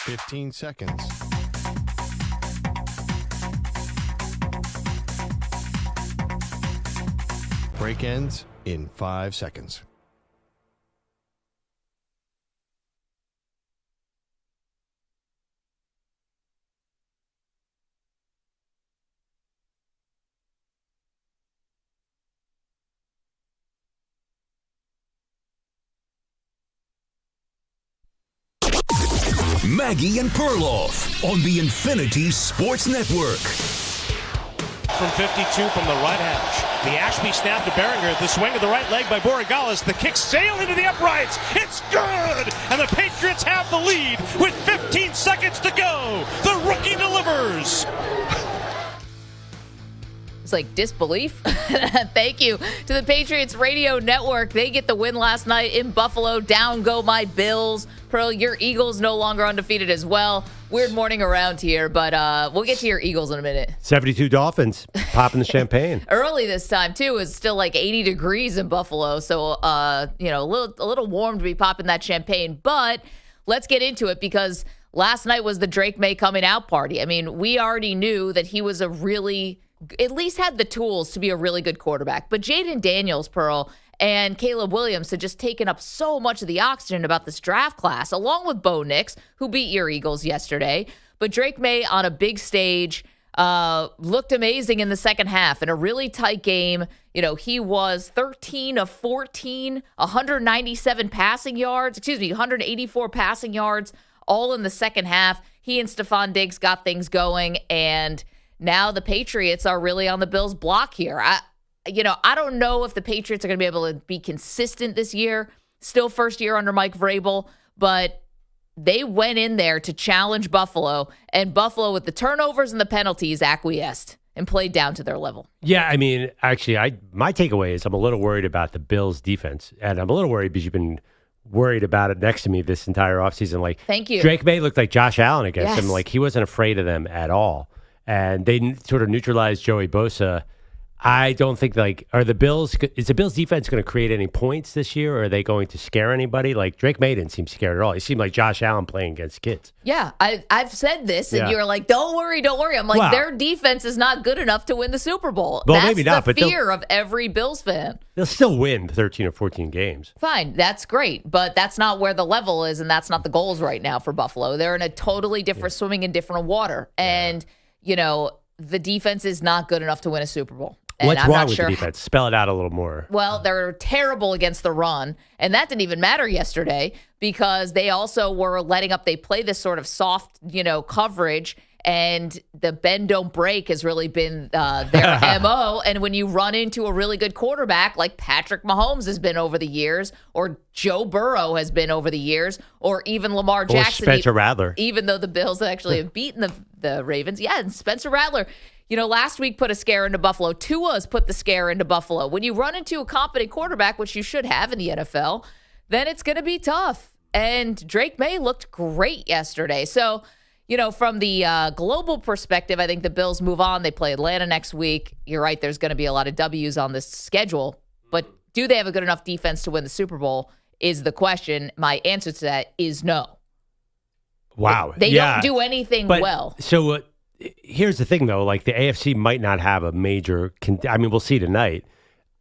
15 seconds. Break ends in 5 seconds. Maggie and Perloff on the Infinity Sports Network. From 52 from the right hash. The Ashby snap to Behringer. The swing of the right leg by Borregales. The kick sail into the uprights. It's good! And the Patriots have the lead with 15 seconds to go. The rookie delivers. It's like disbelief. Thank you to the Patriots Radio Network. They get the win last night in Buffalo. Down go my Bills. Pearl, your Eagles no longer undefeated as well. Weird morning around here, but we'll get to your Eagles in a minute. 72 Dolphins popping the champagne. Early this time, too. It's still like 80 degrees in Buffalo, so, a little warm to be popping that champagne. But let's get into it because last night was the Drake May coming out party. I mean, we already knew that he was at least had the tools to be a really good quarterback. But Jaden Daniels, Pearl, and Caleb Williams had just taken up so much of the oxygen about this draft class, along with Bo Nix, who beat your Eagles yesterday. But Drake May on a big stage looked amazing in the second half in a really tight game. You know, he was 13 of 14, 184 passing yards, all in the second half. He and Stephon Diggs got things going, and now the Patriots are really on the Bills' block here. I don't know if the Patriots are going to be able to be consistent this year. Still first year under Mike Vrabel, but they went in there to challenge Buffalo, and Buffalo, with the turnovers and the penalties, acquiesced and played down to their level. Yeah, I mean, actually, my takeaway is I'm a little worried about the Bills' defense, and I'm a little worried because you've been worried about it next to me this entire offseason. Like, thank you. Drake May looked like Josh Allen against him. Like, he wasn't afraid of them at all, and they sort of neutralized Joey Bosa. I don't think, is the Bills defense going to create any points this year, or are they going to scare anybody? Like, Drake May didn't seem scared at all. He seemed like Josh Allen playing against kids. Yeah, I've said this, and you're like, don't worry. I'm like, their defense is not good enough to win the Super Bowl. Well, that's maybe not, the but fear of every Bills fan. They'll still win 13 or 14 games. Fine, that's great, but that's not where the level is, and that's not the goals right now for Buffalo. They're in a totally different swimming in different water, and, the defense is not good enough to win a Super Bowl. And what's I'm wrong not with sure the defense? Spell it out a little more. Well, they're terrible against the run, and that didn't even matter yesterday because they also were they play this sort of soft, coverage, and the bend don't break has really been their MO. And when you run into a really good quarterback like Patrick Mahomes has been over the years, or Joe Burrow has been over the years, or even Lamar Jackson. Or Spencer Rattler. Even though the Bills actually have beaten the Ravens. Yeah, and Spencer Rattler. Last week put a scare into Buffalo. Tua's put the scare into Buffalo. When you run into a competent quarterback, which you should have in the NFL, then it's going to be tough. And Drake May looked great yesterday. So, from the global perspective, I think the Bills move on. They play Atlanta next week. You're right, there's going to be a lot of W's on this schedule. But do they have a good enough defense to win the Super Bowl is the question. My answer to that is no. Wow. They don't do anything well. So, here's the thing, though. Like, the AFC might not have a major we'll see tonight.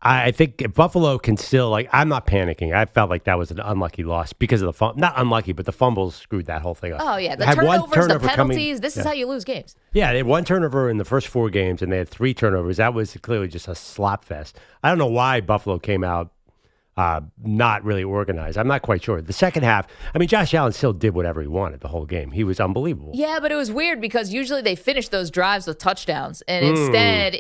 I think if Buffalo can still, I'm not panicking. I felt like that was an unlucky loss because of the not unlucky, but the fumbles screwed that whole thing up. Oh, yeah. The turnovers, the penalties, this is how you lose games. Yeah, they had one turnover in the first 4 games, and they had 3 turnovers. That was clearly just a slop fest. I don't know why Buffalo came out not really organized. I'm not quite sure. The second half, Josh Allen still did whatever he wanted the whole game. He was unbelievable. Yeah, but it was weird because usually they finish those drives with touchdowns. And instead,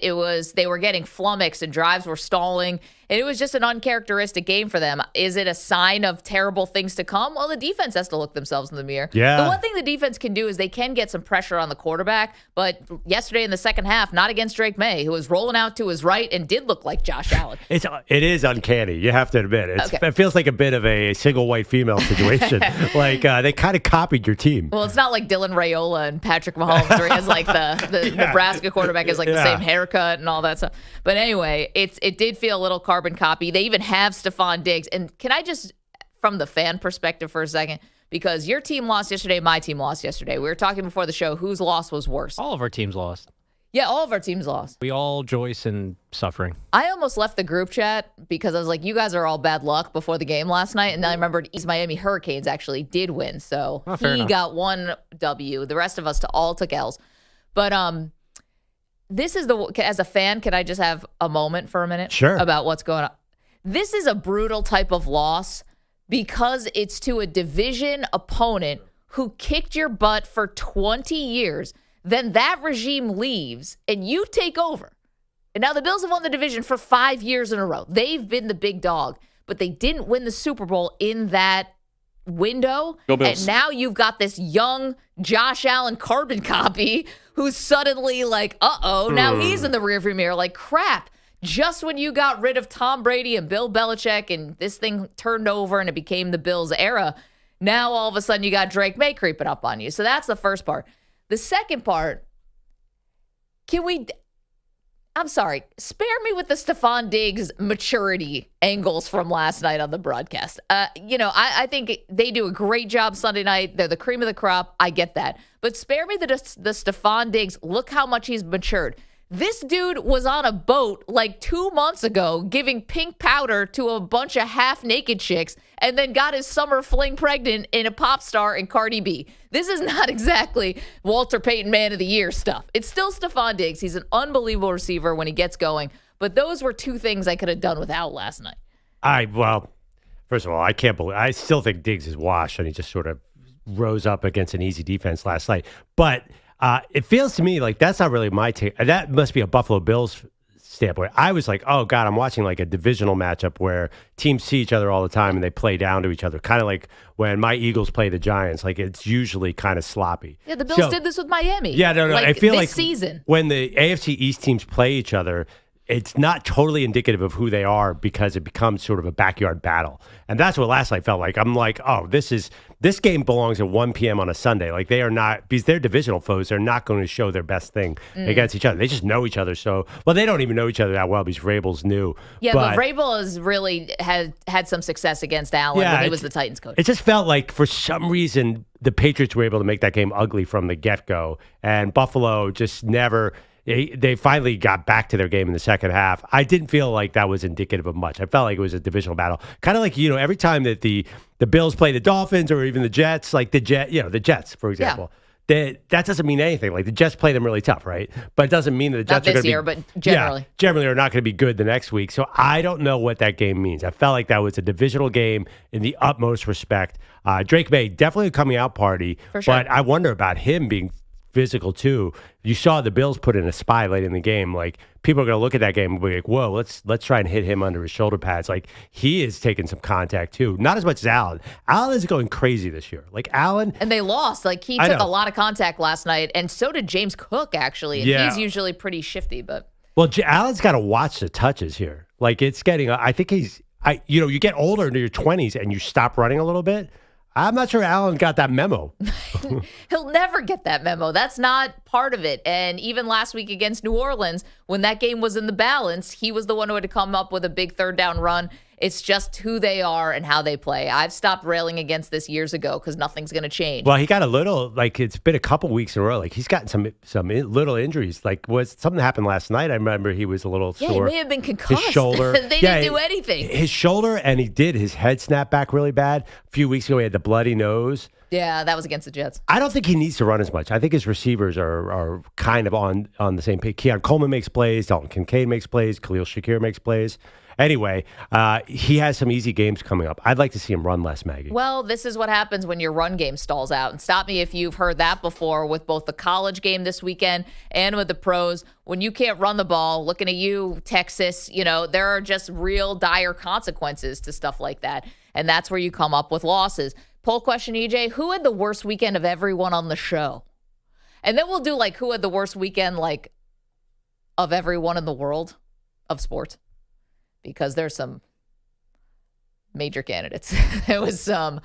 they were getting flummoxed and drives were stalling. And it was just an uncharacteristic game for them. Is it a sign of terrible things to come? Well, the defense has to look themselves in the mirror. Yeah. The one thing the defense can do is they can get some pressure on the quarterback. But yesterday in the second half, not against Drake May, who was rolling out to his right and did look like Josh Allen. It is uncanny. You have to admit. It feels like a bit of a single white female situation. They kind of copied your team. Well, it's not like Dylan Raiola and Patrick Mahomes, where he has the Nebraska quarterback has the same haircut and all that stuff. But anyway, it did feel a little carbon copy. They even have Stephon Diggs. And can I just, from the fan perspective for a second, because your team lost yesterday, my team lost yesterday. We were talking before the show whose loss was worse. All of our teams lost. Yeah, all of our teams lost. We all joyce in suffering. I almost left the group chat because I was like, you guys are all bad luck before the game last night. And then I remembered East Miami Hurricanes actually did win. So he got one W. The rest of us all took L's. But this is as a fan, can I just have a moment for a minute? Sure. About what's going on? This is a brutal type of loss because it's to a division opponent who kicked your butt for 20 years. Then that regime leaves and you take over. And now the Bills have won the division for 5 years in a row. They've been the big dog, but they didn't win the Super Bowl in that window. Go Bills. And now you've got this young Josh Allen carbon copy who's suddenly like, now he's in the rearview mirror like crap. Just when you got rid of Tom Brady and Bill Belichick and this thing turned over and it became the Bills era, now all of a sudden you got Drake May creeping up on you. So that's the first part. The second part, I'm sorry, spare me with the Stephon Diggs maturity angles from last night on the broadcast. I think they do a great job Sunday night. They're the cream of the crop. I get that. But spare me the Stephon Diggs. Look how much he's matured. This dude was on a boat like 2 months ago giving pink powder to a bunch of half-naked chicks and then got his summer fling pregnant in a pop star in Cardi B. This is not exactly Walter Payton Man of the Year stuff. It's still Stephon Diggs. He's an unbelievable receiver when he gets going. But those were two things I could have done without last night. First of all, I still think Diggs is washed and he just sort of rose up against an easy defense last night. But it feels to me like that's not really my take. That must be a Buffalo Bills standpoint. I was like, oh, God, I'm watching like a divisional matchup where teams see each other all the time and they play down to each other. Kind of like when my Eagles play the Giants. Like it's usually kind of sloppy. Yeah, the Bills did this with Miami. Yeah, no. I feel this like season. When the AFC East teams play each other, it's not totally indicative of who they are because it becomes sort of a backyard battle. And that's what last night felt like. I'm like, oh, this game belongs at 1 p.m. on a Sunday. Like they are not, because they're divisional foes, they're not going to show their best thing against each other. They just know each other. They don't even know each other that well because Vrabel's new. Yeah, but Vrabel has really had some success against Allen when he was the Titans coach. It just felt like for some reason the Patriots were able to make that game ugly from the get-go. And Buffalo just never... They finally got back to their game in the second half. I didn't feel like that was indicative of much. I felt like it was a divisional battle. Kind of like, every time that the Bills play the Dolphins or even the Jets, like the Jets, for example. Yeah. That doesn't mean anything. Like the Jets play them really tough, right? But it doesn't mean that the Jets are going to be... Not this year, but generally. Yeah, generally are not going to be good the next week. So I don't know what that game means. I felt like that was a divisional game in the utmost respect. Drake May, definitely a coming out party. For sure. But I wonder about him being physical too. You saw the Bills put in a spy late in the game. Like people are going to look at that game and be like, "Whoa, let's try and hit him under his shoulder pads." Like he is taking some contact too. Not as much as Allen. Allen is going crazy this year. Like Allen, and they lost. Like he took a lot of contact last night, and so did James Cook actually. And he's usually pretty shifty, but Allen's got to watch the touches here. Like it's getting. I think you get older into your 20s and you stop running a little bit. I'm not sure Allen got that memo. He'll never get that memo. That's not part of it. And even last week against New Orleans, when that game was in the balance, he was the one who had to come up with a big third down run. It's just who they are and how they play. I've stopped railing against this years ago because nothing's going to change. Well, he got a little, like it's been a couple weeks in a row. Like he's gotten some little injuries. Like something happened last night. I remember he was a little sore. Yeah, he may have been concussed. His shoulder. They didn't do anything. His shoulder, and his head snapped back really bad. A few weeks ago, he had the bloody nose. Yeah, that was against the Jets. I don't think he needs to run as much. I think his receivers are kind of on the same page. Keon Coleman makes plays. Dalton Kincaid makes plays. Khalil Shakir makes plays. Anyway, he has some easy games coming up. I'd like to see him run less, Maggie. Well, this is what happens when your run game stalls out. And stop me if you've heard that before with both the college game this weekend and with the pros. When you can't run the ball, looking at you, Texas, there are just real dire consequences to stuff like that. And that's where you come up with losses. Poll question, EJ, who had the worst weekend of everyone on the show? And then we'll do who had the worst weekend of everyone in the world of sports. Because there's some major candidates. There was some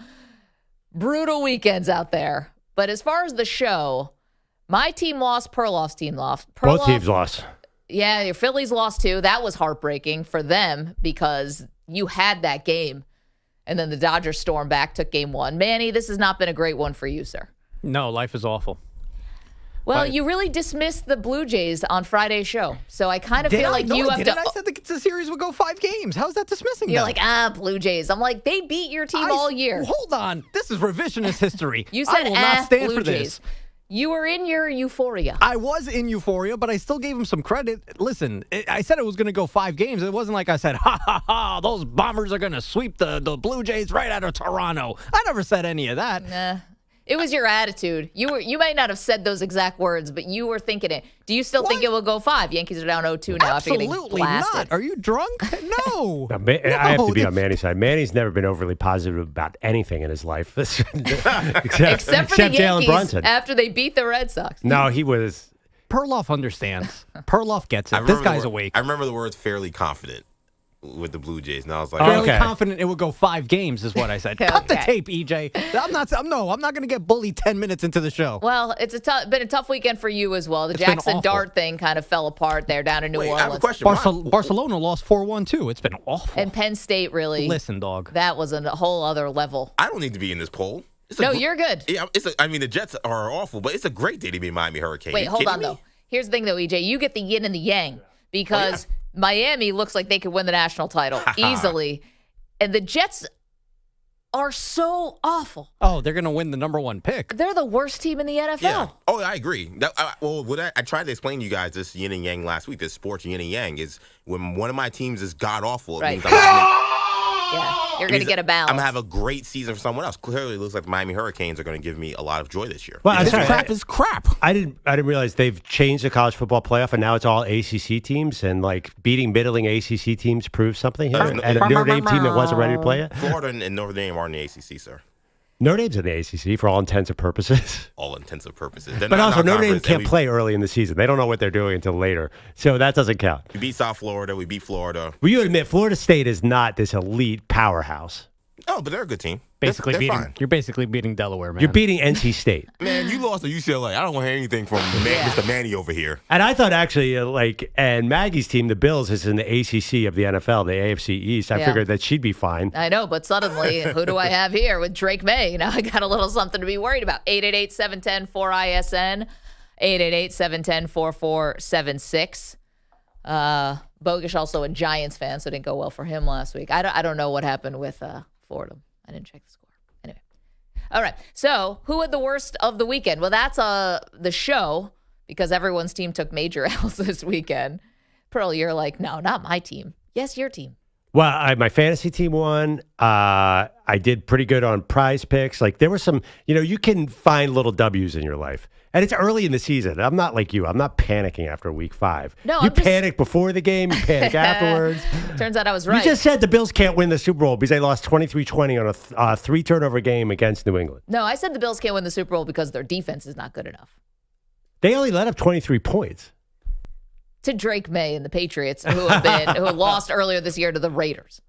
brutal weekends out there. But as far as the show, my team lost, Perloff's team lost. Both teams lost. Yeah, your Phillies lost too. That was heartbreaking for them because you had that game. And then the Dodgers stormed back, took game 1. Manny, this has not been a great one for you, sir. No, life is awful. Well, you really dismissed the Blue Jays on Friday's show. So I kind of feel like you have to. I said the series would go 5 games. How's that dismissing You're them? like, Blue Jays. I'm like, they beat your team all year. Hold on. This is revisionist history. You said, I will not stand Blue for Jays. this. You were in your euphoria. I was in euphoria, but I still gave him some credit. Listen, I said it was going to go 5 games. It wasn't like I said, ha, ha, ha, those Bombers are going to sweep the Blue Jays right out of Toronto. I never said any of that. Nah. It was your attitude. You might not have said those exact words, but you were thinking it. Do you still think it will go 5? Yankees are down 0-2 now after getting Absolutely blasted. not. Are you drunk? No. I have to be on Manny's side. Manny's never been overly positive about anything in his life, except for the Jalen Yankees Brunson. after they beat the Red Sox. No, he was. Perloff understands. Perloff gets it. This guy's awake. I remember the words fairly confident with the Blue Jays, and I was like, Fairly confident it would go 5 games is what I said. Cut the Okay. tape, EJ. I'm not going to get bullied 10 minutes into the show. Well, it's been a tough weekend for you as well. The It's been Jackson awful. Dart thing kind of fell apart there down in New wait, Orleans. I have a question. Barcelona lost 4-1 too. It's been awful. And Penn State really. Listen, dog. That was a whole other level. I don't need to be in this poll. No, you're good. Yeah, I mean, the Jets are awful, but it's a great day to be Miami Hurricane. Wait, You hold kidding on, me? though. Here's the thing, though, EJ. You get the yin and the yang because Miami looks like they could win the national title easily. And the Jets are so awful. Oh, they're going to win the number 1 pick. They're the worst team in the NFL. Yeah. Oh, I agree. I tried to explain to you guys this yin and yang last week. This sports yin and yang is when one of my teams is god awful. It Right. means You're going to get a balance. I'm gonna have a great season for someone else. Clearly, it looks like the Miami Hurricanes are going to give me a lot of joy this year. Well, I'm This sorry, crap is crap. I didn't realize they've changed the college football playoff, and now it's all ACC teams, and like beating middling ACC teams proves something here. And a Notre Dame team that wasn't ready to play it. Florida and Notre Dame are in the ACC, sir. Notre Dame's in the ACC for all intents and purposes. All intents and purposes. They're But not also, Notre Dame non-conference, and can't play early in the season. They don't know what they're doing until later. So that doesn't count. We beat South Florida. We beat Florida. Will you admit Florida State is not this elite powerhouse? Oh, but they're a good team. Basically they're fine. You're basically beating Delaware, man. You're beating NC State. Man, you lost to UCLA. I don't want to hear anything from Mr. Manny over here. And I thought actually, and Maggie's team, the Bills, is in the ACC of the NFL, the AFC East. I figured that she'd be fine. I know, but suddenly, who do I have here with Drake May? Now I got a little something to be worried about. 888-710-4ISN, 888-710-4476. Bogusch also a Giants fan, so it didn't go well for him last week. I don't know what happened with Fordham. I didn't check the score. Anyway. All right. So who had the worst of the weekend? Well, that's the show because everyone's team took major L's this weekend. Pearl, you're like, no, not my team. Yes, your team. Well, my fantasy team won. I did pretty good on prize picks. Like there were some, you can find little W's in your life. And it's early in the season. I'm not like you. I'm not panicking after week 5. No, you panic before the game. You panic afterwards. Turns out I was right. You just said the Bills can't win the Super Bowl because they lost 23-20 on a 3-turnover game against New England. No, I said the Bills can't win the Super Bowl because their defense is not good enough. They only let up 23 points. To Drake May and the Patriots, who lost earlier this year to the Raiders.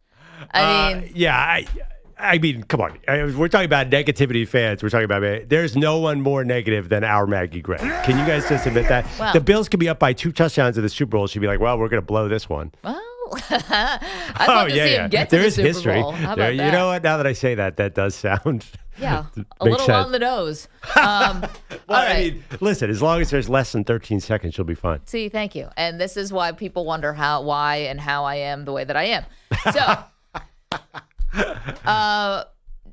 I mean, come on. We're talking about negativity fans. We're talking about there's no one more negative than our Maggie Gray. Can you guys just admit that? Well, the Bills could be up by 2 touchdowns in the Super Bowl. She'd be like, well, we're going to blow this one. Well, I'd love to see him get to There the is Super history. Bowl. How about You that? know what? Now that I say that does sound. Yeah, a makes little sense. on the nose. Well, all right. I mean, listen, as long as there's less than 13 seconds, you'll be fine. See, thank you. And this is why people wonder why and how I am the way that I am. So,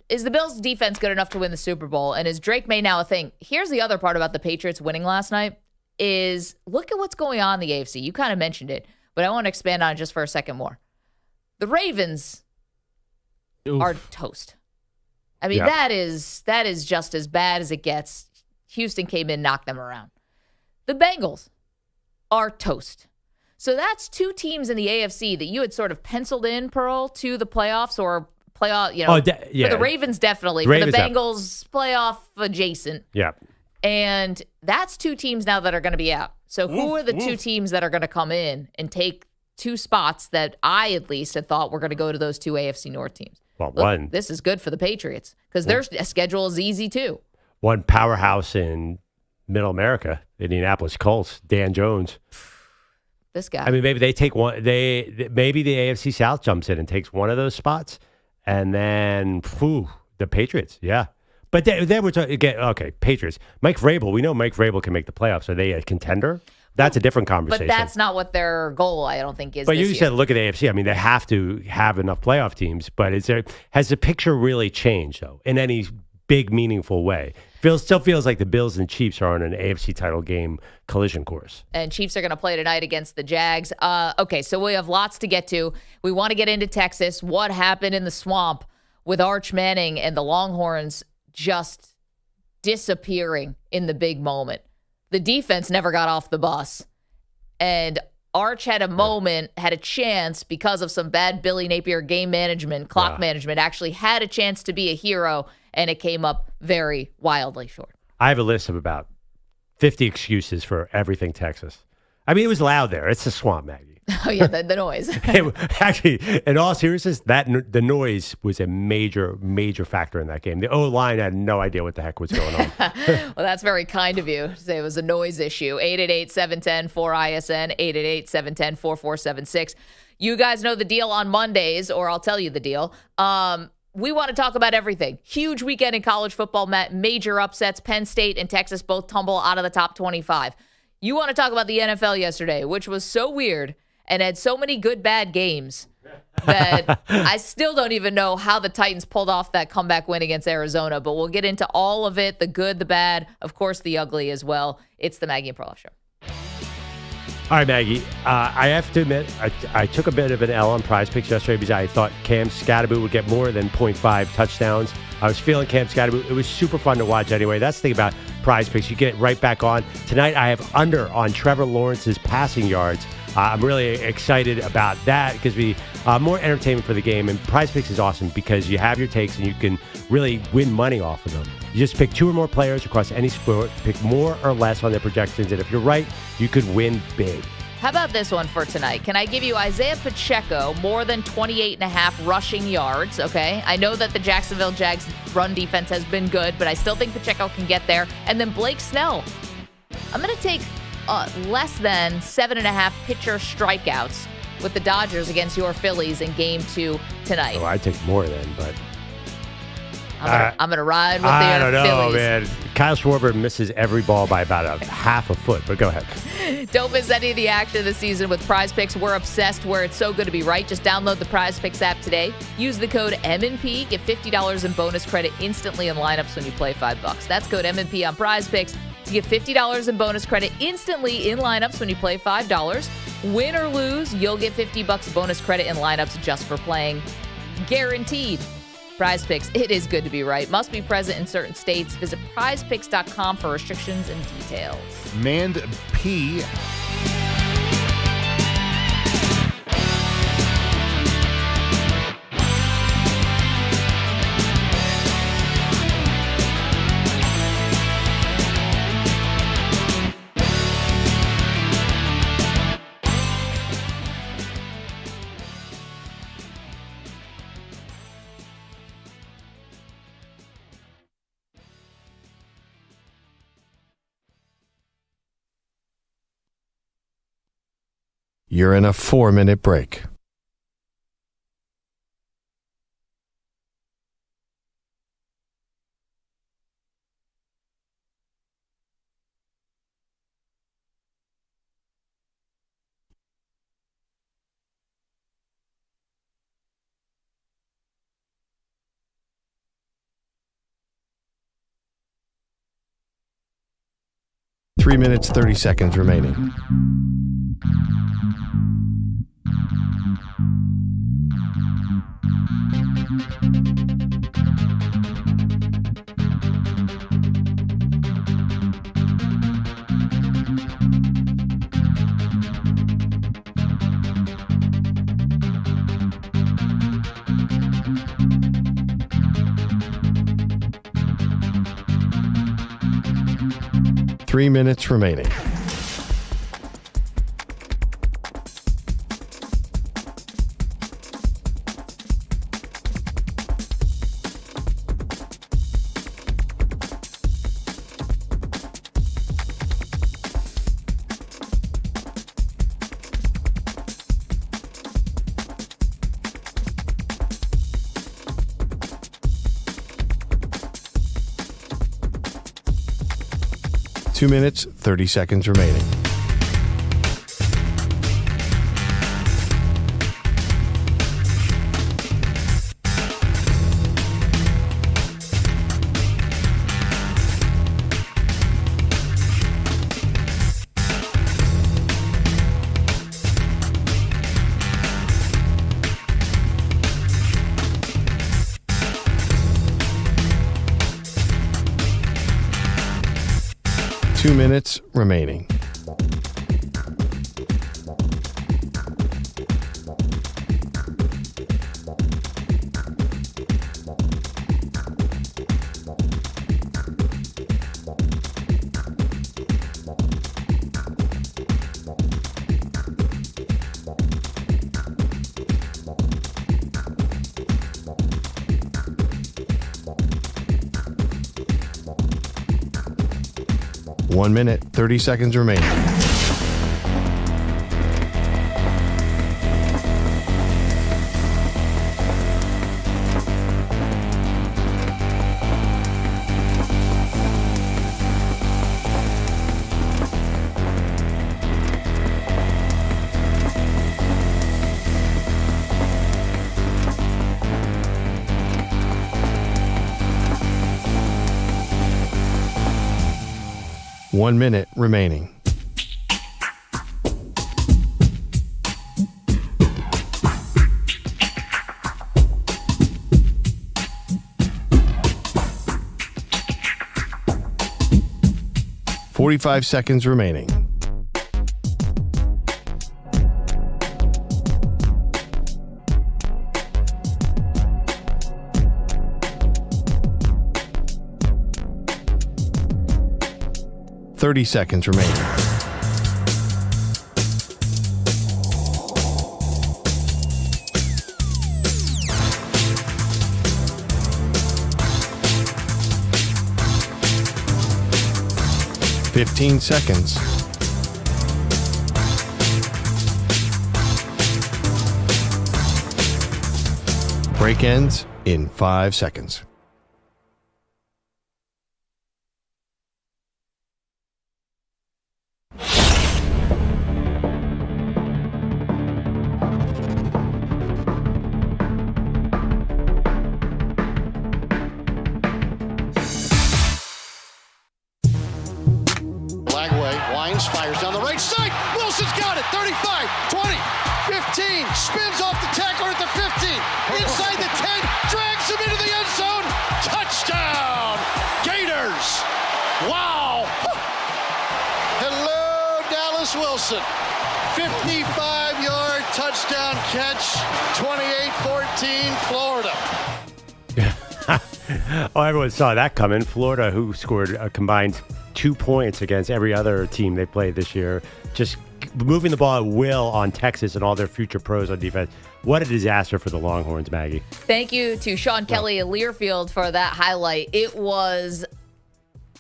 is the Bills' defense good enough to win the Super Bowl? And is Drake May now a thing? Here's the other part about the Patriots winning last night is look at what's going on in the AFC. You kind of mentioned it, but I want to expand on it just for a second more. The Ravens are toast. I mean, that is just as bad as it gets. Houston came in, knocked them around. The Bengals are toast. So that's 2 teams in the AFC that you had sort of penciled in, Pearl, to the playoffs or playoff, for the Ravens definitely. For the Bengals, playoff adjacent. Yeah. And that's 2 teams now that are going to be out. So who are the 2 teams that are going to come in and take 2 spots that I at least had thought were going to go to those 2 AFC North teams? Well, Look, this is good for the Patriots because their schedule is easy too. One powerhouse in Middle America, Indianapolis Colts, Dan Jones. This guy. I mean, maybe they take one. Maybe the AFC South jumps in and takes one of those spots, And then, the Patriots, yeah. But then we're talking, again, okay, Patriots. Mike Vrabel, we know Mike Vrabel can make the playoffs. Are they a contender? That's a different conversation. But that's not what their goal, I don't think, is. But this you year. said, look at AFC. I mean, they have to have enough playoff teams. But has the picture really changed, though, in any big, meaningful way? Still feels like the Bills and Chiefs are on an AFC title game collision course. And Chiefs are going to play tonight against the Jags. Okay, so we have lots to get to. We want to get into Texas. What happened in the swamp with ArchManning and the Longhorns just disappearing in the big moment? The defense never got off the bus. And Arch had a moment, had a chance because of some bad Billy Napier game management, clock management, actually had a chance to be a hero, and it came up very wildly short. I have a list of about 50 excuses for everything Texas. I mean, it was loud there. It's a swamp, Maggie. Oh, yeah, the noise. Actually, in all seriousness, the noise was a major, major factor in that game. The O-line had no idea what the heck was going on. Well, that's very kind of you to say it was a noise issue. 888-710-4ISN, 888-710-4476. You guys know the deal on Mondays, or I'll tell you the deal. We want to talk about everything. Huge weekend in college football, major upsets. Penn State and Texas both tumble out of the top 25. You want to talk about the NFL yesterday, which was so weird and had so many good, bad games that I still don't even know how the Titans pulled off that comeback win against Arizona. But we'll get into all of it, the good, the bad, of course, the ugly as well. It's the Maggie Perloff Show. All right, Maggie, I have to admit, I took a bit of an L on Prize Picks yesterday because I thought Cam Scatterboot would get more than 0.5 touchdowns. I was feeling Cam Scatterboot. It was super fun to watch anyway. That's the thing about Prize Picks. You get right back on. Tonight, I have under on Trevor Lawrence's passing yards. I'm really excited about that because we more entertainment for the game. And Prize Picks is awesome because you have your takes and you can really win money off of them. You just pick 2 or more players across any sport, pick more or less on their projections, and if you're right, you could win big. How about this one for tonight? Can I give you Isaiah Pacheco more than 28.5 rushing yards, okay? I know that the Jacksonville Jags run defense has been good, but I still think Pacheco can get there. And then Blake Snell. I'm going to take less than 7.5 pitcher strikeouts with the Dodgers against your Phillies in Game 2 tonight. Oh, I'd take more then, but... I'm going to ride with the I don't know, Phillies. man. Kyle Schwarber misses every ball by about a half a foot, but go ahead. Don't miss any of the action this season with Prize Picks. We're obsessed where it's so good to be right. Just download the Prize Picks app today. Use the code M&P. Get $50 in bonus credit instantly in lineups when you play $5. That's code M&P on Prize Picks to get $50 in bonus credit instantly in lineups when you play $5. Win or lose, you'll get $50 bonus credit in lineups just for playing. Guaranteed. Prize Picks, it is good to be right. Must be present in certain states. Visit prizepicks.com for restrictions and details. Mand P. You're in a 4-minute break. Three minutes, 30 seconds remaining. Three minutes remaining. 2 minutes, 30 seconds remaining. Two minutes remaining. One minute, 30 seconds remaining. One minute remaining. Forty-five seconds remaining. Thirty seconds remaining. Fifteen seconds. Break ends in 5 seconds. Fires down the right side. Wilson's got it. 35, 20, 15. Spins off the tackler at the 15. Inside the 10. Drags him into the end zone. Touchdown. Gators. Wow. Hello, Dallas Wilson. 55-yard touchdown catch. 28-14, Florida. Oh, everyone saw that coming. Florida, who scored a combined 2 points against every other team they played this year, just moving the ball at will on Texas and all their future pros on defense. What a disaster for the Longhorns, Maggie. Thank you to Sean Kelly at Learfield for that highlight. It was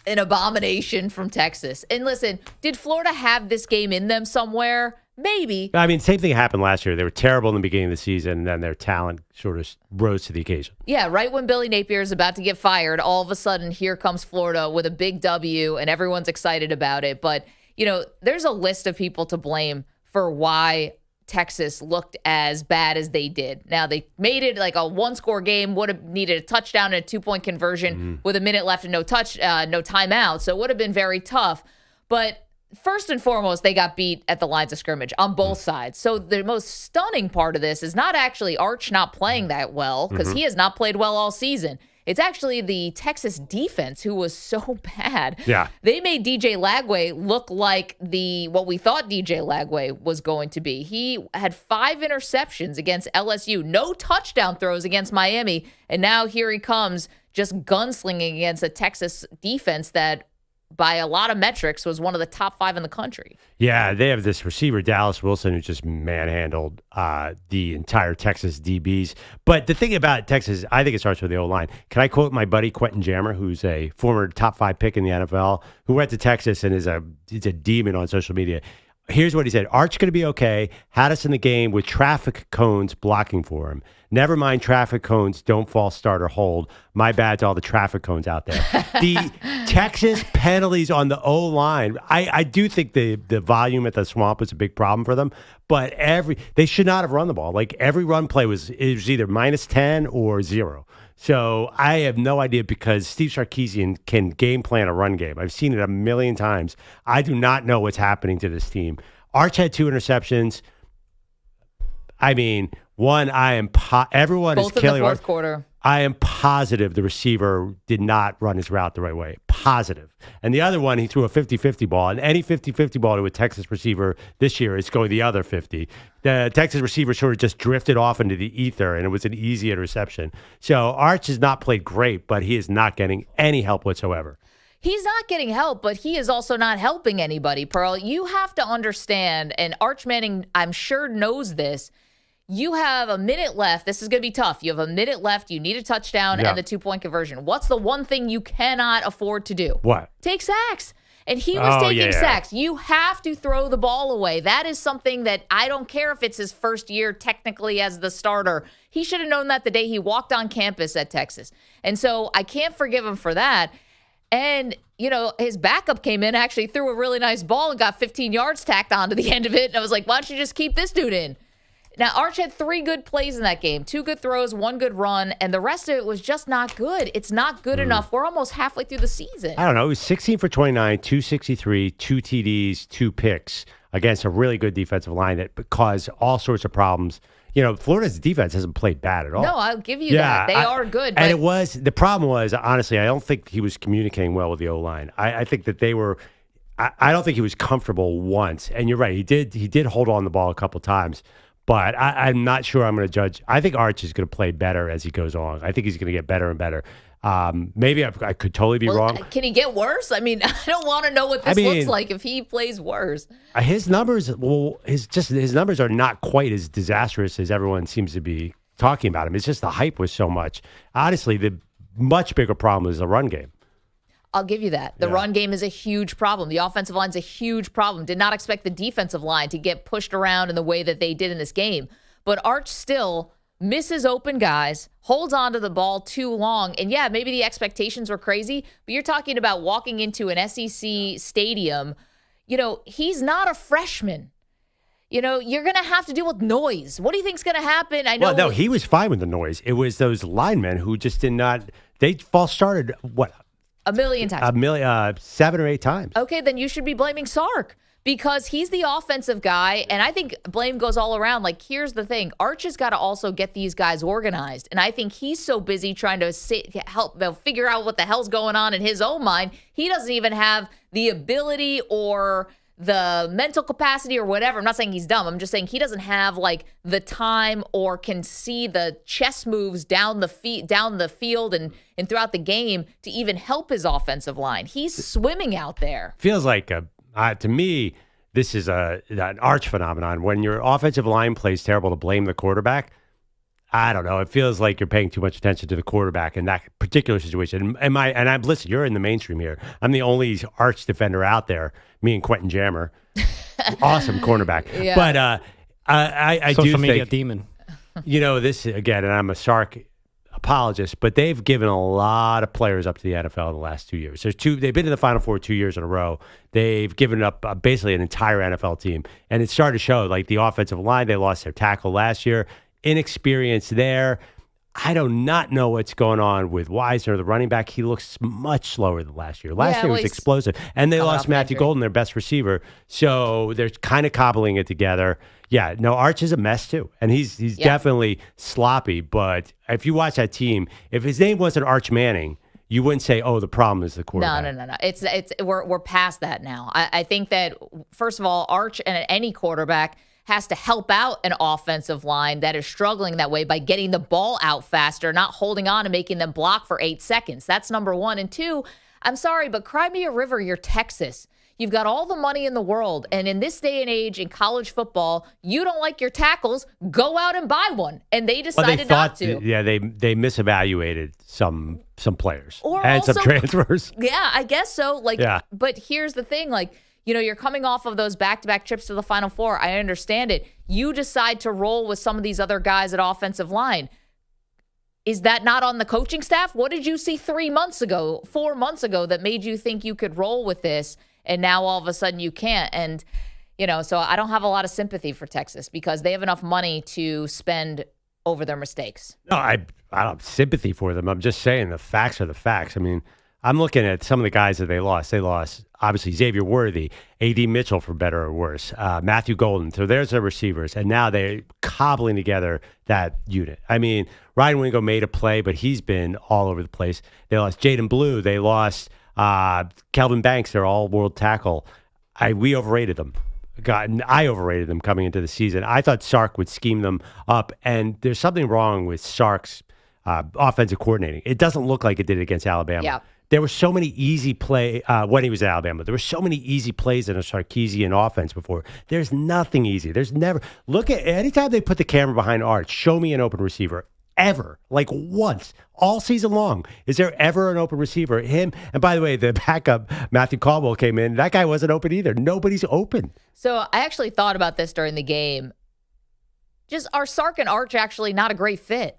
an abomination from Texas. And listen, did Florida have this game in them somewhere? Maybe. I mean, same thing happened last year. They were terrible in the beginning of the season, and then their talent sort of rose to the occasion. Yeah, right when Billy Napier is about to get fired, all of a sudden, here comes Florida with a big W, and everyone's excited about it. But, you know, there's a list of people to blame for why Texas looked as bad as they did. Now, they made it like a one-score game, would have needed a touchdown and a two-point conversion with a minute left and no timeout, so it would have been very tough. But first and foremost, they got beat at the lines of scrimmage on both sides. So the most stunning part of this is not actually Arch not playing that well, because he has not played well all season. It's actually the Texas defense who was so bad. Yeah. They made DJ Lagway look like what we thought DJ Lagway was going to be. He had 5 interceptions against LSU, no touchdown throws against Miami, and now here he comes just gunslinging against a Texas defense that by a lot of metrics, was one of the top 5 in the country. Yeah, they have this receiver, Dallas Wilson, who just manhandled the entire Texas DBs. But the thing about Texas, I think it starts with the O-line. Can I quote my buddy Quentin Jammer, who's a former top 5 pick in the NFL, who went to Texas and is a demon on social media. Here's what he said. Arch going to be okay. Had us in the game with traffic cones blocking for him. Never mind traffic cones, don't fall, start, or hold. My bad to all the traffic cones out there. The Texas penalties on the O-line, I do think the volume at the Swamp was a big problem for them, but they should not have run the ball. Like, every run play was either -10 or 0. So I have no idea, because Steve Sarkisian can game plan a run game. I've seen it a million times. I do not know what's happening to this team. Arch had 2 interceptions. I mean, one, everyone Both is killing in the fourth quarter. I am positive the receiver did not run his route the right way. Positive. And the other one, he threw a 50-50 ball. And any 50-50 ball to a Texas receiver this year is going the other 50. The Texas receiver sort of just drifted off into the ether, and it was an easy interception. So Arch has not played great, but he is not getting any help whatsoever. He's not getting help, but he is also not helping anybody, Pearl. You have to understand, and ArchManning, I'm sure, knows this. You have a minute left. This is going to be tough. You have a minute left. You need a touchdown and the 2-point conversion. What's the one thing you cannot afford to do? What? Take sacks. And he was taking sacks. You have to throw the ball away. That is something that I don't care if it's his first year technically as the starter. He should have known that the day he walked on campus at Texas. And so I can't forgive him for that. And, his backup came in, actually threw a really nice ball and got 15 yards tacked onto the end of it. And I was like, why don't you just keep this dude in? Now, Arch had 3 good plays in that game, 2 good throws, 1 good run, and the rest of it was just not good. It's not good enough. We're almost halfway through the season. I don't know. It was 16 for 29, 263, 2 TDs, 2 picks against a really good defensive line that caused all sorts of problems. Florida's defense hasn't played bad at all. No, I'll give you that. They are good. And the problem was, honestly, I don't think he was communicating well with the O-line. I think that they were, I don't think he was comfortable once. And you're right. He did hold on the ball a couple times. But I'm not sure I'm going to judge. I think Arch is going to play better as he goes on. I think he's going to get better and better. Maybe I could totally be wrong. Can he get worse? I mean, I don't want to know what this looks like if he plays worse. His numbers, his numbers are not quite as disastrous as everyone seems to be talking about him. It's just the hype was so much. Honestly, the much bigger problem is the run game. I'll give you that. The run game is a huge problem. The offensive line is a huge problem. Did not expect the defensive line to get pushed around in the way that they did in this game. But Arch still misses open guys, holds on to the ball too long. And yeah, maybe the expectations were crazy, but you're talking about walking into an SEC stadium. He's not a freshman. You're going to have to deal with noise. What do you think's going to happen? I know. Well, no, he was fine with the noise. It was those linemen who just did not. They false started what? A million times. 7 or 8 times. Okay, then you should be blaming Sark because he's the offensive guy, and I think blame goes all around. Like, here's the thing. Arch has got to also get these guys organized, and I think he's so busy trying to help figure out what the hell's going on in his own mind, he doesn't even have the ability or the mental capacity or whatever. I'm not saying he's dumb. I'm just saying he doesn't have like the time or can see the chess moves down the field and throughout the game to even help his offensive line. He's swimming out there. Feels like to me, this is an Arch phenomenon. When your offensive line plays terrible, to blame the quarterback. I don't know. It feels like you're paying too much attention to the quarterback in that particular situation. Listen, you're in the mainstream here. I'm the only Arch defender out there. Me and Quentin Jammer, awesome cornerback. Yeah. But I Social do media think demon. This again, and I'm a Sark apologist, but they've given a lot of players up to the NFL in the last 2 years. They've been in the Final Four 2 years in a row. They've given up basically an entire NFL team, and it started to show. Like the offensive line, they lost their tackle last year. Inexperience there. I do not know what's going on with Wisner, the running back. He looks much slower than last year. Last year was explosive. And they lost Matthew Golden, their best receiver. So they're kind of cobbling it together. Yeah, no, Arch is a mess too. And he's definitely sloppy. But if you watch that team, if his name wasn't ArchManning, you wouldn't say, "Oh, the problem is the quarterback." No. We're past that now. I think that first of all, Arch and any quarterback has to help out an offensive line that is struggling that way by getting the ball out faster, not holding on and making them block for 8 seconds. That's number one. And two, I'm sorry, but cry me a river, you're Texas. You've got all the money in the world. And in this day and age in college football, you don't like your tackles, go out and buy one. And they decided not to. They misevaluated some players or and also, some transfers. Yeah, I guess so. But here's the thing, you're coming off of those back-to-back trips to the Final Four. I understand it. You decide to roll with some of these other guys at offensive line. Is that not on the coaching staff? What did you see 4 months ago that made you think you could roll with this, and now all of a sudden you can't? And, so I don't have a lot of sympathy for Texas because they have enough money to spend over their mistakes. No, I don't have sympathy for them. I'm just saying the facts are the facts. I mean, I'm looking at some of the guys that they lost. They lost, obviously, Xavier Worthy, A.D. Mitchell, for better or worse, Matthew Golden. So there's their receivers, and now they're cobbling together that unit. I mean, Ryan Wingo made a play, but he's been all over the place. They lost Jaden Blue. They lost Kelvin Banks, their all-world tackle. We overrated them. I overrated them coming into the season. I thought Sark would scheme them up, and there's something wrong with Sark's offensive coordinating. It doesn't look like it did against Alabama. Yeah. There were so many easy play when he was at Alabama. There were so many easy plays in a Sarkisian offense before. There's nothing easy. There's never look at anytime they put the camera behind Arch. Show me an open receiver ever, like once all season long. Is there ever an open receiver? Him and by the way, the backup Matthew Caldwell came in. That guy wasn't open either. Nobody's open. So I actually thought about this during the game. Just are Sark and Arch actually not a great fit?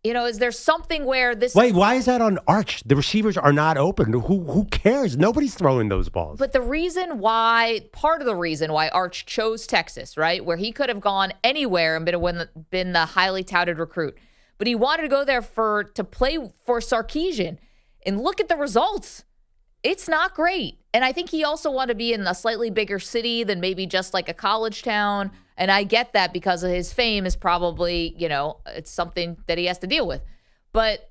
Is there something where this... Wait, why is that on Arch? The receivers are not open. Who cares? Nobody's throwing those balls. But part of the reason why Arch chose Texas, right, where he could have gone anywhere and been the highly touted recruit, but he wanted to go there to play for Sarkisian. And look at the results. It's not great. And I think he also wanted to be in a slightly bigger city than maybe just like a college town. And I get that because of his fame is probably, it's something that he has to deal with. But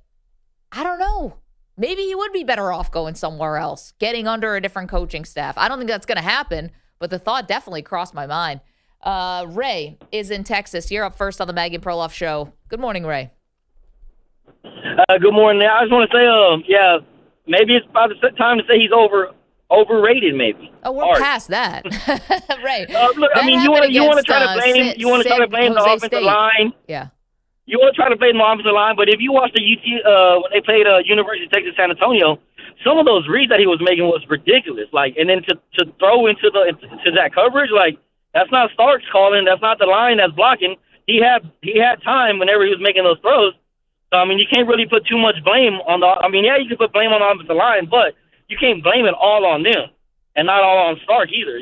I don't know. Maybe he would be better off going somewhere else, getting under a different coaching staff. I don't think that's going to happen, but the thought definitely crossed my mind. Ray is in Texas. You're up first on the Maggie Perloff Show. Good morning, Ray. Good morning. I just want to say, maybe it's about the time to say he's overrated, maybe. Oh, we're past that, right? Look, I mean, you want to try to blame the offensive line. Yeah. You want to try to blame the offensive line, but if you watch the when they played University of Texas San Antonio, some of those reads that he was making was ridiculous. Like, and then to throw into that coverage, like that's not Stark's calling. That's not the line that's blocking. He had time whenever he was making those throws. So I mean, you can't really put too much blame on you can put blame on the offensive line, but you can't blame it all on them and not all on Stark either,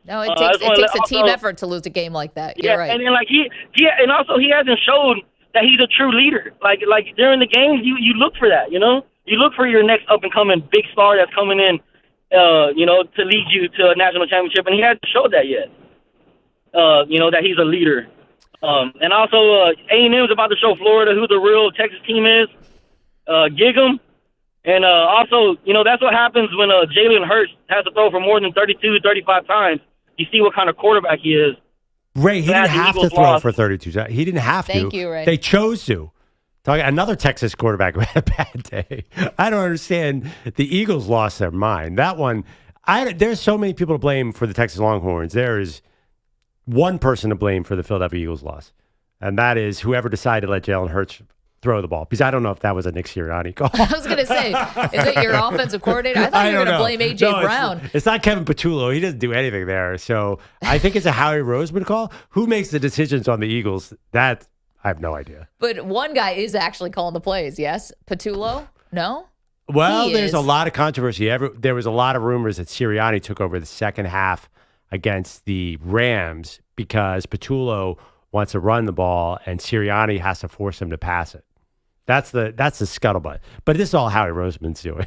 No, it takes a team effort to lose a game like that. You're right. And then he hasn't shown that he's a true leader. Like during the games, you look for that, You look for your next up and coming big star that's coming in, to lead you to a national championship, and he hasn't showed that yet. That he's a leader. And also A&M's about to show Florida who the real Texas team is. Gig 'em. And also, that's what happens when Jalen Hurts has to throw for more than 32, 35 times. You see what kind of quarterback he is. Ray, he didn't have to throw for 32 times. He didn't have to. Thank you, Ray. They chose to. Another Texas quarterback who had a bad day. I don't understand. The Eagles lost their mind. That one, there's so many people to blame for the Texas Longhorns. There is one person to blame for the Philadelphia Eagles loss, and that is whoever decided to let Jalen Hurts throw the ball, because I don't know if that was a Nick Sirianni call. I was going to say, is it your offensive coordinator? I thought you were going to blame A.J. Brown. It's not Kevin Patullo. He doesn't do anything there. So I think it's a Howie Roseman call. Who makes the decisions on the Eagles? That I have no idea. But one guy is actually calling the plays, yes? Patullo? No? Well, there's a lot of controversy. There was a lot of rumors that Sirianni took over the second half against the Rams because Patullo wants to run the ball and Sirianni has to force him to pass it. That's the scuttlebutt. But this is all Howie Roseman's doing.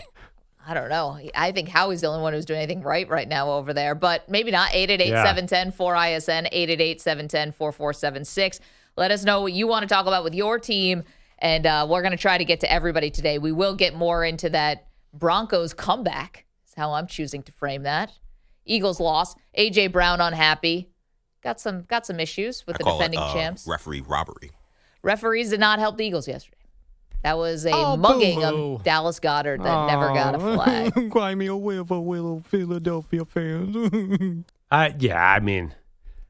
I don't know. I think Howie's the only one who's doing anything right now over there. But maybe not. 888-710-4ISN, 888-710-4476. Let us know what you want to talk about with your team. And we're going to try to get to everybody today. We will get more into that Broncos comeback. That's how I'm choosing to frame that. Eagles loss. A.J. Brown unhappy. Got some issues with the defending champs. Referee robbery. Referees did not help the Eagles yesterday. That was a mugging of Dallas Goedert that never got a flag. Cry me a river, willow Philadelphia fans. I mean,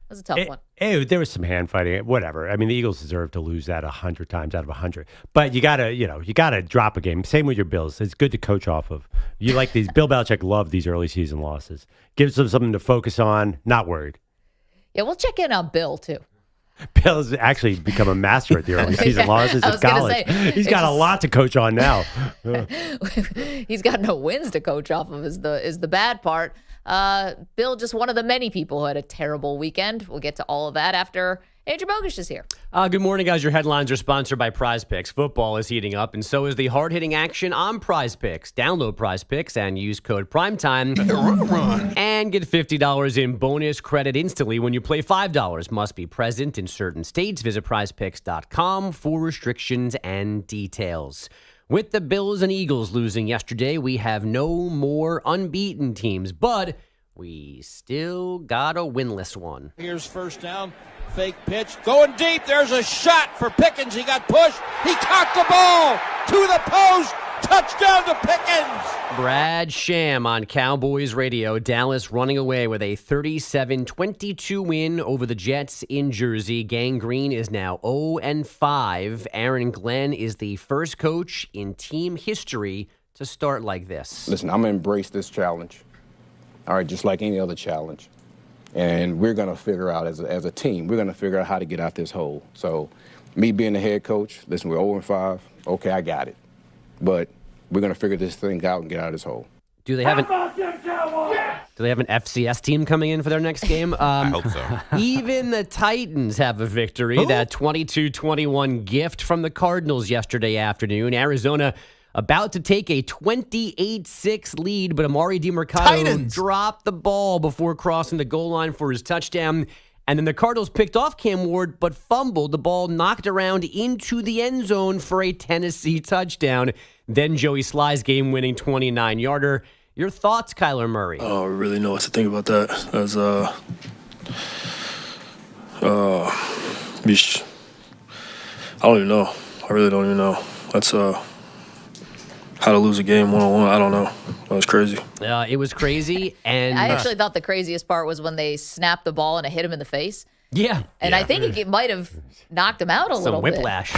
That was a tough one. There was some hand fighting. Whatever. I mean, the Eagles deserve to lose that 100 times out of 100. But you gotta drop a game. Same with your Bills. It's good to coach off of. You like these. Bill Belichick loved these early season losses. Gives them something to focus on. Not worried. Yeah, we'll check in on Bill too. Bill's actually become a master at the early season losses in college. He's got a lot to coach on now. He's got no wins to coach off of is the bad part. Bill, just one of the many people who had a terrible weekend. We'll get to all of that after Andrew Bogusch is here. Good morning, guys. Your headlines are sponsored by Prize Picks. Football is heating up, and so is the hard-hitting action on Prize Picks. Download Prize Picks and use code PRIMETIME and get $50 in bonus credit instantly when you play $5. Must be present in certain states. Visit prizepicks.com for restrictions and details. With the Bills and Eagles losing yesterday, we have no more unbeaten teams, but we still got a winless one. Here's first down. Fake pitch. Going deep. There's a shot for Pickens. He got pushed. He caught the ball to the post. Touchdown to Pickens. Brad Sham on Cowboys Radio. Dallas running away with a 37-22 win over the Jets in Jersey. Gang Green is now 0-5. Aaron Glenn is the first coach in team history to start like this. Listen, I'm going to embrace this challenge. All right, just like any other challenge. And we're going to figure out, as a team, we're going to figure out how to get out this hole. So me being the head coach, listen, we're 0-5. Okay, I got it. But we're going to figure this thing out and get out of this hole. Do they have an FCS team coming in for their next game? I hope so. Even the Titans have a victory. That 22-21 gift from the Cardinals yesterday afternoon. Arizona about to take a 28-6 lead, but Amari DiMercato dropped the ball before crossing the goal line for his touchdown. And then the Cardinals picked off Cam Ward, but fumbled. The ball knocked around into the end zone for a Tennessee touchdown. Then Joey Sly's game-winning 29-yarder. Your thoughts, Kyler Murray? I don't really know what to think about that. As I don't even know. I really don't even know. That's how to lose a game one-on-one. I don't know. That was crazy. It was crazy, and I actually thought the craziest part was when they snapped the ball and it hit him in the face. Yeah. And I think it might have knocked him out a little bit. Some whiplash.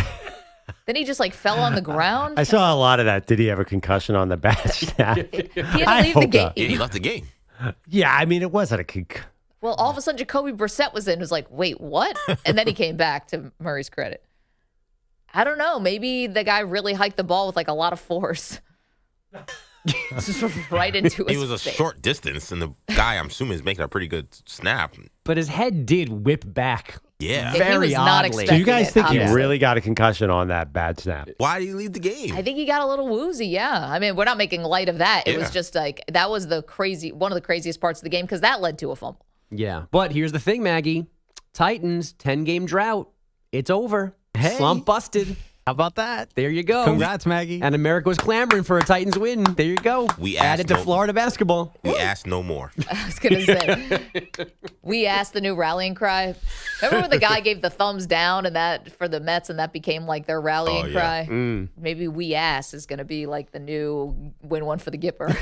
Then he just fell on the ground. I saw a lot of that. Did he have a concussion on the bat snap? He had to leave the game. Yeah, he left the game. Yeah, I mean, it wasn't a concussion. Well, all of a sudden, Jacoby Brissett was in. It was like, wait, what? And then he came back, to Murray's credit. I don't know. Maybe the guy really hiked the ball with a lot of force. Just right into his It was a face. short distance, and the guy, I'm assuming, is making a pretty good snap. But his head did whip back. Yeah. He Very was not oddly. Do you guys think he obviously. really got a concussion on that bad snap? Why did he leave the game? I think he got a little woozy, yeah. I mean, we're not making light of that. It was Yeah. just that was one of the craziest parts of the game because that led to a fumble. Yeah. But here's the thing, Maggie. Titans, 10-game drought. It's over. Hey. Slump busted. How about that? There you go. Congrats, Maggie. And America was clamoring for a Titans win. There you go. We added to asked Florida basketball. We asked no more. I was going to say, we asked the new rallying cry. Remember when the guy gave the thumbs down and that for the Mets and that became their rallying cry? Maybe we asked is going to be the new win one for the Gipper.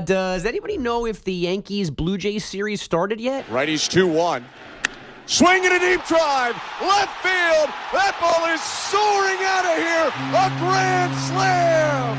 Does anybody know if the Yankees-Blue Jays series started yet? Righties 2-1. Swing and a deep drive. Left field. That ball is soaring out of here. A grand slam.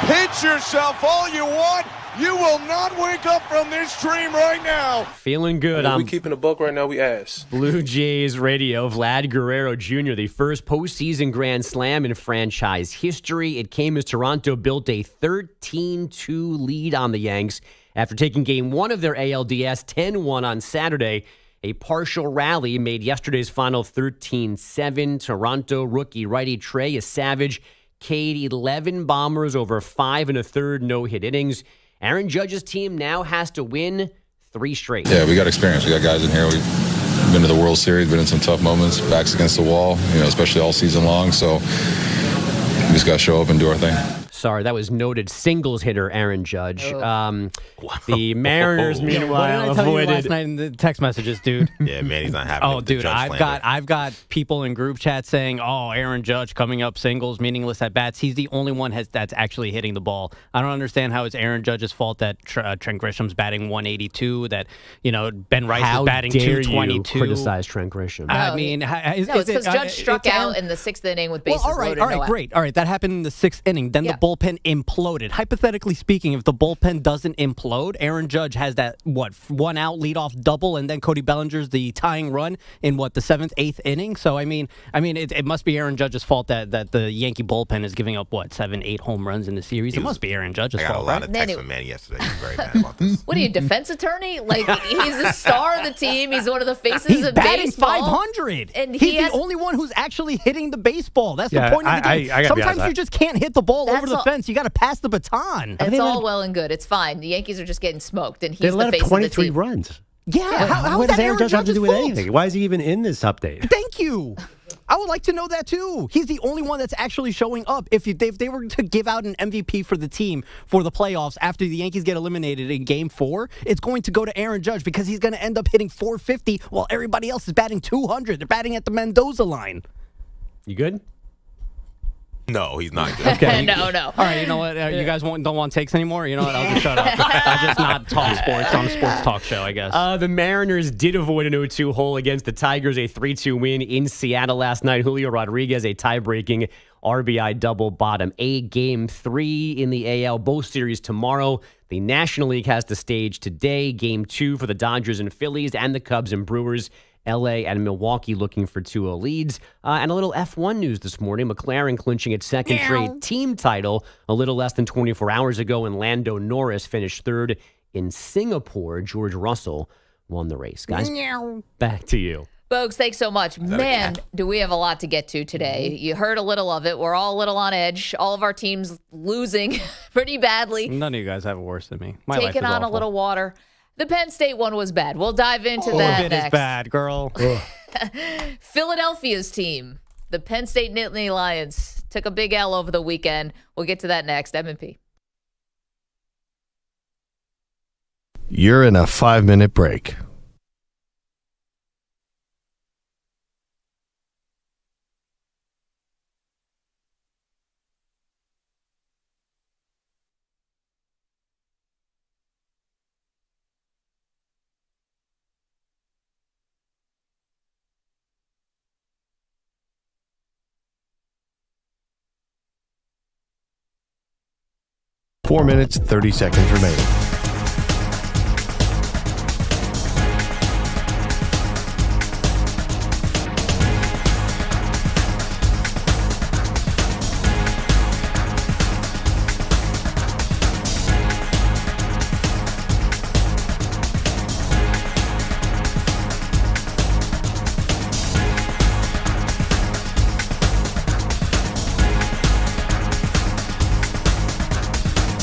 Pinch yourself all you want. You will not wake up from this dream right now. Feeling good. We keeping a buck right now. We ass. Blue Jays radio, Vlad Guerrero Jr., the first postseason grand slam in franchise history. It came as Toronto built a 13-2 lead on the Yanks after taking game one of their ALDS 10-1 on Saturday. A partial rally made yesterday's final 13-7. Toronto rookie righty Trey Savage K'd 11 bombers over 5 1/3 no-hit innings. Aaron Judge's team now has to win 3 straight. Yeah, we got experience. We got guys in here. We've been to the World Series, been in some tough moments, backs against the wall, especially all season long. So we just got to show up and do our thing. Sorry, that was noted singles hitter Aaron Judge. The Mariners, meanwhile, what did I tell you avoided. last night in the text messages, dude? Yeah, man, he's not happy. Oh, with the dude, Judge I've got people in group chat saying, "Oh, Aaron Judge coming up singles, meaningless at bats. He's the only one that's actually hitting the ball." I don't understand how it's Aaron Judge's fault that Trent Grisham's batting 182, that Ben Rice is batting 222. You criticize Trent Grisham? I mean, it's because Judge struck out in the 6th inning with bases loaded. All right, great. All right, that happened in the 6th inning. Then the bullpen imploded. Hypothetically speaking, if the bullpen doesn't implode, Aaron Judge has that, 1 out leadoff double, and then Cody Bellinger's the tying run in, the 7th, 8th inning? So, I mean, it must be Aaron Judge's fault that the Yankee bullpen is giving up, 7, 8 home runs in the series? It must be Aaron Judge's fault, I got a lot of texts from Manny yesterday. He's very mad about this. What are you, defense attorney? Like, he's the star of the team. He's one of the faces He's of batting baseball. 500. And he's the only one who's actually hitting the baseball. That's the point of the game. I Sometimes you just can't hit the ball over the all- fence. You got to pass the baton. It's all well and good. It's fine. The Yankees are just getting smoked, and They he's let the up face of the 23 team. runs. Yeah, how what is does that Aaron Judge have to Judge's do with fault? anything? Why is he even in this update? Thank you. I would like to know that too. He's the only one that's actually showing up. If they were to give out an MVP for the team for the playoffs after the Yankees get eliminated in Game 4, it's going to go to Aaron Judge because he's going to end up hitting 450 while everybody else is batting 200. They're batting at the Mendoza line. You good? No, he's not good. Okay. No. All right, you know what? You guys don't want takes anymore? You know what? I'll just shut up. I'll just not talk sports on a sports talk show, I guess. The Mariners did avoid an 0-2 hole against the Tigers, a 3-2 win in Seattle last night. Julio Rodriguez, a tie-breaking RBI double, bottom 8. Game 3 in the AL, both series tomorrow. The National League has the stage today. Game 2 for the Dodgers and Phillies and the Cubs and Brewers. LA and Milwaukee looking for 2-0 leads. And a little F1 news this morning. McLaren clinching its second straight team title a little less than 24 hours ago, and Lando Norris finished third in Singapore. George Russell won the race. Guys, back to you. Bogusch, thanks so much. Man, do we have a lot to get to today. You heard a little of it. We're all a little on edge. All of our teams losing pretty badly. None of you guys have it worse than me. My life Taking is on awful. a little water. The Penn State one was bad. We'll dive into that It next. is bad, girl. Philadelphia's team, the Penn State Nittany Lions, took a big L over the weekend. We'll get to that next. M&P. You're in a 5-minute break. Four minutes, 30 seconds remaining.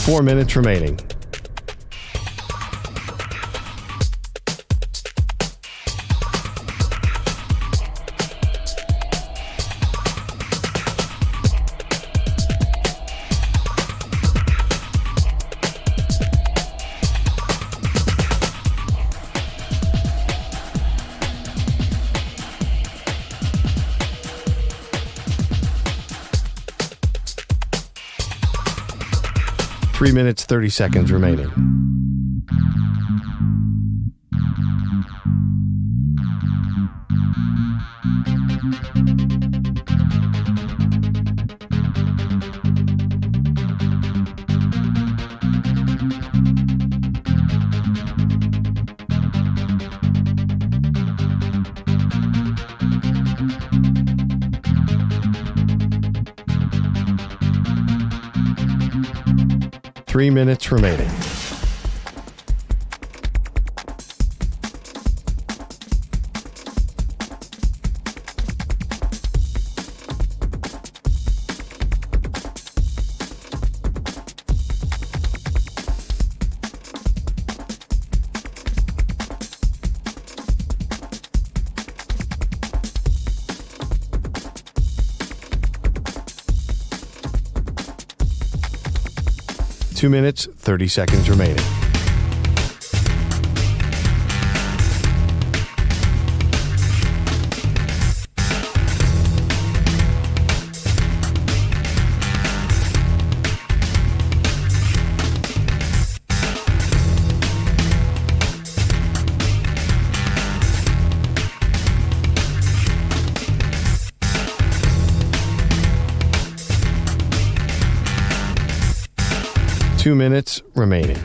Four minutes remaining. Three minutes, 30 seconds remaining. Three minutes remaining. Two minutes, 30 seconds remaining. 2 minutes remaining.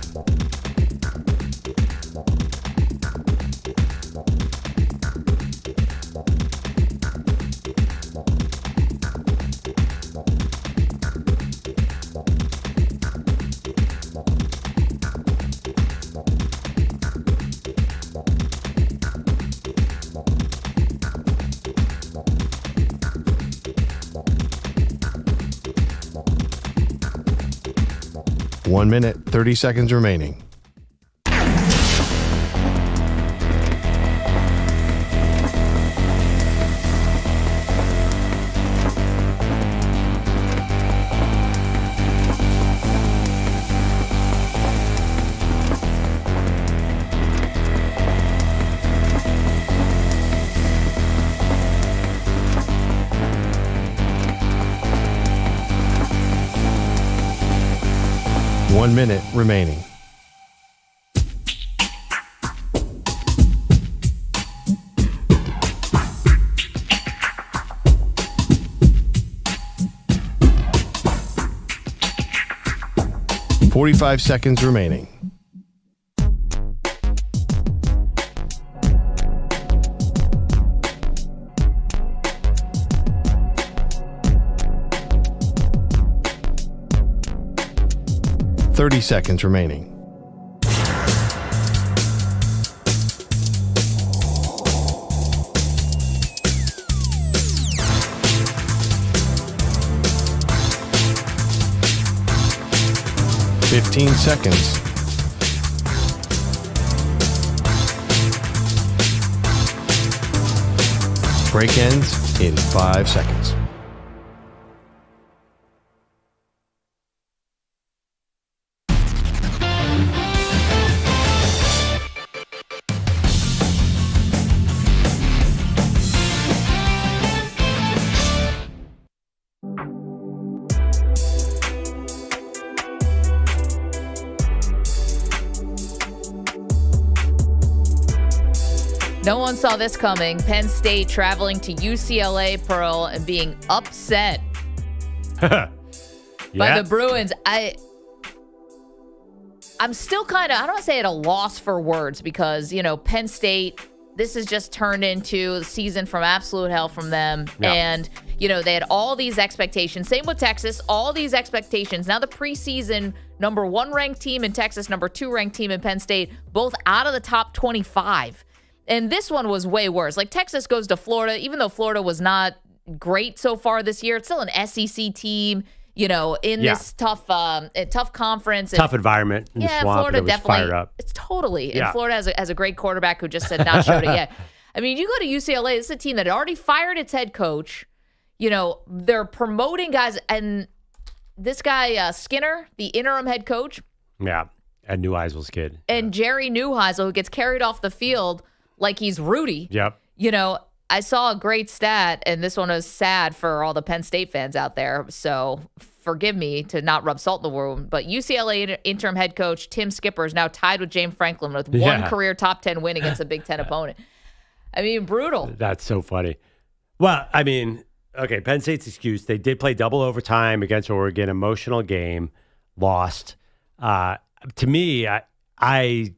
One minute, 30 seconds remaining. One minute remaining. $45 seconds remaining. $30 seconds remaining. $15 seconds. Break ends in 5 seconds. No one saw this coming. Penn State traveling to UCLA, Pearl, and being upset by the Bruins. I'm still kind of, I don't want to say at a loss for words because, you know, Penn State, this has just turned into the season from absolute hell from them. Yeah. And, you know, they had all these expectations. Same with Texas, all these expectations. Now the preseason number 1 ranked team in Texas, number 2 ranked team in Penn State, both out of the top 25. And this one was way worse. Like Texas goes to Florida, even though Florida was not great so far this year, it's still an SEC team, you know, in this tough conference. Tough environment in the swamp. Florida definitely. Fired up. It's totally. And Florida has a great quarterback who just said not showed it yet. I mean, you go to UCLA, this is a team that had already fired its head coach. You know, they're promoting guys. And this guy, Skinner, the interim head coach. Yeah, and Neuheisel's kid. And Jerry Neuheisel, who gets carried off the field like he's Rudy. Yep. You know, I saw a great stat, and this one was sad for all the Penn State fans out there. So forgive me to not rub salt in the wound, but UCLA interim head coach Tim Skipper is now tied with James Franklin with one career top 10 win against a Big Ten opponent. I mean, brutal. That's so funny. Well, I mean, okay, Penn State's excuse, they did play double overtime against Oregon, emotional game, lost. To me, I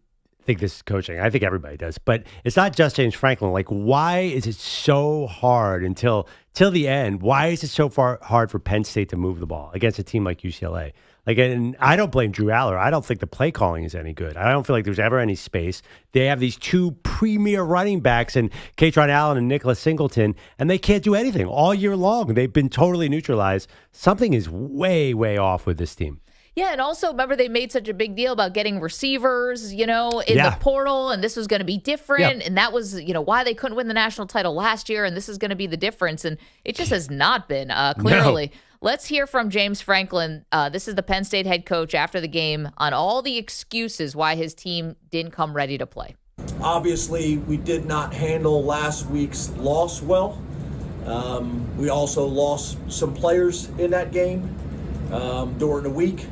think this is coaching. I think everybody does. But it's not just James Franklin. Like, why is it so hard till the end? Why is it so hard for Penn State to move the ball against a team like UCLA? Like, and I don't blame Drew Aller. I don't think the play calling is any good. I don't feel like there's ever any space. They have these 2 premier running backs in Katron Allen and Nicholas Singleton, and they can't do anything all year long. They've been totally neutralized. Something is way, way off with this team. Yeah, and also, remember, they made such a big deal about getting receivers, you know, in the portal, and this was going to be different, and that was, you know, why they couldn't win the national title last year, and this is going to be the difference, and it just has not been, clearly. No. Let's hear from James Franklin. This is the Penn State head coach after the game on all the excuses why his team didn't come ready to play. Obviously, we did not handle last week's loss well. We also lost some players in that game during the week.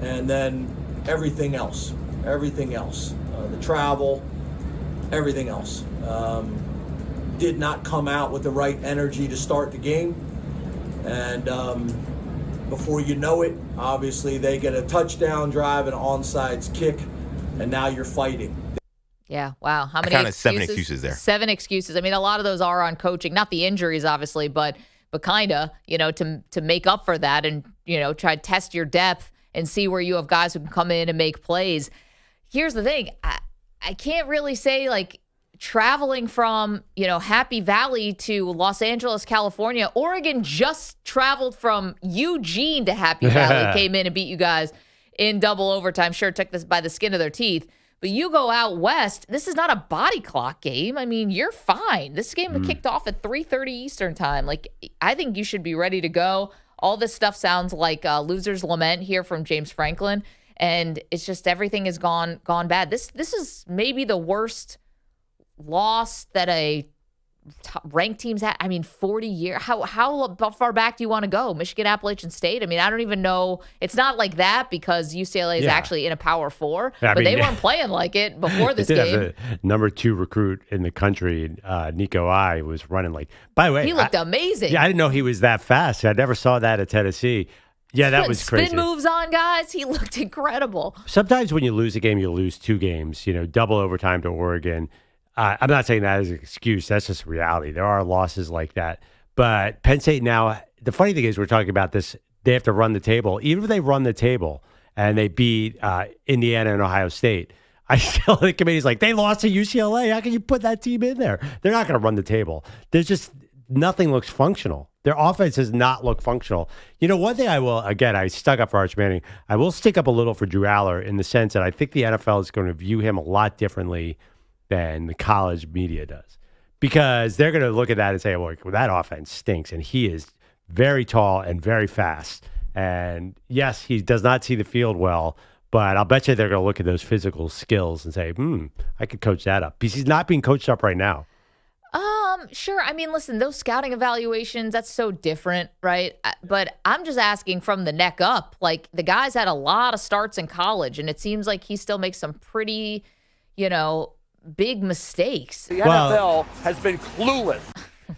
And then everything else, the travel, everything else, did not come out with the right energy to start the game. And before you know it, obviously they get a touchdown drive, an onside kick, and now you're fighting. Yeah, wow. How many kind of excuses? 7 excuses there. 7 excuses. I mean, a lot of those are on coaching, not the injuries, obviously, but kind of, to make up for that and, try to test your depth and see where you have guys who can come in and make plays. Here's the thing. I can't really say, like, traveling from, Happy Valley to Los Angeles, California. Oregon just traveled from Eugene to Happy Valley, came in and beat you guys in double overtime. Sure, took this by the skin of their teeth. But you go out west, this is not a body clock game. I mean, you're fine. This game kicked off at 3:30 Eastern time. Like, I think you should be ready to go. All this stuff sounds like loser's lament here from James Franklin. And it's just everything has gone bad. This is maybe the worst loss that a ranked team's had. I mean, 40 years. How far back do you want to go? Michigan, Appalachian State? I mean, I don't even know. It's not like that because UCLA is actually in a Power 4, but they weren't playing like it before this game. The number 2 recruit in the country, Nico I, was running like. By the way, he looked amazing. Yeah, I didn't know he was that fast. I never saw that at Tennessee. Yeah, that was crazy. Spin moves on guys. He looked incredible. Sometimes when you lose a game, you lose 2 games. Double overtime to Oregon. I'm not saying that as an excuse. That's just reality. There are losses like that. But Penn State now, the funny thing is we're talking about this, they have to run the table. Even if they run the table and they beat Indiana and Ohio State, I still, the committee's like, they lost to UCLA. How can you put that team in there? They're not going to run the table. There's just, nothing looks functional. Their offense does not look functional. One thing I will, again, I stuck up for ArchManning. I will stick up a little for Drew Aller in the sense that I think the NFL is going to view him a lot differently than the college media does, because they're going to look at that and say, well, that offense stinks. And he is very tall and very fast. And yes, he does not see the field well, but I'll bet you they're going to look at those physical skills and say, I could coach that up, because he's not being coached up right now. Sure. I mean, listen, those scouting evaluations, that's so different, right? But I'm just asking from the neck up. Like, the guy's had a lot of starts in college, and it seems like he still makes some pretty, big mistakes. The NFL has been clueless.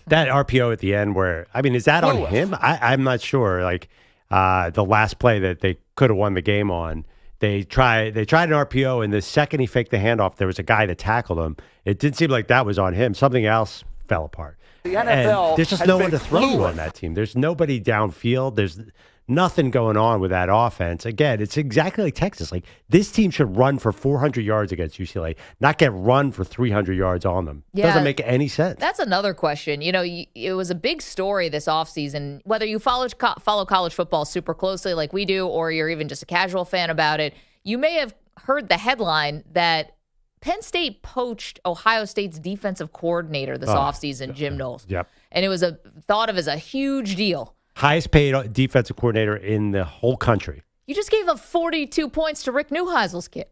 That RPO at the end where, I mean, is that on him? I'm not sure. Like, the last play that they could have won the game on, they tried an RPO, and the second he faked the handoff, there was a guy that tackled him. It didn't seem like that was on him. Something else fell apart. The NFL and there's just no one to throw to on that team. There's nobody downfield. There's nothing going on with that offense. Again, it's exactly like Texas. Like, this team should run for 400 yards against UCLA, not get run for 300 yards on them. Yeah, doesn't make any sense. That's another question. It was a big story this offseason, whether you follow college football super closely like we do, or you're even just a casual fan about it. You may have heard the headline that Penn State poached Ohio State's defensive coordinator this offseason, Jim Knowles. Yep. And it was thought of as a huge deal. Highest paid defensive coordinator in the whole country. You just gave up 42 points to Rick Neuheisel's kid.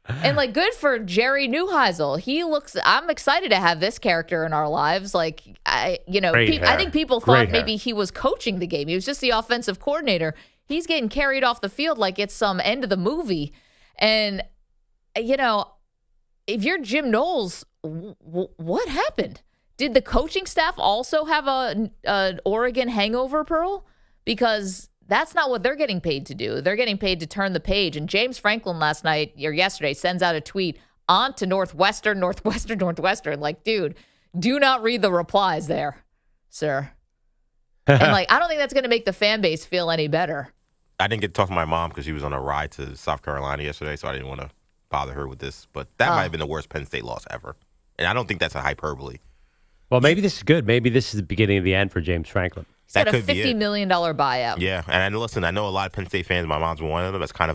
And, like, good for Jerry Neuheisel. I'm excited to have this character in our lives. Like, I think people thought maybe he was coaching the game. He was just the offensive coordinator. He's getting carried off the field like it's some end of the movie. And, if you're Jim Knowles, what happened? Did the coaching staff also have an Oregon hangover, Pearl? Because that's not what they're getting paid to do. They're getting paid to turn the page. And James Franklin yesterday sends out a tweet on to Northwestern. Like, dude, do not read the replies there, sir. And, I don't think that's going to make the fan base feel any better. I didn't get to talk to my mom because she was on a ride to South Carolina yesterday, so I didn't want to bother her with this. But that might have been the worst Penn State loss ever. And I don't think that's a hyperbole. Well, maybe this is good. Maybe this is the beginning of the end for James Franklin. He's got a $50 million buyout. Yeah, and listen, I know a lot of Penn State fans, my mom's one of them, that's kind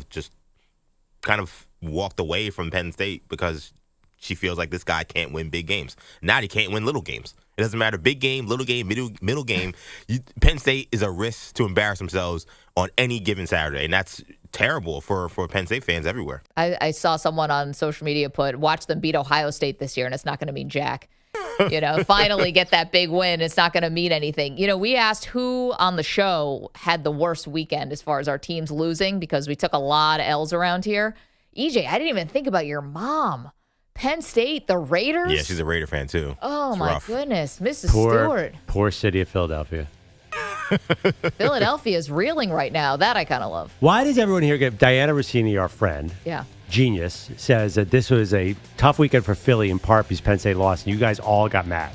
of walked away from Penn State because she feels like this guy can't win big games. Now he can't win little games. It doesn't matter, big game, little game, middle game. Penn State is a risk to embarrass themselves on any given Saturday, and that's terrible for Penn State fans everywhere. I saw someone on social media watch them beat Ohio State this year, and it's not going to mean jack. Finally get that big win. It's not going to mean anything. We asked who on the show had the worst weekend as far as our teams losing, because we took a lot of L's around here. EJ, I didn't even think about your mom. Penn State, the Raiders? Yeah, she's a Raider fan, too. Oh, it's my rough. goodness. Mrs. Stewart. Poor city of Philadelphia. Philadelphia is reeling right now. That I kind of love. Why does everyone here get Diana Rossini, our friend? Yeah. Genius, says that this was a tough weekend for Philly in part because Penn State lost, and you guys all got mad.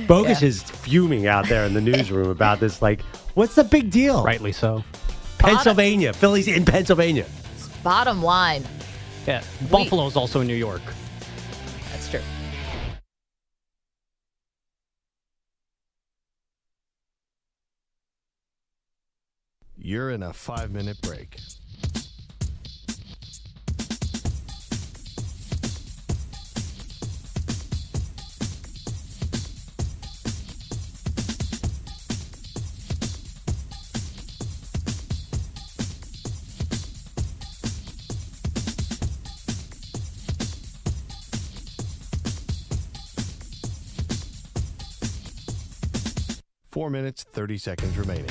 Bogusch is fuming out there in the newsroom about this. Like, what's the big deal? Rightly so. Pennsylvania. Philly's in Pennsylvania. Bottom line. Yeah. Buffalo's also in New York. That's true. You're in a 5-minute break. Four minutes, 30 seconds remaining.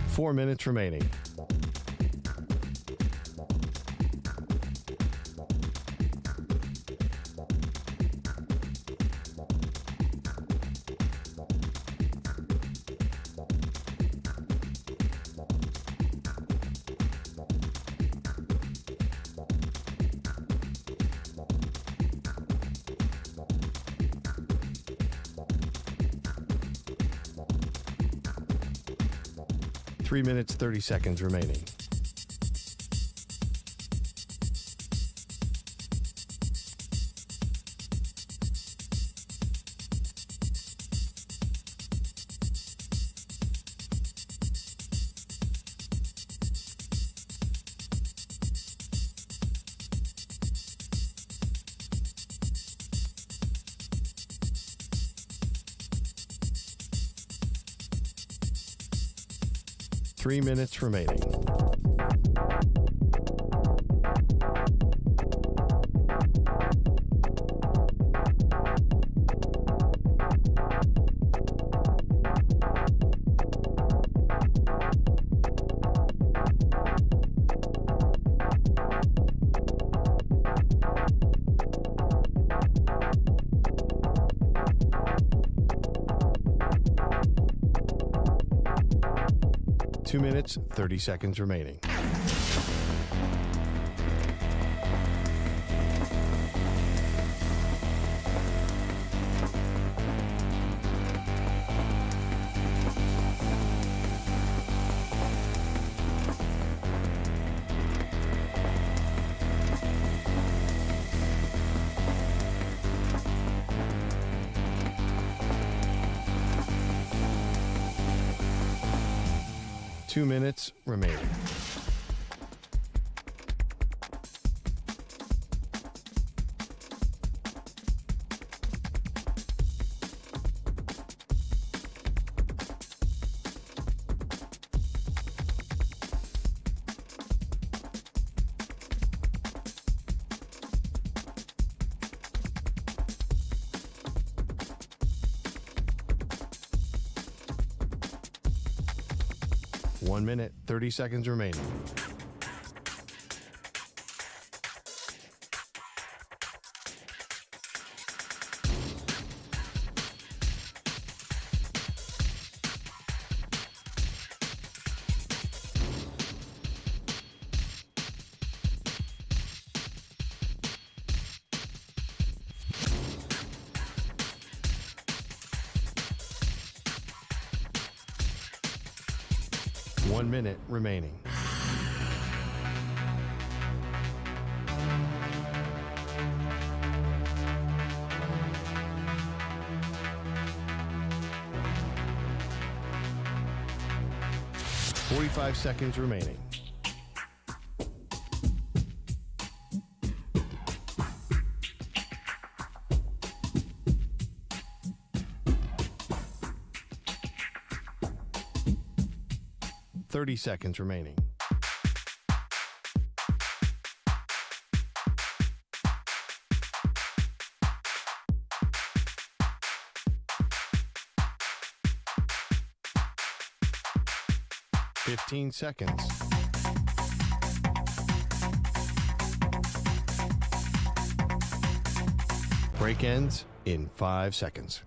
Four minutes remaining. Three minutes, 30 seconds remaining. Three minutes remaining. Two minutes, 30 seconds remaining. Two minutes remaining. One minute, 30 seconds remaining. One minute remaining. Forty-five seconds remaining. 30 seconds remaining. $15 seconds. Break ends in 5 seconds.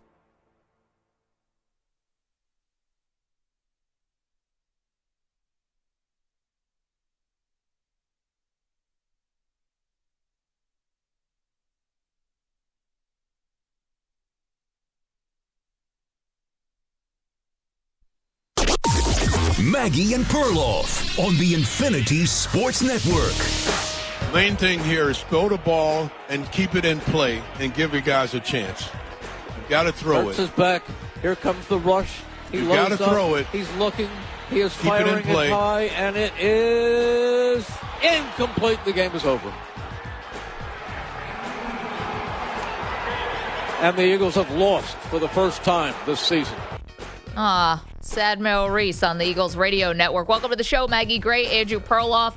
Maggie and Perloff on the Infinity Sports Network. Main thing here is throw the ball and keep it in play and give your guys a chance. You got to throw Hurts it. is back. Here comes the rush. He You loads got to up. throw it. He's looking. He is Keep it in firing it play. high, and it is incomplete. The game is over. And the Eagles have lost for the first time this season. Sad Mel Reese on the Eagles radio network. Welcome to the show, Maggie Gray, Andrew Perloff.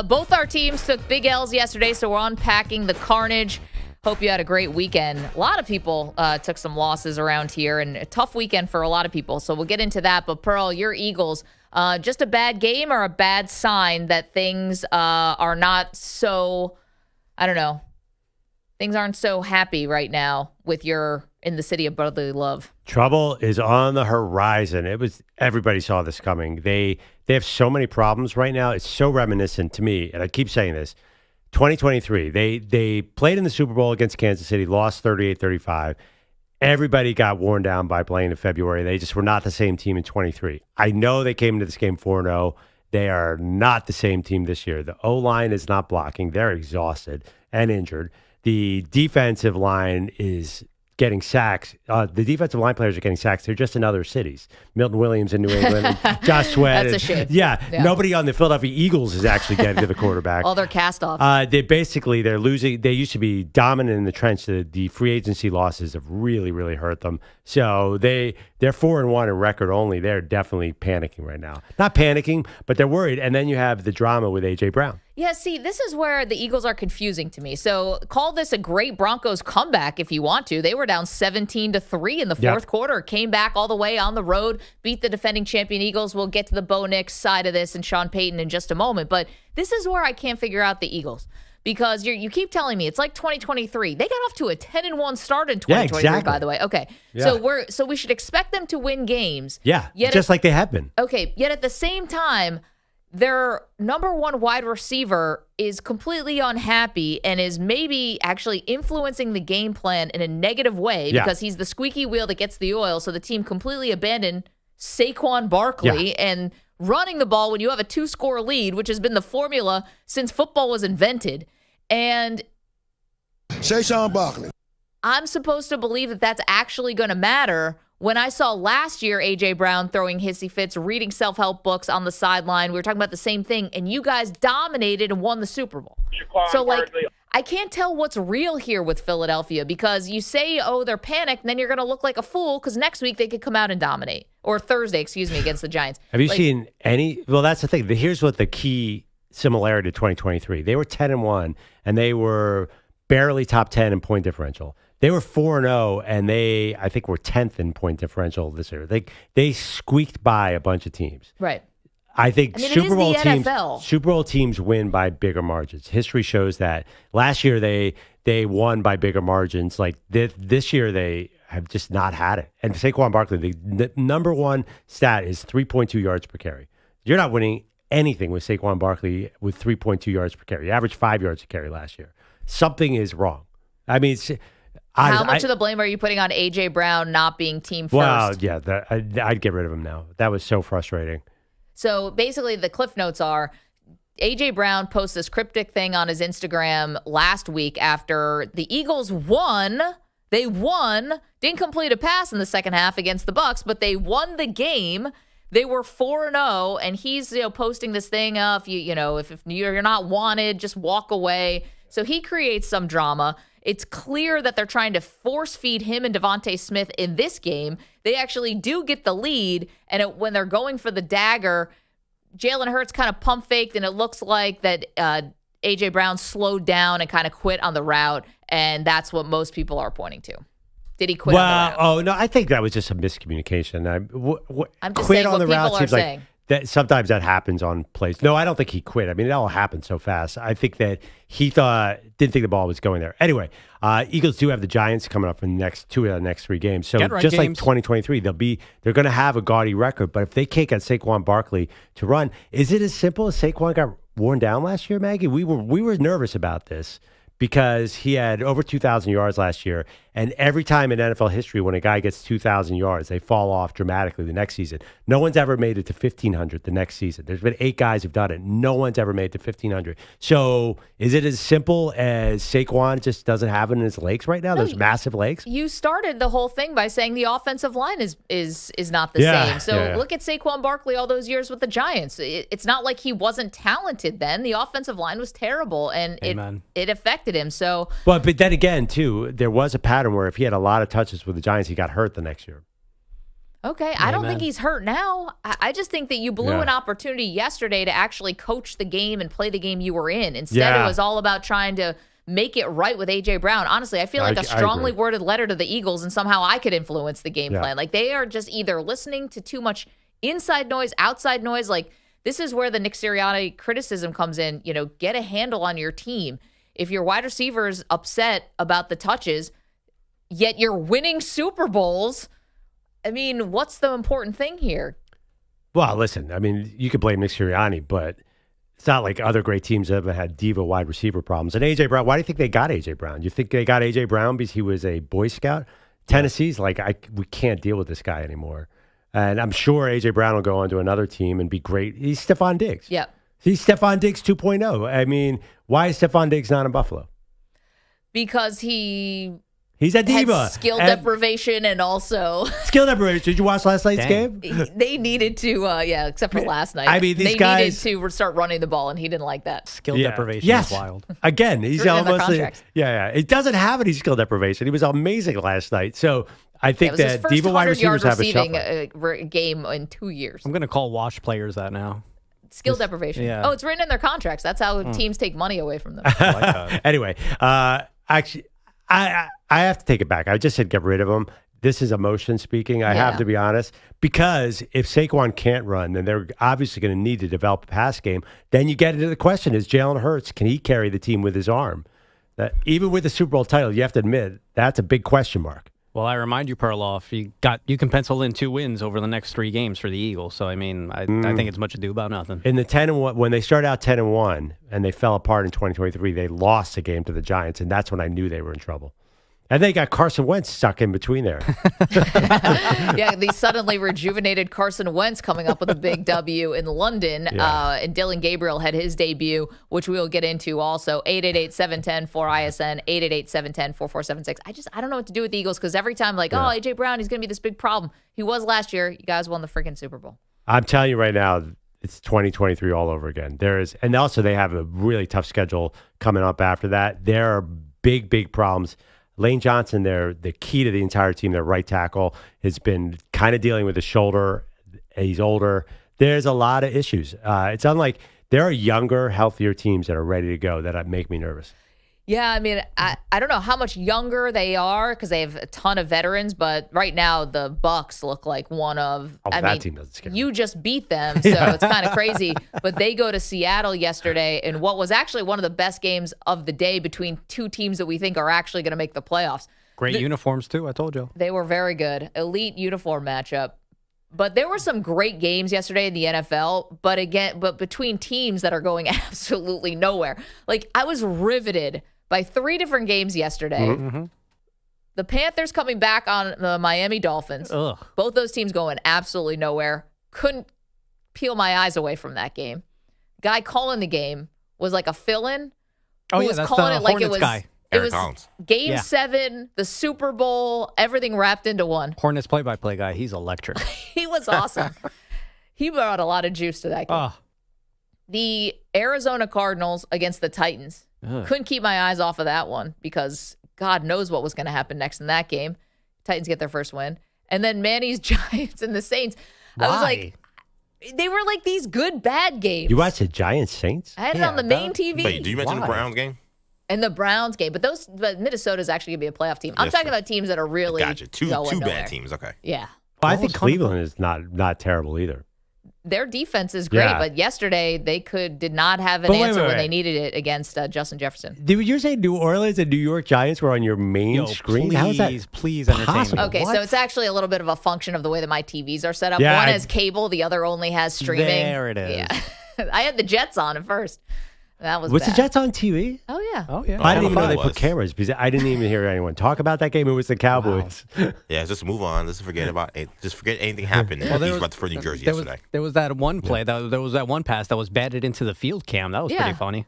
Both our teams took big L's yesterday, so we're unpacking the carnage. Hope you had a great weekend. A lot of people took some losses around here, and a tough weekend for a lot of people, so we'll get into that. But, Pearl, your Eagles, just a bad game or a bad sign that things are not so, I don't know, things aren't so happy right now with your in the city of brotherly love? Trouble is on the horizon. Everybody saw this coming. They have so many problems right now. It's so reminiscent to me, and I keep saying this. 2023, they played in the Super Bowl against Kansas City, lost 38-35. Everybody got worn down by playing in February. They just were not the same team in 23. I know they came into this game 4-0. They are not the same team this year. The O-line is not blocking. They're exhausted and injured. The defensive line is getting sacks. The defensive line players are getting sacks. They're just in other cities. Milton Williams in New England, and Josh Sweat. That's a shame. Yeah, Yeah. nobody on the Philadelphia Eagles is actually getting to the quarterback. All their cast-offs. They're losing. They used to be dominant in the trench. The free agency losses have really, really hurt them. So they're 4-1 in record only. They're definitely panicking right now. Not panicking, but they're worried. And then you have the drama with A.J. Brown. Yeah, see, this is where the Eagles are confusing to me. So call this a great Broncos comeback if you want to. They were down 17-3 in the fourth quarter, came back all the way on the road, beat the defending champion Eagles. We'll get to the Bo Nix side of this and Sean Payton in just a moment. But this is where I can't figure out the Eagles. Because you keep telling me it's like 2023. They got off to a 10-1 start in 2023, by the way. Okay, Yeah. so we should expect them to win games. Yeah, Yet just like they have been. Okay, yet at the same time, their number one wide receiver is completely unhappy and is maybe actually influencing the game plan in a negative way because he's the squeaky wheel that gets the oil. So the team completely abandoned Saquon Barkley and running the ball when you have a 2-score lead, which has been the formula since football was invented. And Saquon Barkley. I'm supposed to believe that that's actually going to matter. When I saw last year A.J. Brown throwing hissy fits, reading self-help books on the sideline, we were talking about the same thing, and you guys dominated and won the Super Bowl. So, I can't tell what's real here with Philadelphia because you say, oh, they're panicked, and then you're going to look like a fool because next week they could come out and dominate. Or Thursday, against the Giants. Have you seen any? Well, that's the thing. Here's what the key similarity to 2023. They were 10-1, and they were barely top 10 in point differential. They were 4-0, and I think, were 10th in point differential this year. They squeaked by a bunch of teams. Right. I think Super Bowl teams, NFL. Super Bowl teams win by bigger margins. History shows that. Last year they won by bigger margins. Like this year they have just not had it. And Saquon Barkley, the number one stat is 3.2 yards per carry. You're not winning anything with Saquon Barkley with 3.2 yards per carry. You averaged 5 yards per carry last year. Something is wrong. I mean, how much of the blame are you putting on A.J. Brown not being team first? Well, yeah, I'd get rid of him now. That was so frustrating. So basically the cliff notes are A.J. Brown posts this cryptic thing on his Instagram last week after the Eagles won. They won, didn't complete a pass in the second half against the Bucs, but they won the game. They were 4-0, and he's posting this thing if you're not wanted, just walk away. So he creates some drama. It's clear that they're trying to force feed him and Devontae Smith in this game. They actually do get the lead, and when they're going for the dagger, Jalen Hurts kind of pump faked, and it looks like that A.J. Brown slowed down and kind of quit on the route, and that's what most people are pointing to. Did he quit on the route? Oh, no, I think that was just a miscommunication. I'm just quit saying on what the people route are seems saying. like that sometimes that happens on plays. No, I don't think he quit. I mean, it all happened so fast. I think that he didn't think the ball was going there. Anyway, Eagles do have the Giants coming up in the next 2 of the next 3 games. So just like 2023, they're going to have a gaudy record. But if they can't get Saquon Barkley to run, is it as simple as Saquon got worn down last year, Maggie? We were nervous about this because he had over 2,000 yards last year. And every time in NFL history, when a guy gets 2,000 yards, they fall off dramatically the next season. No one's ever made it to 1,500 the next season. There's been 8 guys who've done it. No one's ever made it to 1,500. So is it as simple as Saquon just doesn't have it in his legs right now? Those massive legs? You started the whole thing by saying the offensive line is not the same. So look at Saquon Barkley all those years with the Giants. It's not like he wasn't talented then. The offensive line was terrible, and it affected him. So, but then again, too, there was a pattern where if he had a lot of touches with the Giants, he got hurt the next year. Okay, I don't think he's hurt now. I just think that you blew an opportunity yesterday to actually coach the game and play the game you were in. Instead, it was all about trying to make it right with A.J. Brown. Honestly, I feel like a strongly worded letter to the Eagles, and somehow I could influence the game plan. Like, they are just either listening to too much inside noise, outside noise. Like, this is where the Nick Sirianni criticism comes in. You know, get a handle on your team. If your wide receiver's upset about the touches, yet you're winning Super Bowls, I mean, what's the important thing here? Well, listen, I mean, you could blame Nick Sirianni, but it's not like other great teams have had diva wide receiver problems. And A.J. Brown, why do you think they got A.J. Brown? You think they got A.J. Brown because he was a Boy Scout? Tennessee's like, we can't deal with this guy anymore. And I'm sure A.J. Brown will go on to another team and be great. He's Stephon Diggs. Yeah. He's Stephon Diggs 2.0. I mean, why is Stephon Diggs not in Buffalo? Because he's a diva. Skill deprivation and also skill deprivation. Did you watch last night's game? They needed to, except for last night. I mean, these guys needed to start running the ball, and he didn't like that. Skill deprivation is wild. Again, he's almost it doesn't have any skill deprivation. He was amazing last night. So I think that diva wide receivers have a shuffle. Game in 2 years. I'm going to call wash players that now. Skill deprivation. Yeah. Oh, it's written in their contracts. That's how teams take money away from them. I like that. Anyway, actually, I have to take it back. I just said get rid of him. This is emotion speaking. I have to be honest. Because if Saquon can't run, then they're obviously going to need to develop a pass game. Then you get into the question, is Jalen Hurts, can he carry the team with his arm? Even with the Super Bowl title, you have to admit, that's a big question mark. Well, I remind you, Perloff, you can pencil in 2 wins over the next 3 games for the Eagles. So, I mean, I think it's much ado about nothing. In the 10-1, when they started out 10-1 and they fell apart in 2023, they lost a game to the Giants, and that's when I knew they were in trouble. And they got Carson Wentz stuck in between there. Yeah, the suddenly rejuvenated Carson Wentz coming up with a big W in London. And Dillon Gabriel had his debut, which we will get into also. 888-710-4ISN, 888-710-4476. I don't know what to do with the Eagles because every time, like, A.J. Brown, he's going to be this big problem. He was last year. You guys won the freaking Super Bowl. I'm telling you right now, it's 2023 all over again. And also they have a really tough schedule coming up after that. There are big problems. Lane Johnson, the key to the entire team, their right tackle, has been kind of dealing with his shoulder. He's older. There's a lot of issues. It's unlike there are younger, healthier teams that are ready to go that make me nervous. Yeah, I mean, I don't know how much younger they are because they have a ton of veterans, but right now the Bucs look like one of. That team doesn't scare me. You just beat them, so it's kind of crazy. But they go to Seattle yesterday in what was actually one of the best games of the day between 2 teams that we think are actually going to make the playoffs. Great uniforms too. I told you they were very good, elite uniform matchup. But there were some great games yesterday in the NFL, but between teams that are going absolutely nowhere. Like, I was riveted by 3 different games yesterday. Mm-hmm. The Panthers coming back on the Miami Dolphins. Ugh. Both those teams going absolutely nowhere. Couldn't peel my eyes away from that game. Guy calling the game was like a fill-in. Oh, yeah, that's calling it like Hornets it was guy. It was Game 7, the Super Bowl, everything wrapped into one. Hornets play-by-play guy. He's electric. He was awesome. He brought a lot of juice to that game. The Arizona Cardinals against the Titans. Couldn't keep my eyes off of that one because God knows what was going to happen next in that game. Titans get their first win. And then Manny's Giants and the Saints. Why? I was like, They were like these good bad games. You watched the Giants Saints? I had it on the main TV. Wait, did you mention the Browns game? And the Browns game, but Minnesota's actually gonna be a playoff team. I'm talking about teams that are really Gotcha. Two bad teams. Okay. Yeah. Well, I think Cleveland is not terrible either. Their defense is great, but yesterday they did not have an answer when they needed it against Justin Jefferson. Dude, you're saying New Orleans and New York Giants were on your main screen? How is that? Please entertain me. Okay, so it's actually a little bit of a function of the way that my TVs are set up. Yeah, One has cable, the other only has streaming. There it is. Yeah. I had the Jets on at first. That was the bad. Jets on TV? Oh, yeah. Oh, yeah. I didn't even know they put cameras because I didn't even hear anyone talk about that game. It was the Cowboys. Yeah, just move on. Let's forget about it. Just forget anything happened for New Jersey yesterday. There was that one play. There was that one pass that was batted into the field cam. That was pretty funny.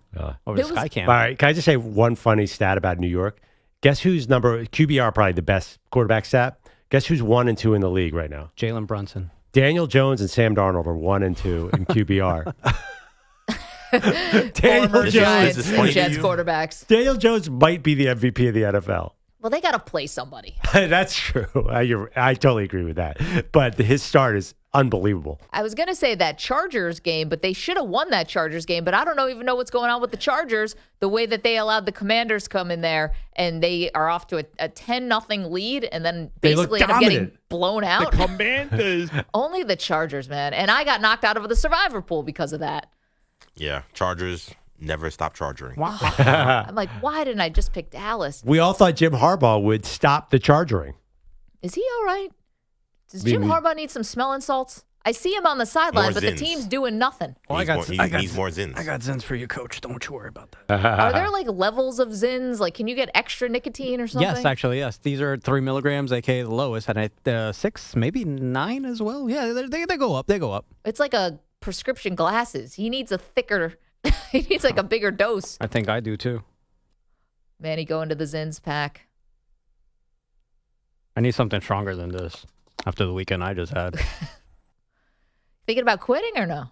Over the sky cam. All right, can I just say one funny stat about New York? Guess who's QBR, probably the best quarterback stat. Guess who's 1 and 2 in the league right now? Jalen Brunson. Daniel Jones and Sam Darnold are 1 and 2 in QBR. Former Giants and Jets quarterbacks. Daniel Jones might be the MVP of the NFL. Well, they got to play somebody. That's true. I totally agree with that. But his start is unbelievable. I was going to say that Chargers game, but they should have won that Chargers game. But I don't even know what's going on with the Chargers, the way that they allowed the Commanders come in there, and they are off to a 10-0 lead, and then basically end up getting blown out. The Commanders. Only the Chargers, man. And I got knocked out of the survivor pool because of that. Yeah, Chargers never stop charging. Wow. I'm like, why didn't I just pick Dallas? We all thought Jim Harbaugh would stop the charging. Is he all right? Does Jim Harbaugh need some smelling salts? I see him on the sideline, but the team's doing nothing. Well, he needs more zins. I got zins for you, Coach. Don't you worry about that. Are there like levels of zins? Like, can you get extra nicotine or something? Yes, actually, yes. These are 3 milligrams, aka the lowest, and 6, maybe 9 as well. Yeah, they go up. They go up. It's like a prescription glasses. He needs a thicker. He needs like a bigger dose. I think I do too. Manny, go into the Zins pack. I need something stronger than this after the weekend I just had. Thinking about quitting or no?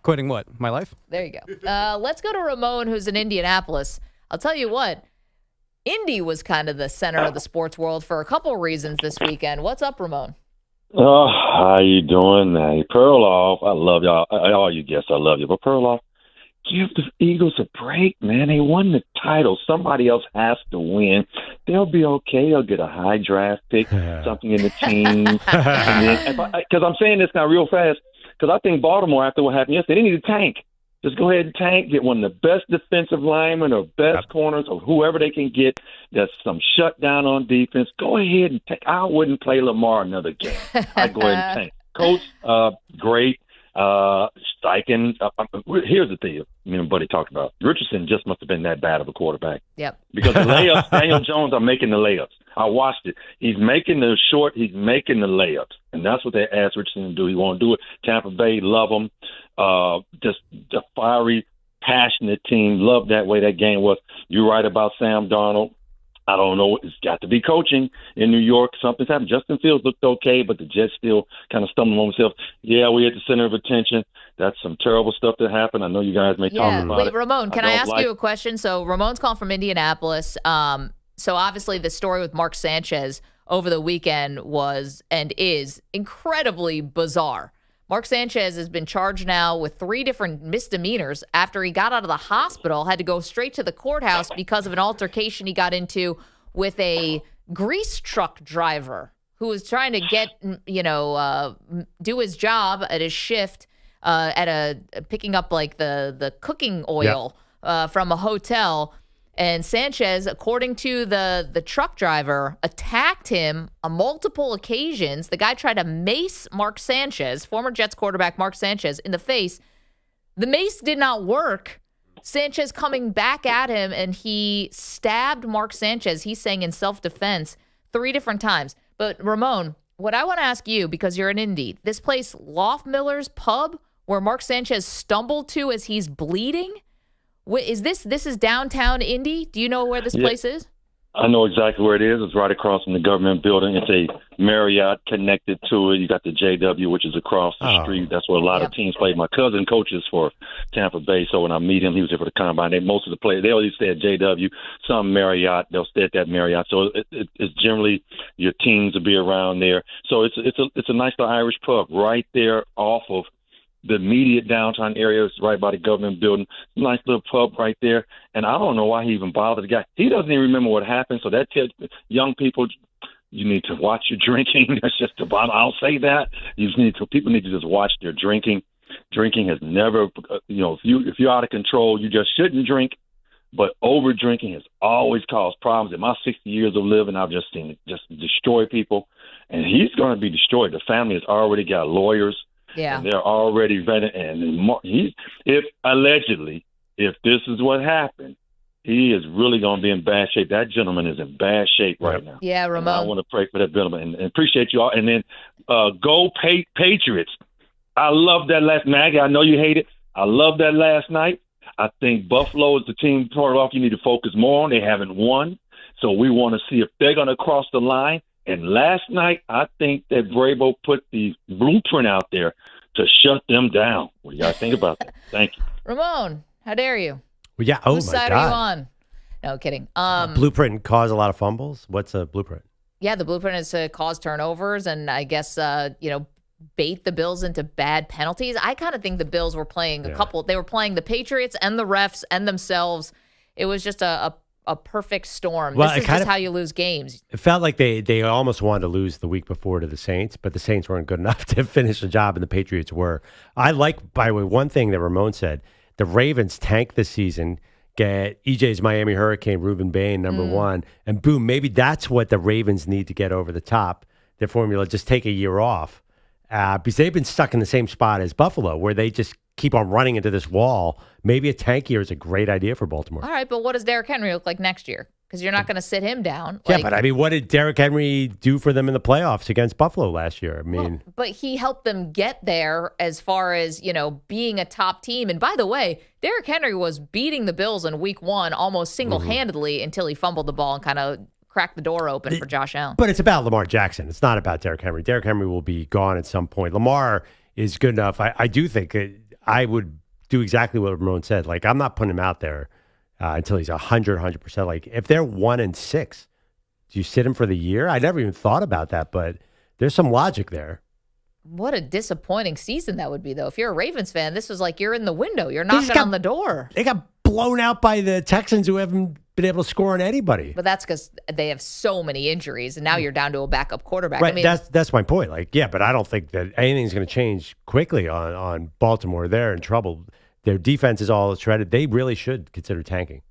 Quitting what? My life? There you go. Let's go to Ramon, who's in Indianapolis. I'll tell you what, Indy was kind of the center of the sports world for a couple reasons this weekend. What's up, Ramon? Oh, how you doing? Hey, Perloff, I love y'all. All you guests, I love you. But Perloff, give the Eagles a break, man. They won the title. Somebody else has to win. They'll be okay. They'll get a high draft pick, something in the team. Because I'm saying this now real fast, because I think Baltimore, after what happened yesterday, they need a tank. Just go ahead and tank, get one of the best defensive linemen or best corners or whoever they can get that's some shutdown on defense. Go ahead and tank. I wouldn't play Lamar another game. I'd go ahead and tank. Coach, great. Steichen. Here's the thing me and Buddy talked about. Richardson just must have been that bad of a quarterback. Yep. Because the layups, Daniel Jones are making the layups. I watched it. He's making the short. He's making the layups. And that's what they asked Richardson to do. He won't do it. Tampa Bay, love him. Just the fiery, passionate team. Love that way that game was. You're right about Sam Darnold. I don't know. It's got to be coaching in New York. Something's happened. Justin Fields looked okay, but the Jets still kind of stumbling on themselves. Yeah, we're at the center of attention. That's some terrible stuff that happened. I know you guys may talk about it. Wait, Ramon, can I ask you a question? So Ramon's calling from Indianapolis. So obviously the story with Mark Sanchez over the weekend was and is incredibly bizarre. Mark Sanchez has been charged now with 3 different misdemeanors after he got out of the hospital, had to go straight to the courthouse because of an altercation he got into with a grease truck driver who was trying to get, do his job at his shift picking up like the cooking oil from a hotel. And Sanchez, according to the truck driver, attacked him on multiple occasions. The guy tried to mace Mark Sanchez, former Jets quarterback Mark Sanchez, in the face. The mace did not work. Sanchez coming back at him, and he stabbed Mark Sanchez, he's saying in self-defense, 3 different times. But, Ramon, what I want to ask you, because you're in Indy, this place, Loftmiller's Pub, where Mark Sanchez stumbled to as he's bleeding, is this is downtown Indy? Do you know where this place is? I know exactly where it is. It's right across from the government building. It's a Marriott connected to it. You got the JW, which is across the street. That's where a lot of teams play. My cousin coaches for Tampa Bay, so when I meet him, he was there for the combine. Most of the players, they always stay at JW, some Marriott. They'll stay at that Marriott. So it's generally your teams will be around there. So it's a nice little Irish pub right there off of The immediate downtown area is right by the government building. Nice little pub right there. And I don't know why he even bothered the guy. He doesn't even remember what happened. So that tells young people, you need to watch your drinking. That's just the bottom. I'll say that. People need to just watch their drinking. Drinking has never, if you're out of control, you just shouldn't drink. But over drinking has always caused problems. In my 60 years of living, I've just seen it just destroy people. And he's going to be destroyed. The family has already got lawyers. Yeah. And they're already vetted. And if this is what happened, he is really going to be in bad shape. That gentleman is in bad shape right now. Yeah, Ramon. And I want to pray for that gentleman and appreciate you all. And then go Patriots. I love that last Maggie. I know you hate it. I love that last night. I think Buffalo is the team Perloff you need to focus more on. They haven't won. So we want to see if they're going to cross the line. And last night, I think that Vrabel put the blueprint out there to shut them down. What do you guys think about that? Thank you. Ramon, how dare you? Well, yeah. Whose my side God. are you on? No, kidding. Blueprint cause a lot of fumbles. What's a blueprint? Yeah, the blueprint is to cause turnovers and I guess, bait the Bills into bad penalties. I kind of think the Bills were playing they were playing the Patriots and the refs and themselves. It was just a perfect storm. Well, this is just how you lose games. It felt like they almost wanted to lose the week before to the Saints, but the Saints weren't good enough to finish the job, and the Patriots were. I like, by the way, one thing that Ramon said, the Ravens tanked this season, get EJ's Miami Hurricane, Reuben Bain, number one, and boom, maybe that's what the Ravens need to get over the top, their formula, just take a year off. Because they've been stuck in the same spot as Buffalo, where they just keep on running into this wall. Maybe a tank year is a great idea for Baltimore. All right, but what does Derrick Henry look like next year? Because you're not going to sit him down. Yeah, but I mean, what did Derrick Henry do for them in the playoffs against Buffalo last year? I mean, but he helped them get there as far as, being a top team. And by the way, Derrick Henry was beating the Bills in week 1 almost single-handedly until he fumbled the ball and kind of cracked the door open for Josh Allen. But it's about Lamar Jackson. It's not about Derrick Henry. Derrick Henry will be gone at some point. Lamar is good enough. I do think I would do exactly what Ramon said. Like, I'm not putting him out there until he's 100%. Like, if they're 1-6, do you sit him for the year? I never even thought about that, but there's some logic there. What a disappointing season that would be, though. If you're a Ravens fan, this was like you're in the window. You're knocking on the door. They got blown out by the Texans, who haven't been able to score on anybody. But that's because they have so many injuries, and now you're down to a backup quarterback. Right, I mean, that's my point. Like, yeah, but I don't think that anything's going to change quickly on Baltimore. They're in trouble. Their defense is all shredded. They really should consider tanking.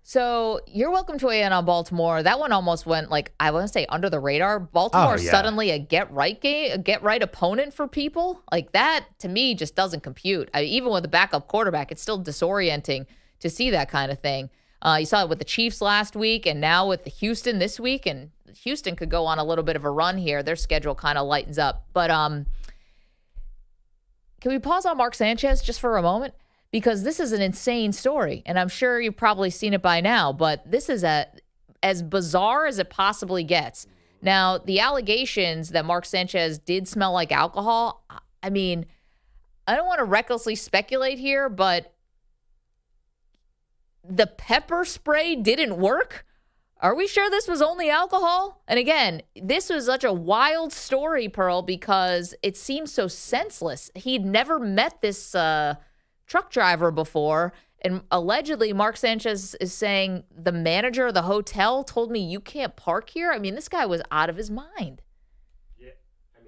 So you're welcome to weigh in on Baltimore. That one almost went, I want to say, under the radar. Baltimore suddenly a get-right opponent for people. Like, that, to me, just doesn't compute. Even with a backup quarterback, it's still disorienting to see that kind of thing. You saw it with the Chiefs last week and now with the Houston this week. And Houston could go on a little bit of a run here. Their schedule kind of lightens up. But can we pause on Mark Sanchez just for a moment? Because this is an insane story, and I'm sure you've probably seen it by now, but this is as bizarre as it possibly gets. Now, the allegations that Mark Sanchez did smell like alcohol, I mean, I don't want to recklessly speculate here, but the pepper spray didn't work? Are we sure this was only alcohol? And again, this was such a wild story, Pearl, because it seems so senseless. He'd never met this truck driver before, and allegedly Mark Sanchez is saying the manager of the hotel told me you can't park here. I mean, this guy was out of his mind.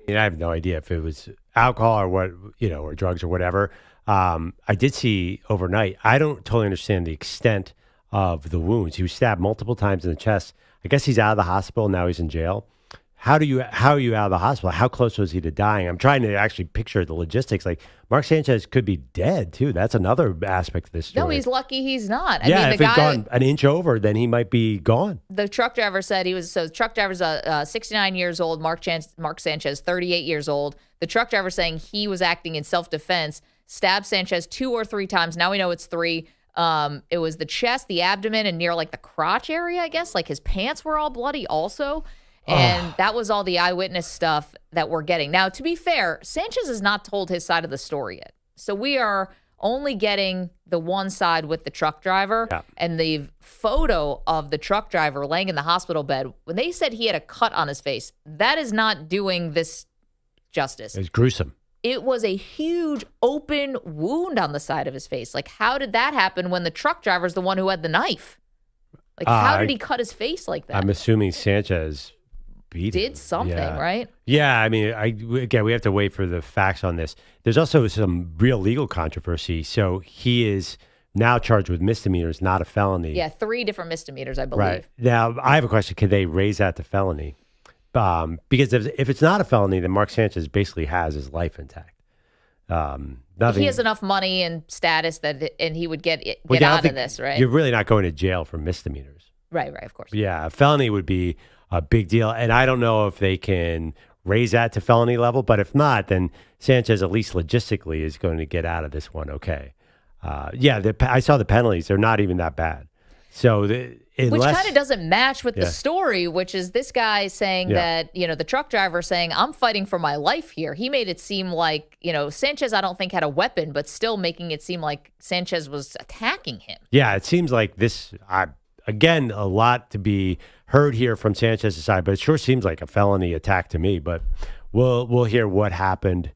I have no idea if it was alcohol or what, or drugs or whatever. I did see overnight, I don't totally understand the extent of the wounds. He was stabbed multiple times in the chest. I guess he's out of the hospital. Now he's in jail. How are you out of the hospital? How close was he to dying? I'm trying to actually picture the logistics. Like, Mark Sanchez could be dead too. That's another aspect of this story. No, he's lucky he's not. I mean, if he'd gone an inch over, then he might be gone. The truck driver said the truck driver's 69 years old. Mark Sanchez, 38 years old. The truck driver saying he was acting in self-defense, stabbed Sanchez 2 or 3 times. Now we know it's 3. It was the chest, the abdomen, and near the crotch area, I guess. Like, his pants were all bloody also. And that was all the eyewitness stuff that we're getting. Now, to be fair, Sanchez has not told his side of the story yet. So we are only getting the one side with the truck driver. Yeah. And the photo of the truck driver laying in the hospital bed, when they said he had a cut on his face, that is not doing this justice. It's gruesome. it was a huge open wound on the side of his face. Like, how did that happen when the truck driver's the one who had the knife? Like, how did he cut his face like that? I'm assuming Sanchez did something, right? Yeah, I mean, again, we have to wait for the facts on this. There's also some real legal controversy. So he is now charged with misdemeanors, not a felony. Yeah, 3 different misdemeanors, I believe. Right. Now, I have a question. Can they raise that to felony? Because if it's not a felony, then Mark Sanchez basically has his life intact. He has enough money and status and he would get out of this, right? You're really not going to jail for misdemeanors. Right, of course. Yeah, a felony would be a big deal. And I don't know if they can raise that to felony level, but if not, then Sanchez, at least logistically, is going to get out of this one okay. I saw the penalties. They're not even that bad. So which kind of doesn't match with the story, which is this guy saying that, the truck driver saying, I'm fighting for my life here. He made it seem like, Sanchez, I don't think had a weapon, but still making it seem like Sanchez was attacking him. Yeah, it seems like this, again, a lot to be heard here from Sanchez's side, but it sure seems like a felony attack to me. But we'll hear what happened.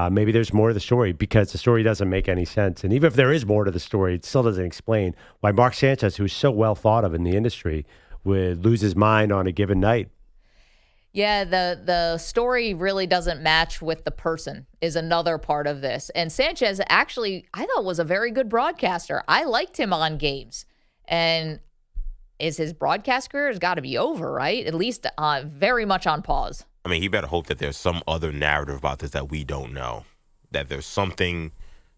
Maybe there's more to the story because the story doesn't make any sense. And even if there is more to the story, it still doesn't explain why Mark Sanchez, who's so well thought of in the industry, would lose his mind on a given night. Yeah, the story really doesn't match with the person is another part of this. And Sanchez actually, I thought, was a very good broadcaster. I liked him on games. And his broadcast career has got to be over, right? At least very much on pause. I mean, he better hope that there's some other narrative about this that we don't know. That there's something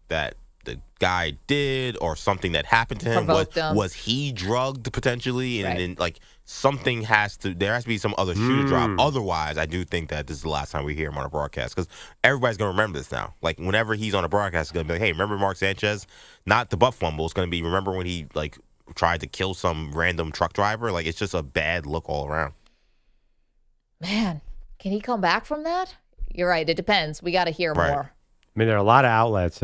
that the guy did or something that happened to him. Was he drugged potentially? And then, something there has to be some other shoe to drop. Otherwise, I do think that this is the last time we hear him on a broadcast because everybody's going to remember this now. Like, whenever he's on a broadcast, it's going to be like, hey, remember Mark Sanchez? Not the butt fumble. It's going to be, remember when he, tried to kill some random truck driver? Like, it's just a bad look all around. Man. Can he come back from that? You're right. It depends. We got to hear more. I mean, there are a lot of outlets.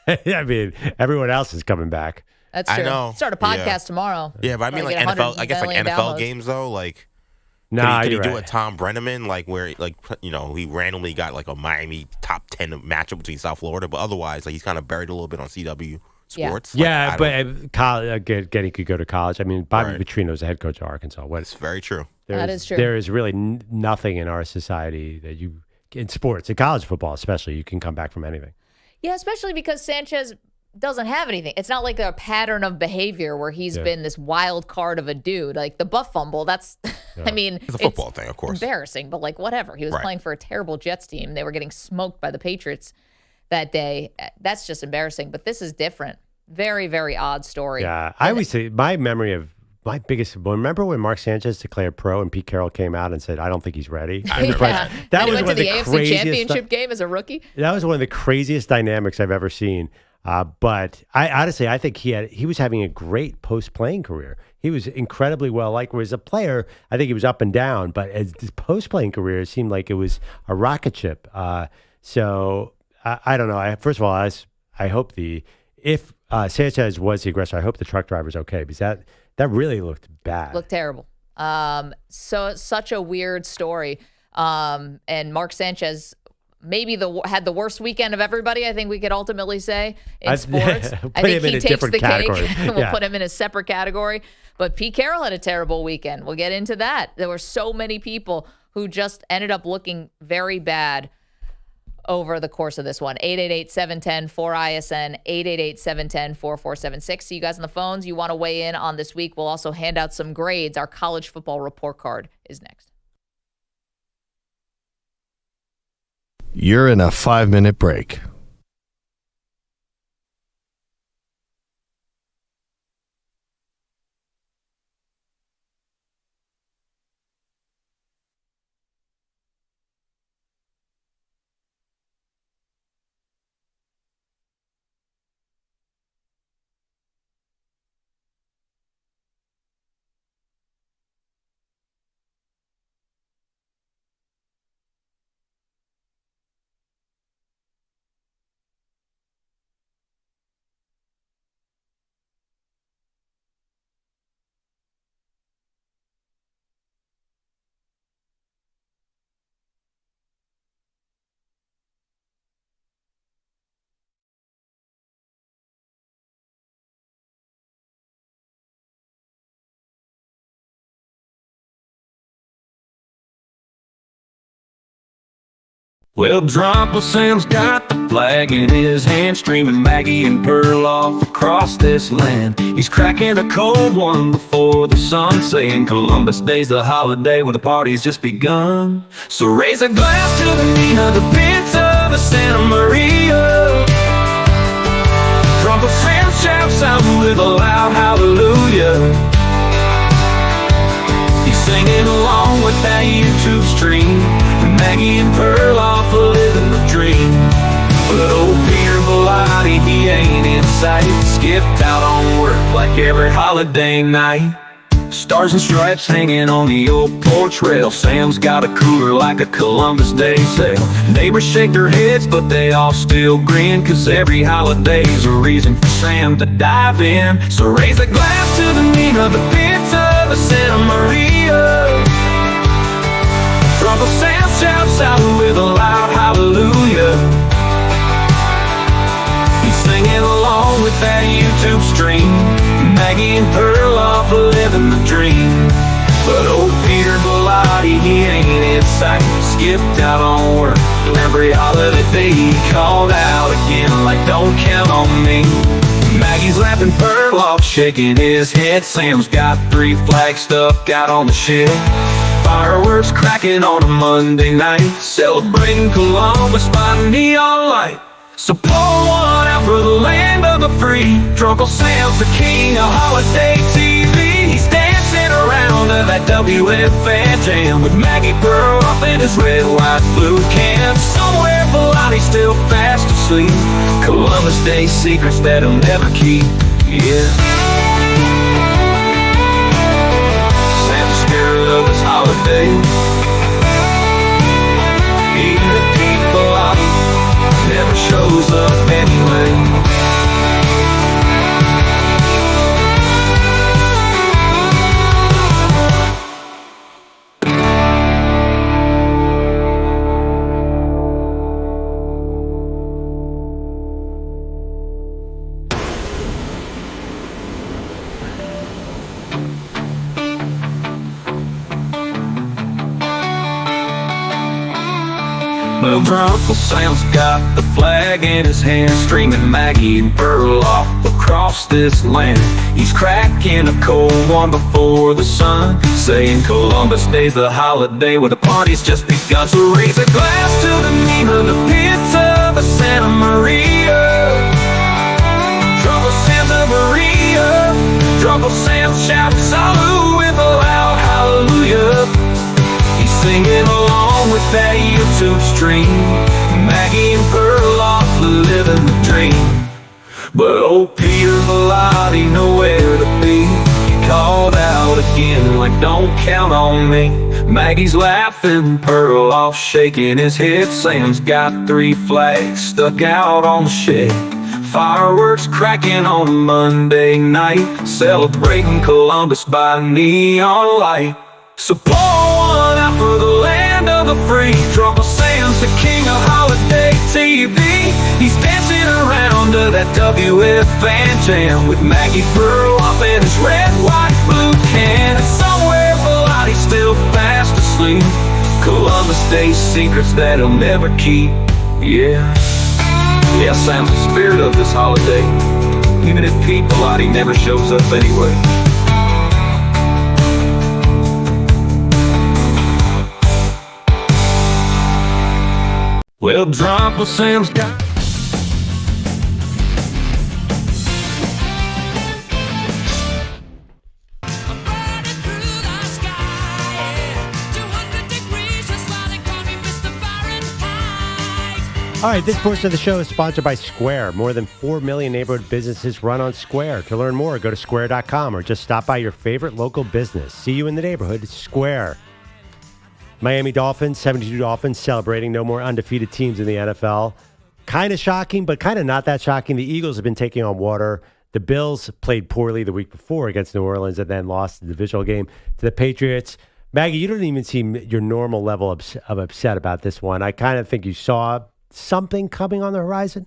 I mean, everyone else is coming back. That's true. I know. Start a podcast tomorrow. Yeah, but I mean, NFL. I guess NFL downloads. Games though. Could he do a Tom Brenneman where he randomly got a Miami top 10 matchup between South Florida, but otherwise he's kind of buried a little bit on CW Sports. Yeah, but college, he could go to college. I mean, Bobby Petrino's the head coach of Arkansas. It's very true. That is true. There is really nothing in our society that in sports, in college football especially, you can come back from anything. Yeah, especially because Sanchez doesn't have anything. It's not like a pattern of behavior where he's been this wild card of a dude. Like the butt fumble, that's, I mean. It's a football thing, of course. Embarrassing, but whatever. He was playing for a terrible Jets team. They were getting smoked by the Patriots that day. That's just embarrassing, but this is different. Very, very odd story. Yeah, I always say my memory of my biggest. Remember when Mark Sanchez declared pro and Pete Carroll came out and said, "I don't think he's ready." That was one of the AFC Championship game as a rookie. That was one of the craziest dynamics I've ever seen. But I honestly, I think he was having a great post-playing career. He was incredibly well liked. Whereas a player, I think he was up and down. But as his post-playing career, it seemed like it was a rocket ship. So I don't know. First of all, I hope if Sanchez was the aggressor, I hope the truck driver's okay because that really looked bad. Looked terrible. So such a weird story. And Mark Sanchez maybe had the worst weekend of everybody, I think we could ultimately say, in sports. I think he takes the category. Cake. We'll put him in a separate category. But Pete Carroll had a terrible weekend. We'll get into that. There were so many people who just ended up looking very bad over the course of this one. 888-710-4ISN, 888-710-4476. See you guys on the phones. You want to weigh in on this week. We'll also hand out some grades. Our college football report card is next. You're in a 5-minute break. Well, Drop Sam's got the flag in his hand, streaming Maggie and Perloff across this land. He's cracking a cold one before the sun, saying Columbus Day's the holiday when the party's just begun. So raise a glass to the Nina, the Pinta, the Santa Maria. Drop Sam shouts out with a loud hallelujah. He's singing along with that YouTube stream. Maggie and Perloff are living the dream. But old Peter Bellotti, he ain't in sight. Skipped out on work like every holiday night. Stars and stripes hanging on the old porch rail. Sam's got a cooler like a Columbus Day sale. Neighbors shake their heads, but they all still grin, 'cause every holiday's a reason for Sam to dive in. So raise a glass to the Nina, the Pinta, the Santa Maria. Uncle Sam shouts out with a loud hallelujah. He's singing along with that YouTube stream. Maggie and Perloff are living the dream. But old Peter Bellotti, he ain't in sight. Skipped out on work every holiday. He called out again like don't count on me. Maggie's laughing, Perloff shaking his head. Sam's got 3 flags stuck out on the shed. Fireworks cracking on a Monday night, celebrating Columbus by neon light. So pour one out for the land of the free. Drunkle Sam's the king of holiday TV. He's dancing around to that WFAN jam with Maggie Perloff in his red, white, blue can. Somewhere Bellotti's still fast asleep. Columbus Day secrets that he'll never keep. Yeah. Of this holiday, even if people out never shows up anyway. Well, Uncle Sam's got the flag in his hand, streaming Maggie and Perloff across this land. He's cracking a cold one before the sun, saying Columbus Day's the holiday where the party's just begun. So raise a glass to the Nina, the Pinta, the Santa Maria. Drunk Santa Maria, drunk Sam shouts salute with a loud hallelujah. He's singing along with that YouTube stream. Maggie and Perloff living the dream. But old Peter Bellotti nowhere to be. He called out again like don't count on me. Maggie's laughing, Perloff shaking his head. Sam's got 3 flags stuck out on the shed. Fireworks cracking on a Monday night, celebrating Columbus by neon light. So pour one out for the land of the free. Drunk Sam's the king of holiday TV. He's dancing around to that WFAN jam with Maggie Perloff in his red, white, blue can. And somewhere Bellotti's still fast asleep. Columbus Day secrets that he'll never keep. Yeah, Sam's the spirit of this holiday, even if Pete Bellotti never shows up anyway. Well, Drop Sam's got All right, this portion of the show is sponsored by Square. More than 4 million neighborhood businesses run on Square. To learn more, go to square.com or just stop by your favorite local business. See you in the neighborhood. Square. Miami Dolphins, 72 Dolphins celebrating no more undefeated teams in the NFL. Kind of shocking, but kind of not that shocking. The Eagles have been taking on water. The Bills played poorly the week before against New Orleans and then lost the divisional game to the Patriots. Maggie, you don't even seem your normal level of upset about this one. I kind of think you saw something coming on the horizon.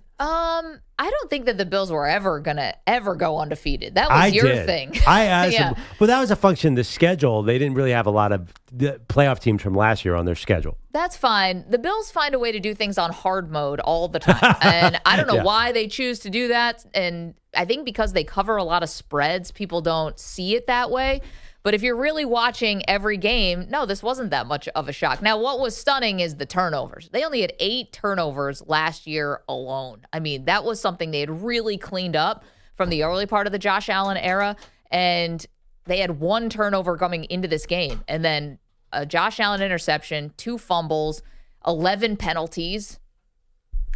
I don't think that the Bills were ever going to go undefeated. That was your thing. I asked him. Well, that was a function of the schedule. They didn't really have a lot of the playoff teams from last year on their schedule. That's fine. The Bills find a way to do things on hard mode all the time. And I don't know why they choose to do that. And I think because they cover a lot of spreads, people don't see it that way. But if you're really watching every game, no, this wasn't that much of a shock. Now, what was stunning is the turnovers. They only had 8 turnovers last year alone. I mean, that was something they had really cleaned up from the early part of the Josh Allen era. And they had 1 turnover coming into this game. And then a Josh Allen interception, 2 fumbles, 11 penalties.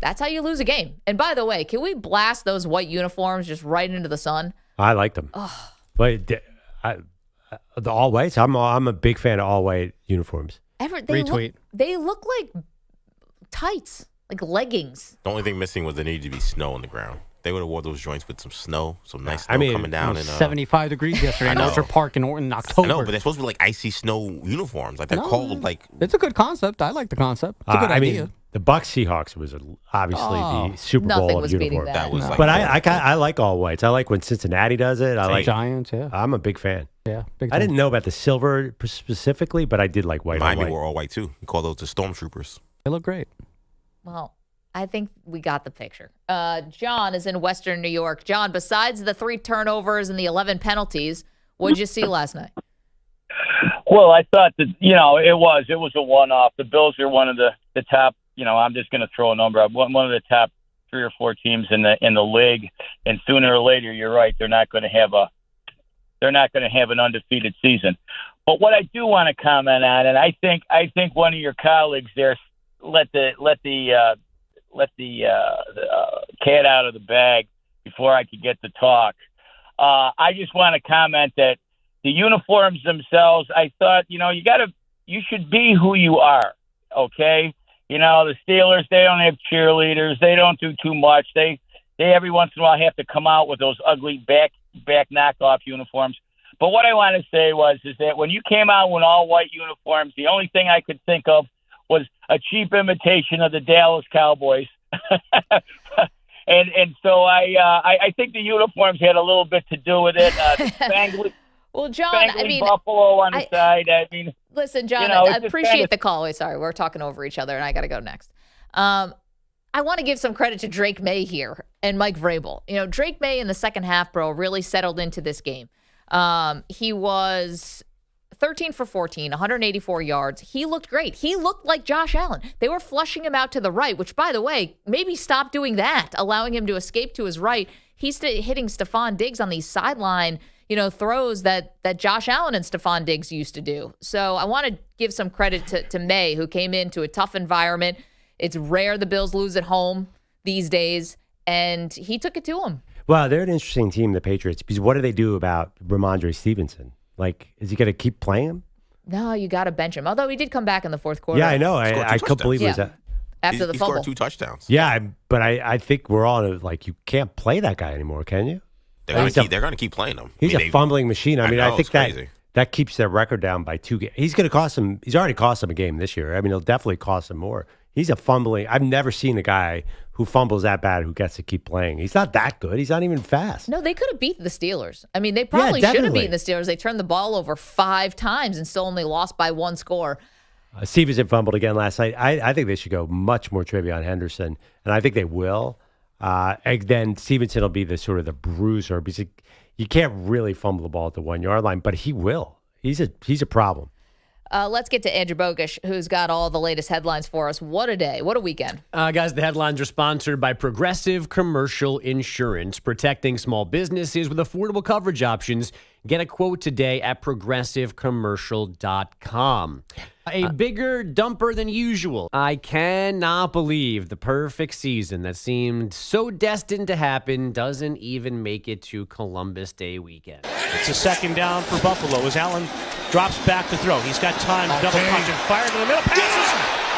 That's how you lose a game. And by the way, can we blast those white uniforms just right into the sun? I like them. But the all whites, I'm a big fan of all white uniforms. They look like tights, like leggings. The only thing missing was there needed to be snow on the ground. They would have wore those joints with some snow, some nice snow coming down. And 75 degrees yesterday in Ultra Park in October. I know, but they're supposed to be like icy snow uniforms. Like they're called like. It's a good concept. I like the concept. It's a good idea. The Bucs Seahawks was obviously the Super Bowl uniform. That was but I like all whites. I like when Cincinnati does it. I like Giants. Yeah, I'm a big fan. Yeah, big I didn't know about the silver specifically, but I did like white. Miami were all white too. We call those the Stormtroopers. They look great. Well, I think we got the picture. John is in Western New York. John, besides the 3 turnovers and the 11 penalties, what did you see last night? Well, I thought that, it was a one-off. The Bills are one of the top, I'm just going to throw a number out, one of the top 3 or 4 teams in the league. And sooner or later, you're right, they're not going to have an undefeated season. But what I do want to comment on, and I think one of your colleagues there let the cat out of the bag before I could get to talk. I just want to comment that the uniforms themselves, I thought, you should be who you are. Okay. The Steelers, they don't have cheerleaders. They don't do too much. They every once in a while have to come out with those ugly back knockoff uniforms. But what I want to say is that when you came out with all white uniforms, the only thing I could think of was a cheap imitation of the Dallas Cowboys. and so I think the uniforms had a little bit to do with it. Well, John, Buffalo on the side. Listen, John, I appreciate the call. Wait, sorry, we're talking over each other, and I got to go next. I want to give some credit to Drake May here and Mike Vrabel. Drake May in the second half, bro, really settled into this game. He was 13 for 14, 184 yards. He looked great. He looked like Josh Allen. They were flushing him out to the right, which, by the way, maybe stop doing that, allowing him to escape to his right. He's hitting Stephon Diggs on these sideline throws that Josh Allen and Stephon Diggs used to do. So I want to give some credit to May, who came into a tough environment. It's rare the Bills lose at home these days, and he took it to him. Well, they're an interesting team, the Patriots, because what do they do about Ramondre Stevenson? Like, is he going to keep playing him? No, you got to bench him. Although he did come back in the fourth quarter. Yeah, I know. I couldn't believe it. After the fumble. He scored 2 touchdowns. Yeah, but I think we're all like, you can't play that guy anymore, can you? They're going to keep playing him. He's a fumbling machine. I think that keeps their record down by 2 games. He's going to cost them. He's already cost them a game this year. He'll definitely cost them more. He's a fumbling. I've never seen a guy who fumbles that bad who gets to keep playing. He's not that good. He's not even fast. No, they could have beat the Steelers. They probably should have beaten the Steelers. They turned the ball over 5 times and still only lost by 1 score. Stevenson fumbled again last night. I think they should go much more trivia on Henderson, and I think they will. And then Stevenson will be the sort of the bruiser because you can't really fumble the ball at the 1 yard line, but he will. He's a problem. Let's get to Andrew Bogusch, who's got all the latest headlines for us. What a day. What a weekend. Guys, the headlines are sponsored by Progressive Commercial Insurance, protecting small businesses with affordable coverage options. Get a quote today at progressivecommercial.com. A bigger dumper than usual. I cannot believe the perfect season that seemed so destined to happen doesn't even make it to Columbus Day weekend. It's a second down for Buffalo as Allen drops back to throw. He's got time to double punch and fire to the middle. Passes!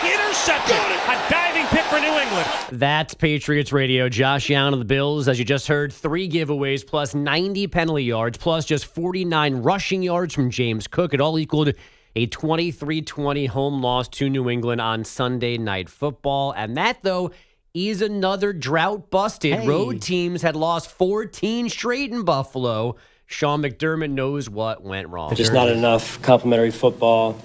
Intercepted! A diving pick for New England. That's Patriots Radio. Josh Allen of the Bills, as you just heard, 3 giveaways plus 90 penalty yards plus just 49 rushing yards from James Cook. It all equaled a 23-20 home loss to New England on Sunday Night Football. And that, though, is another drought-busted. Road teams had lost 14 straight in Buffalo. Sean McDermott knows what went wrong. Just not enough complimentary football.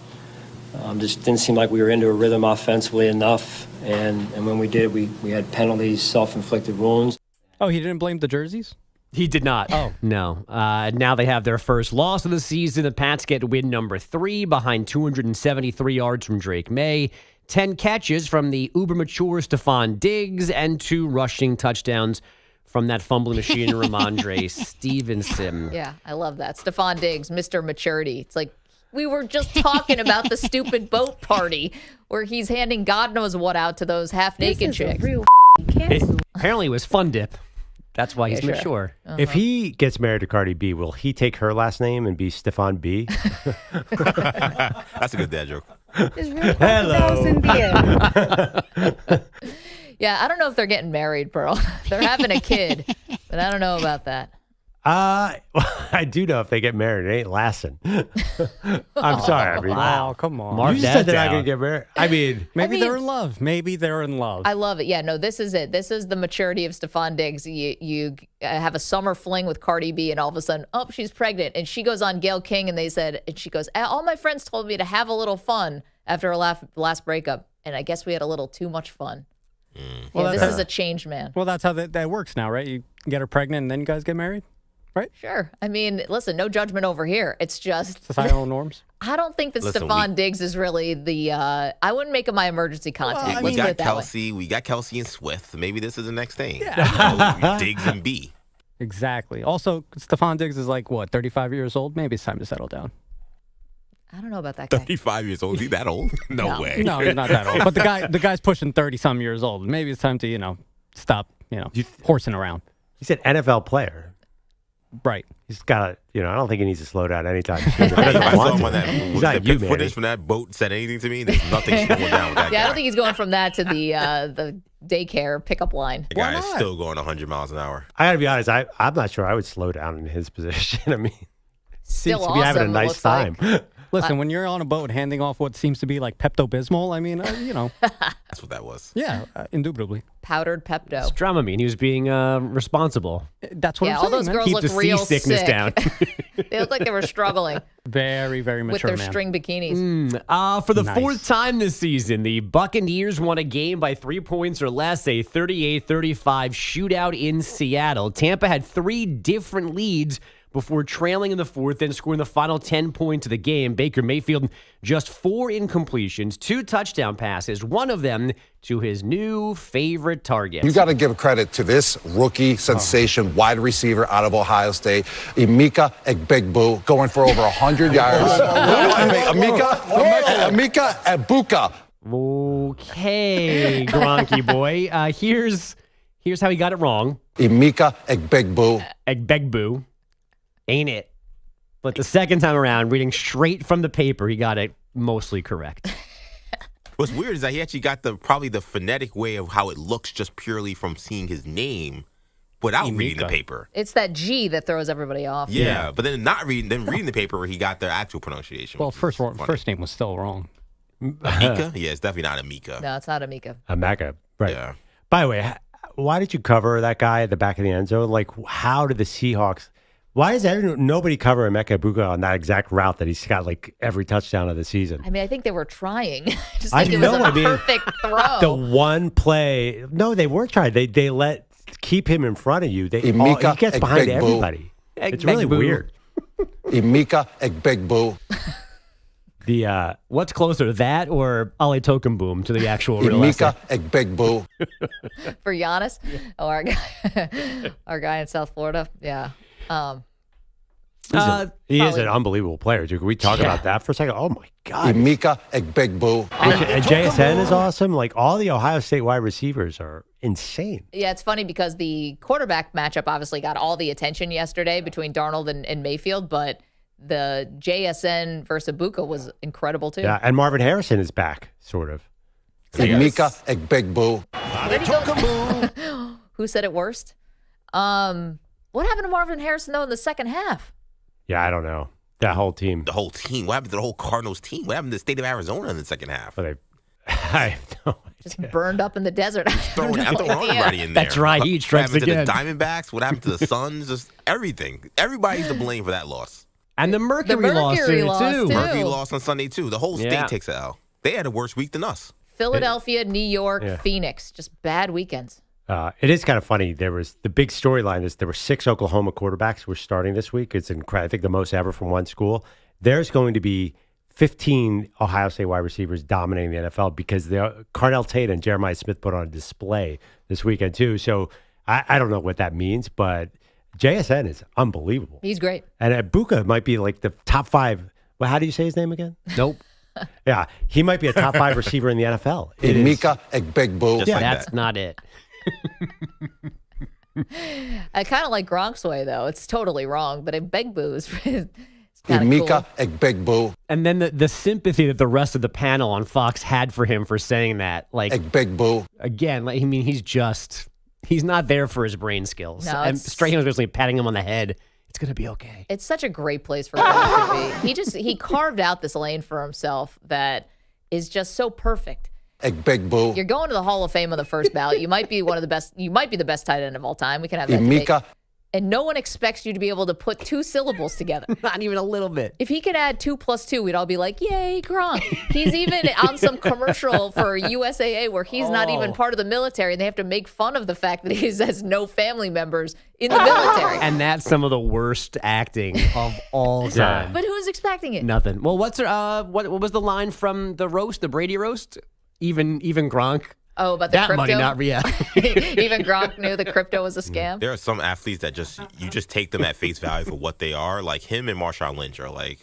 Just didn't seem like we were into a rhythm offensively enough. And when we did, we had penalties, self-inflicted wounds. Oh, he didn't blame the jerseys? He did not. Oh. No. Now they have their first loss of the season. The Pats get win number 3 behind 273 yards from Drake May, 10 catches from the uber-mature Stephon Diggs, and 2 rushing touchdowns from that fumbling machine, Ramondre Stevenson. Yeah, I love that. Stephon Diggs, Mr. Maturity. It's like we were just talking about the stupid boat party where he's handing God knows what out to those half-naked chicks. Apparently it was Fun Dip. That's why he's mature. If he gets married to Cardi B, will he take her last name and be Stephon B? That's a good dad joke. Hello. Yeah, I don't know if they're getting married, Pearl. They're having a kid, but I don't know about that. I do know if they get married, it ain't lasting. I'm sorry. I mean, Wow, come on. Mark you just said they're not down. going to get married. I mean, Maybe they're in love. Maybe they're in love. I love it. Yeah, no, this is it. This is the maturity of Stephon Diggs. You have a summer fling with Cardi B, and all of a sudden, oh, she's pregnant. And she goes on Gayle King, and she goes, all my friends told me to have a little fun after our last breakup. And I guess we had a little too much fun. Well, Yeah, this is a changed man. Well, that's how that works now, right? You get her pregnant, and then you guys get married? Right? Sure. I mean, listen, no judgment over here. It's just societal norms. I don't think that Stephon Diggs is really the. I wouldn't make him my emergency contact. We got Kelsey. We got Kelsey and Swift. Maybe this is the next thing. Yeah. Diggs and B. Exactly. Also, Stephon Diggs is like, what, 35 years old? Maybe it's time to settle down. I don't know about that guy. 35 years old. Is he that old? No way. No, he's not that old. But the guy's pushing 30-some years old. Maybe it's time to, stop, horsing around. he's an NFL player. Right. He's got to, I don't think he needs to slow down anytime soon. He doesn't want to. He's not you, man. Footage from that boat said anything to me. There's nothing slowing down with that guy. I don't think he's going from that to the daycare pickup line. The guy is still going 100 miles an hour. I got to be honest. I'm not sure I would slow down in his position. I mean, Still seems to be having a nice time. Listen, when you're on a boat handing off what seems to be like Pepto-Bismol, I mean, That's what that was. Yeah, indubitably. Powdered Pepto. It's Dramamine. He was being responsible. That's what I'm all saying. those man. girls Keep look the real seasickness sick. down. They look like they were struggling Very, very with mature their man. string bikinis. For the Nice. fourth time this season, the Buccaneers won a game by 3 points or less, a 38-35 shootout in Seattle. Tampa had 3 different leads before trailing in the fourth, then scoring the final 10 points of the game. Baker Mayfield, just 4 incompletions, 2 touchdown passes, one of them to his new favorite target. You got to give credit to this rookie sensation, wide receiver out of Ohio State, Emeka Egbegbue, going for over 100 yards. Emeka Egbuka. Okay, Gronky boy. Here's how he got it wrong. Emeka Egbegbue. Egbegbue. Ain't it? But the second time around, reading straight from the paper, he got it mostly correct. What's weird is that he actually got probably the phonetic way of how it looks just purely from seeing his name without reading the paper. It's that G that throws everybody off. Yeah, but then reading the paper where he got the actual pronunciation. Well, first name was still wrong. Emeka? Yeah, it's definitely not Emeka. No, it's not Emeka. Emeka, right. Yeah. By the way, why did you cover that guy at the back of the end zone? Like, how did the Seahawks... Why is nobody cover Emeka Egbuka on that exact route that he's got like every touchdown of the season? I mean, I think they were trying. Just think it was a perfect throw. The one play, no, they weren't trying. They keep him in front of you. He gets behind everybody. It's really weird. Emeka Egbegbue. The what's closer, that or Ale Tokenboom to the actual real Emeka Egbegbue. For Giannis? Oh, our guy in South Florida? Yeah. He is an unbelievable player. Can we talk about that for a second? Oh, my God. Emeka Egbegbue. And JSN is awesome. Like, all the Ohio State wide receivers are insane. Yeah, it's funny because the quarterback matchup obviously got all the attention yesterday between Darnold and Mayfield, but the JSN versus Egbuka was incredible, too. Yeah, and Marvin Harrison is back, sort of. Emeka Egbegbue. Who said it worst? What happened to Marvin Harrison, though, in the second half? Yeah, I don't know. That whole team. The whole team. What happened to the whole Cardinals team? What happened to the state of Arizona in the second half? Well, I have no Just burned up in the desert. I'm throwing everybody in there. That's right. He What strikes happened again. to the Diamondbacks? What happened to the Suns? Just everything. Everybody's to blame for that loss. And the Mercury lost too. Mercury lost on Sunday, too. The whole state Yeah. takes an L. They had a worse week than us. Philadelphia, New York, Yeah. Phoenix. Just bad weekends. It is kind of funny. There was the big storyline is there were 6 Oklahoma quarterbacks who were starting this week. It's incredible. I think the most ever from one school. There's going to be 15 Ohio State wide receivers dominating the NFL because Carnell Tate and Jeremiah Smith put on a display this weekend too. So I don't know what that means, but JSN is unbelievable. He's great. And Ibuka might be like the top 5. Well, how do you say his name again? Nope. Yeah, he might be a top 5 receiver in the NFL. It is- Mika Egbegbu. Yeah, that's not it. I kind of like Gronk's way, though. It's totally wrong, but Egbegbu is kind of Mika cool. Egbegbu. And then the sympathy that the rest of the panel on Fox had for him for saying that, like, Egbegbu. again, like, I mean, he's not there for his brain skills. No, and it's- Strahan was basically patting him on the head. It's going to be okay. It's such a great place for Gronk to be. He carved out this lane for himself that is just so perfect. Egbegbu. You're going to the Hall of Fame on the first ballot. You might be one of the best. You might be the best tight end of all time. We can have that debate. Mika. And no one expects you to be able to put 2 syllables together. Not even a little bit. If he could add 2 + 2, we'd all be like, yay, Gronk. He's even on some commercial for USAA where he's not even part of the military, and they have to make fun of the fact that he has no family members in the military. And that's some of the worst acting of all time. But who's expecting it? Nothing. Well, what was the line from the roast, the Brady roast? Even Gronk. Oh, about the that crypto? money, not real. Even Gronk knew the crypto was a scam. There are some athletes that you just take them at face value for what they are. Like him and Marshawn Lynch are like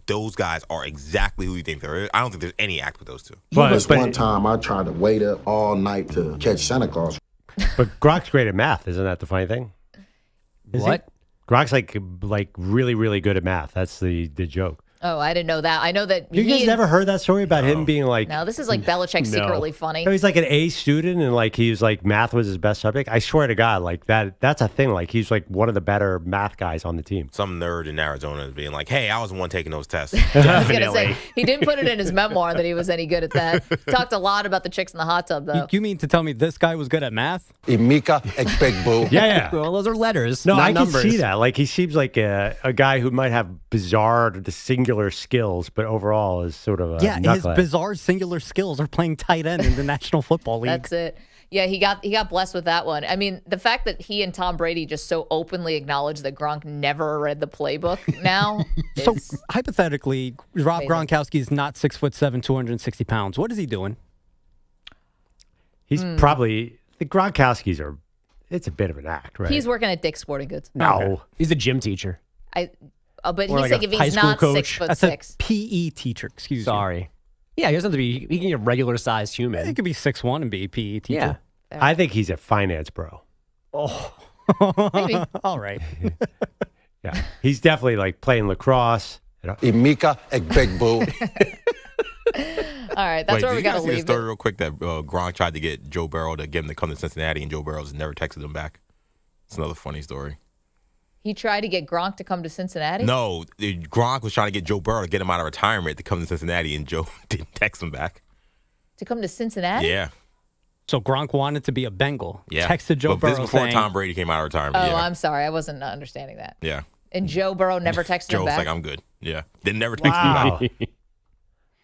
those guys are exactly who you think they are. I don't think there's any act with those two. One time I tried to wait up all night to catch Santa Claus. But Gronk's great at math. Isn't that the funny thing? Is What? he? Gronk's like really, really good at math. That's the joke. Oh, I didn't know that. I know that You guys never heard that story about him being like... No, this is like Belichick secretly funny. No, he's like an A student and like he was like math was his best subject. I swear to God, like that's a thing. Like he's like one of the better math guys on the team. Some nerd in Arizona is being like, hey, I was the one taking those tests. I was going to say, he didn't put it in his memoir that he was any good at that. Talked a lot about the chicks in the hot tub, though. You mean to tell me this guy was good at math? Mika Egbegbu. Yeah. Well, those are letters, No, not I numbers. can see that. Like he seems like a guy who might have bizarre, singular skills, but overall is sort of a Yeah, his knucklehead. bizarre singular skills are playing tight end in the National Football League. That's it. Yeah, he got blessed with that one. I mean, the fact that he and Tom Brady just so openly acknowledge that Gronk never read the playbook now. So hypothetically, Rob Gronkowski is not 6'7", 260 pounds. What is he doing? He's probably the Gronkowskis are. It's a bit of an act, right? He's working at Dick's Sporting Goods. No, he's a gym teacher. But Or he's like like a if high he's school not coach. 6'6". That's a PE teacher. Excuse me. Sorry. Yeah, he doesn't have to be. He can be a regular sized human. He could be 6'1" and be a PE teacher. Yeah. I think he's a finance bro. Oh. All right. Yeah, he's definitely like playing lacrosse. Mika Egbegbu. All right, that's where we got to Did you guys see leave the story it. real quick that Gronk tried to get Joe Burrow to get him to come to Cincinnati, and Joe Burrow's never texted him back. It's another funny story. He tried to get Gronk to come to Cincinnati? No, Gronk was trying to get Joe Burrow to get him out of retirement to come to Cincinnati, and Joe didn't text him back. To come to Cincinnati? Yeah. So Gronk wanted to be a Bengal. Yeah. Texted Joe But this Burrow before saying, Tom Brady came out of retirement. Oh, yeah. I'm sorry. I wasn't understanding that. Yeah. And Joe Burrow never texted him Joe's back? like, I'm good. Yeah. They never texted Wow. me back.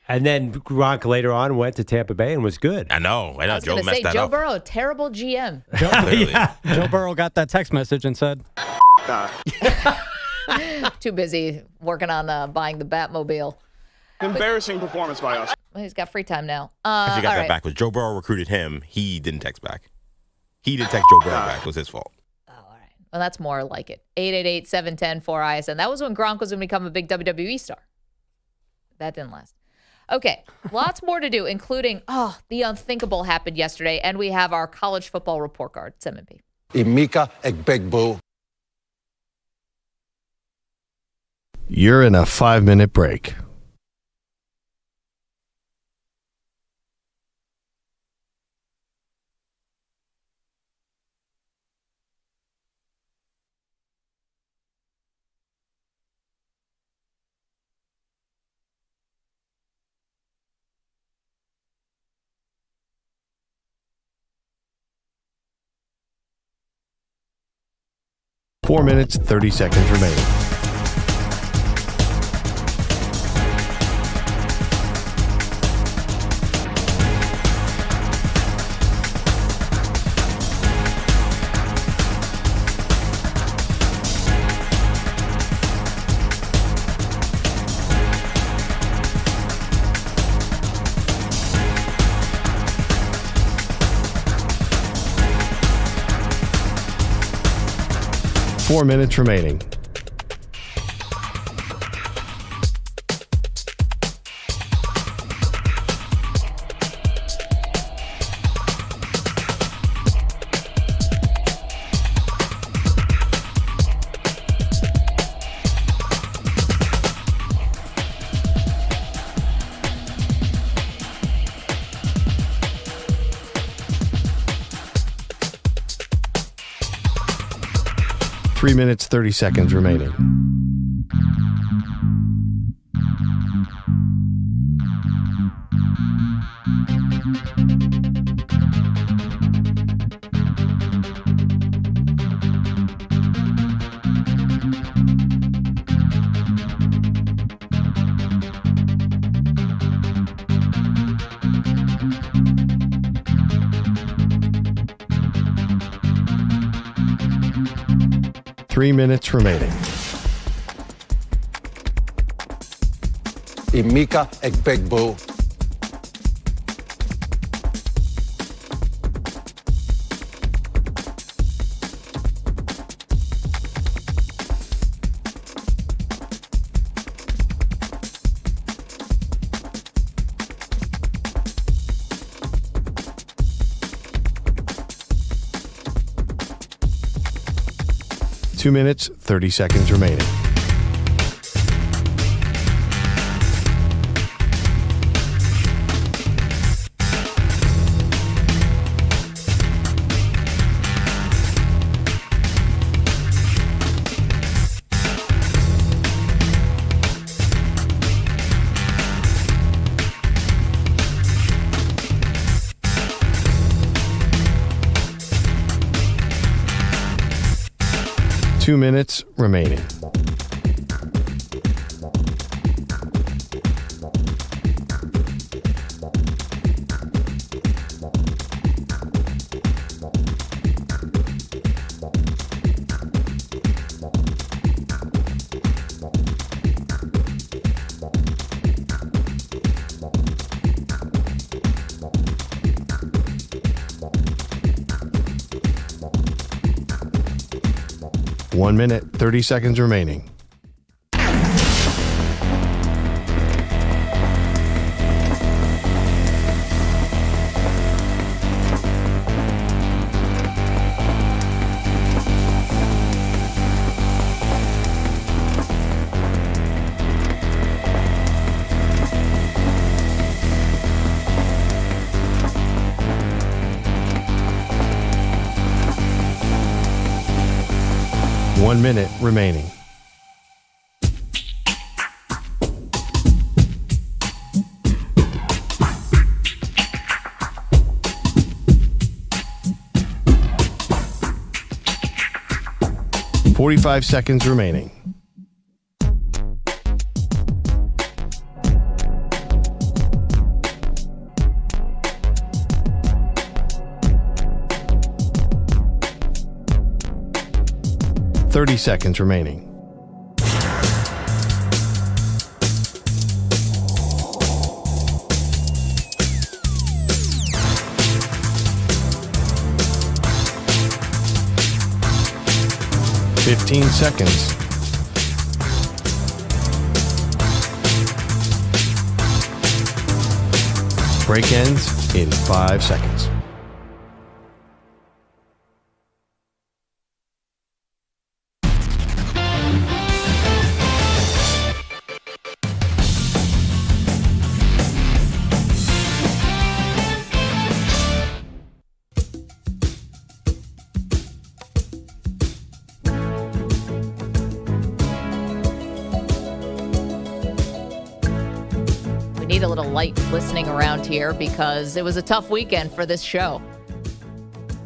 And then Gronk later on went to Tampa Bay and was good. I know. I was Joe going to messed say, that Joe up. Burrow, a terrible GM. Joe Burrow got that text message and said, Too busy working on buying the Batmobile. Embarrassing performance by us. Well, he's got free time now. Actually got all that right. backwards. Joe Burrow recruited him. He didn't text back. He didn't text Joe Burrow back. It was his fault. Well, that's more like it. 888-710-4ISN. That was when Gronk was going to become a big WWE star. That didn't last. Okay, lots more to do, including, the unthinkable happened yesterday, and we have our college football report card. It's M&P. Mika Egbegbu. You're in a 5-minute break. 4 minutes, 30 seconds remaining. Four minutes remaining. Three minutes, 30 seconds remaining. Three minutes remaining. Emeka Egbegboo. Two minutes, 30 seconds remaining. Two minutes remaining. One minute, 30 seconds remaining. One minute remaining. .45 seconds remaining. .30 seconds remaining. .15 seconds. Break ends in 5 seconds. Need a little light listening around here because it was a tough weekend for this show.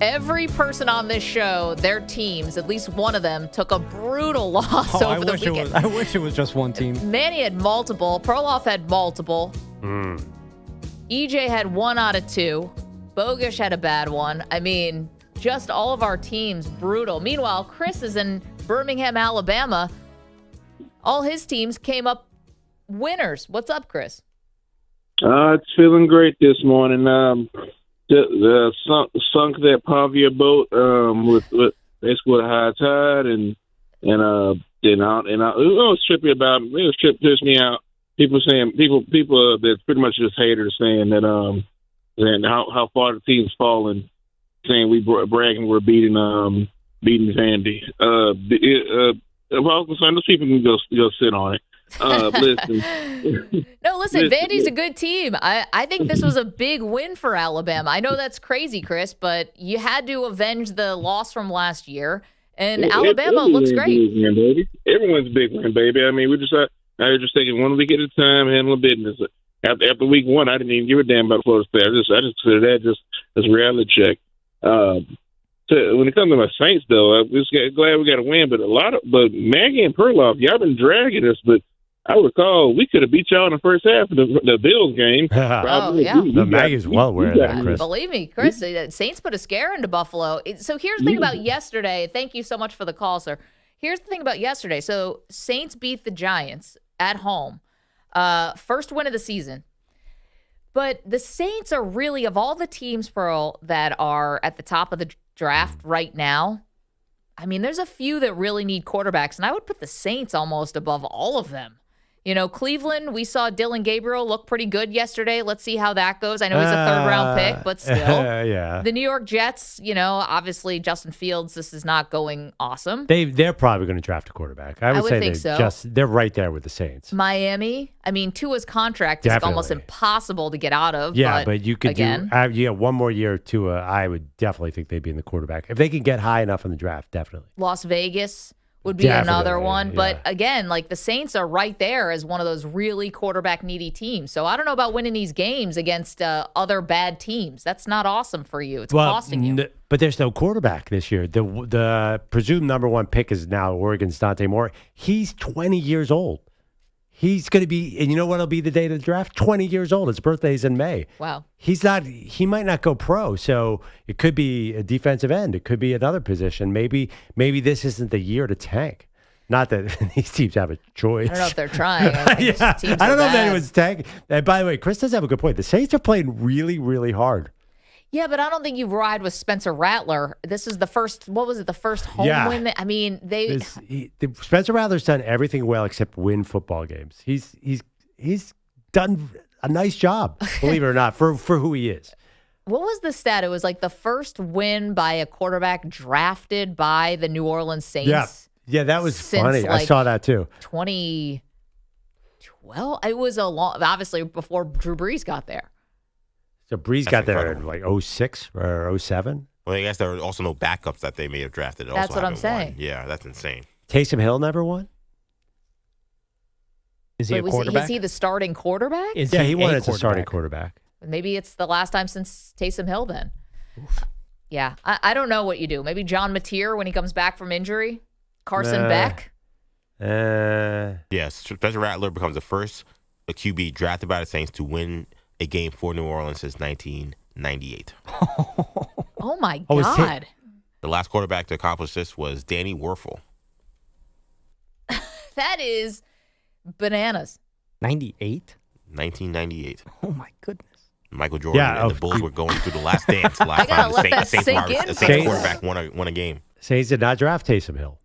Every person on this show, their teams, at least one of them, took a brutal loss over the weekend. I wish it was just one team. Manny had multiple. Perloff had multiple. EJ had 1 out of 2. Bogusch had a bad one. I mean, just all of our teams, brutal. Meanwhile, Chris is in Birmingham, Alabama. All his teams came up winners. What's up, Chris? It's feeling great this morning. Sunk that Pavia boat with basically a high tide, and it was trippy about it. Was pissed me out. People that's pretty much just haters saying that and how far the team's fallen, saying we bragging we're beating Vandy. Well, those people can go sit on it. Listen. No, listen, Vandy's a good team. I think this was a big win for Alabama. I know that's crazy, Chris, but you had to avenge the loss from last year, and Alabama looks great. Win, baby. Everyone's a big win, baby. I mean, we're just taking 1 week at a time, handling business. After week 1, I didn't even give a damn about Florida State. I just consider that just as a reality check. When it comes to my Saints, though, I'm just glad we got a win. But Maggie and Perloff, y'all been dragging us. But I recall we could have beat y'all in the first half of the Bills game. Maggie's well aware of that, Chris. Believe me, Chris, Saints put a scare into Buffalo. So here's the thing about yesterday. Thank you so much for the call, sir. Here's the thing about yesterday. So Saints beat the Giants at home. First win of the season. But the Saints are really, of all the teams, Pearl, that are at the top of the draft right now, I mean, there's a few that really need quarterbacks, and I would put the Saints almost above all of them. You know, Cleveland, we saw Dillon Gabriel look pretty good yesterday. Let's see how that goes. I know he's a third-round pick, but still. Yeah. The New York Jets, obviously Justin Fields, this is not going awesome. They're probably going to draft a quarterback. I would say think so. They're right there with the Saints. Miami, I mean, Tua's contract is almost impossible to get out of. Yeah, but you could one more year of Tua, I would definitely think they'd be in the quarterback. If they can get high enough in the draft, definitely. Las Vegas would be another one. Yeah. But again, the Saints are right there as one of those really quarterback needy teams. So I don't know about winning these games against other bad teams. That's not awesome for you. It's costing you. But there's no quarterback this year. The presumed number 1 pick is now Oregon's Dante Moore. He's 20 years old. He's going to be, and you know what will be the date of the draft? 20 years old. His birthday's in May. Wow. He might not go pro, so it could be a defensive end. It could be another position. Maybe this isn't the year to tank. Not that these teams have a choice. I don't know if they're trying. I don't know if anyone's tanking. And by the way, Chris does have a good point. The Saints are playing really, really hard. Yeah, but I don't think you ride with Spencer Rattler. This is the first, the first home win? I mean, Spencer Rattler's done everything well except win football games. He's done a nice job, believe it or not, for who he is. What was the stat? It was the first win by a quarterback drafted by the New Orleans Saints. Yeah, that was funny. I saw that too. 2012? It was obviously before Drew Brees got there. So Brees got there in 06 or 07? Well, I guess there are also no backups that they may have drafted. That's what I'm saying. Won. Yeah, that's insane. Taysom Hill never won? Is he a quarterback? Is he the starting quarterback? He won as a starting quarterback. Maybe it's the last time since Taysom Hill then. Oof. Yeah, I don't know what you do. Maybe John Mateer when he comes back from injury? Carson Beck? Yes, Spencer Rattler becomes the first QB drafted by the Saints to win a game for New Orleans since 1998. Oh, my God. The last quarterback to accomplish this was Danny Werfel. That is bananas. 98? 1998. Oh, my goodness. Michael Jordan and the Bulls were going through the last dance. Last time the Saints quarterback won a game. Saints did not draft Taysom Hill.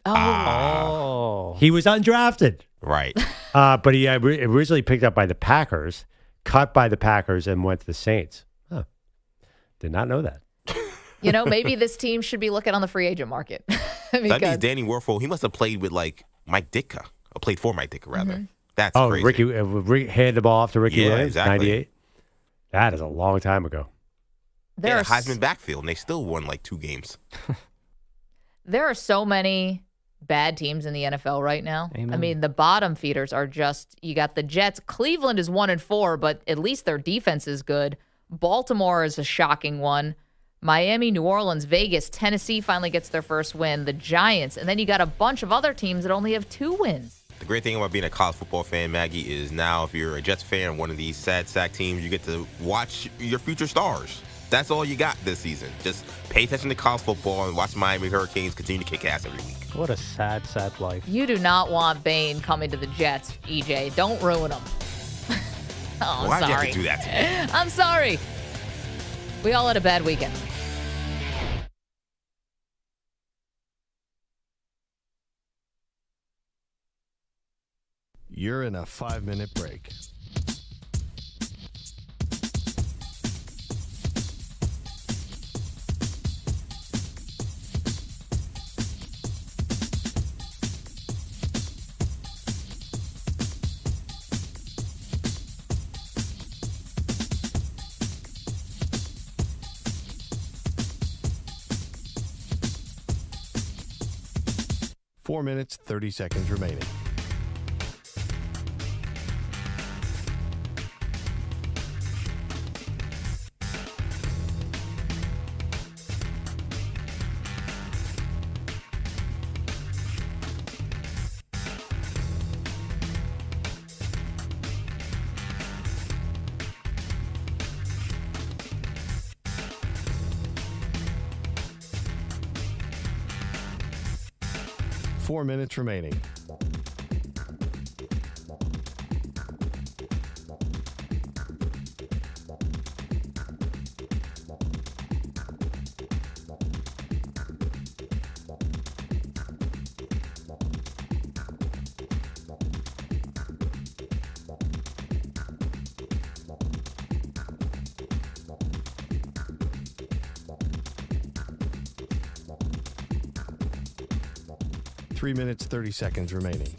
Oh. He was undrafted. Right. But he originally picked up by the Packers, cut by the Packers, and went to the Saints. Huh. Did not know that. Maybe this team should be looking on the free agent market. That means Danny Werfel, he must have played with Mike Ditka, or played for Mike Ditka, rather. Mm-hmm. That's crazy. Ricky handed the ball off to Ricky Williams, exactly. 98. That is a long time ago. Yeah, Heisman backfield, and they still won 2 games. There are so many bad teams in the NFL right now. Amen. I mean, the bottom feeders are you got the Jets. Cleveland is 1-4, but at least their defense is good. Baltimore is a shocking one. Miami, New Orleans, Vegas, Tennessee finally gets their first win. The Giants. And then you got a bunch of other teams that only have 2 wins. The great thing about being a college football fan, Maggie, is now if you're a Jets fan of one of these sad sack teams, you get to watch your future stars. That's all you got this season. Just pay attention to college football and watch Miami Hurricanes continue to kick ass every week. What a sad, sad life. You do not want Bane coming to the Jets, EJ. Don't ruin him. Oh, Why'd I'm you sorry. have to do that to me? I'm sorry. We all had a bad weekend. You're in a 5-minute break. Four minutes, 30 seconds remaining. Four minutes remaining. Three minutes, 30 seconds remaining.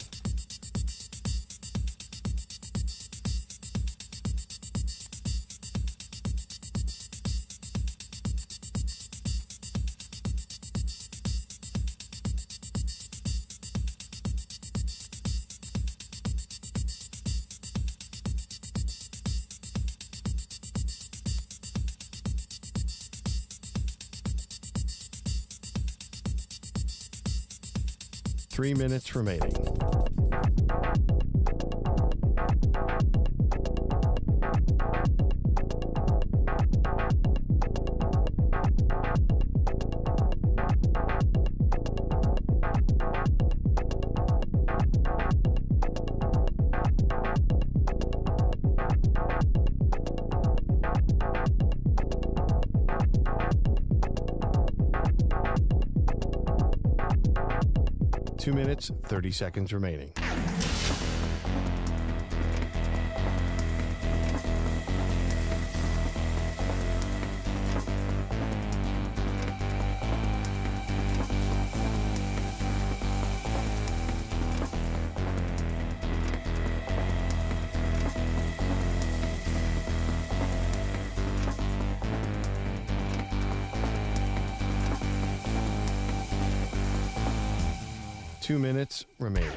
Three minutes remaining. Two minutes, 30 seconds remaining. Two minutes remaining.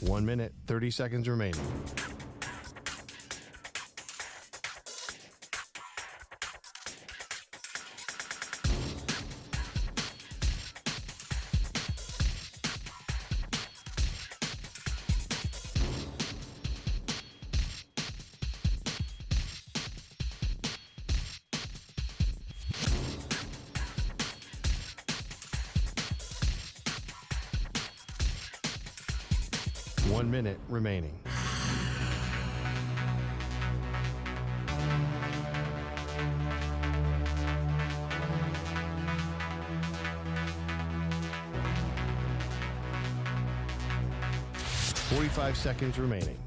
One minute, 30 seconds remaining. One minute remaining. Forty-five seconds remaining.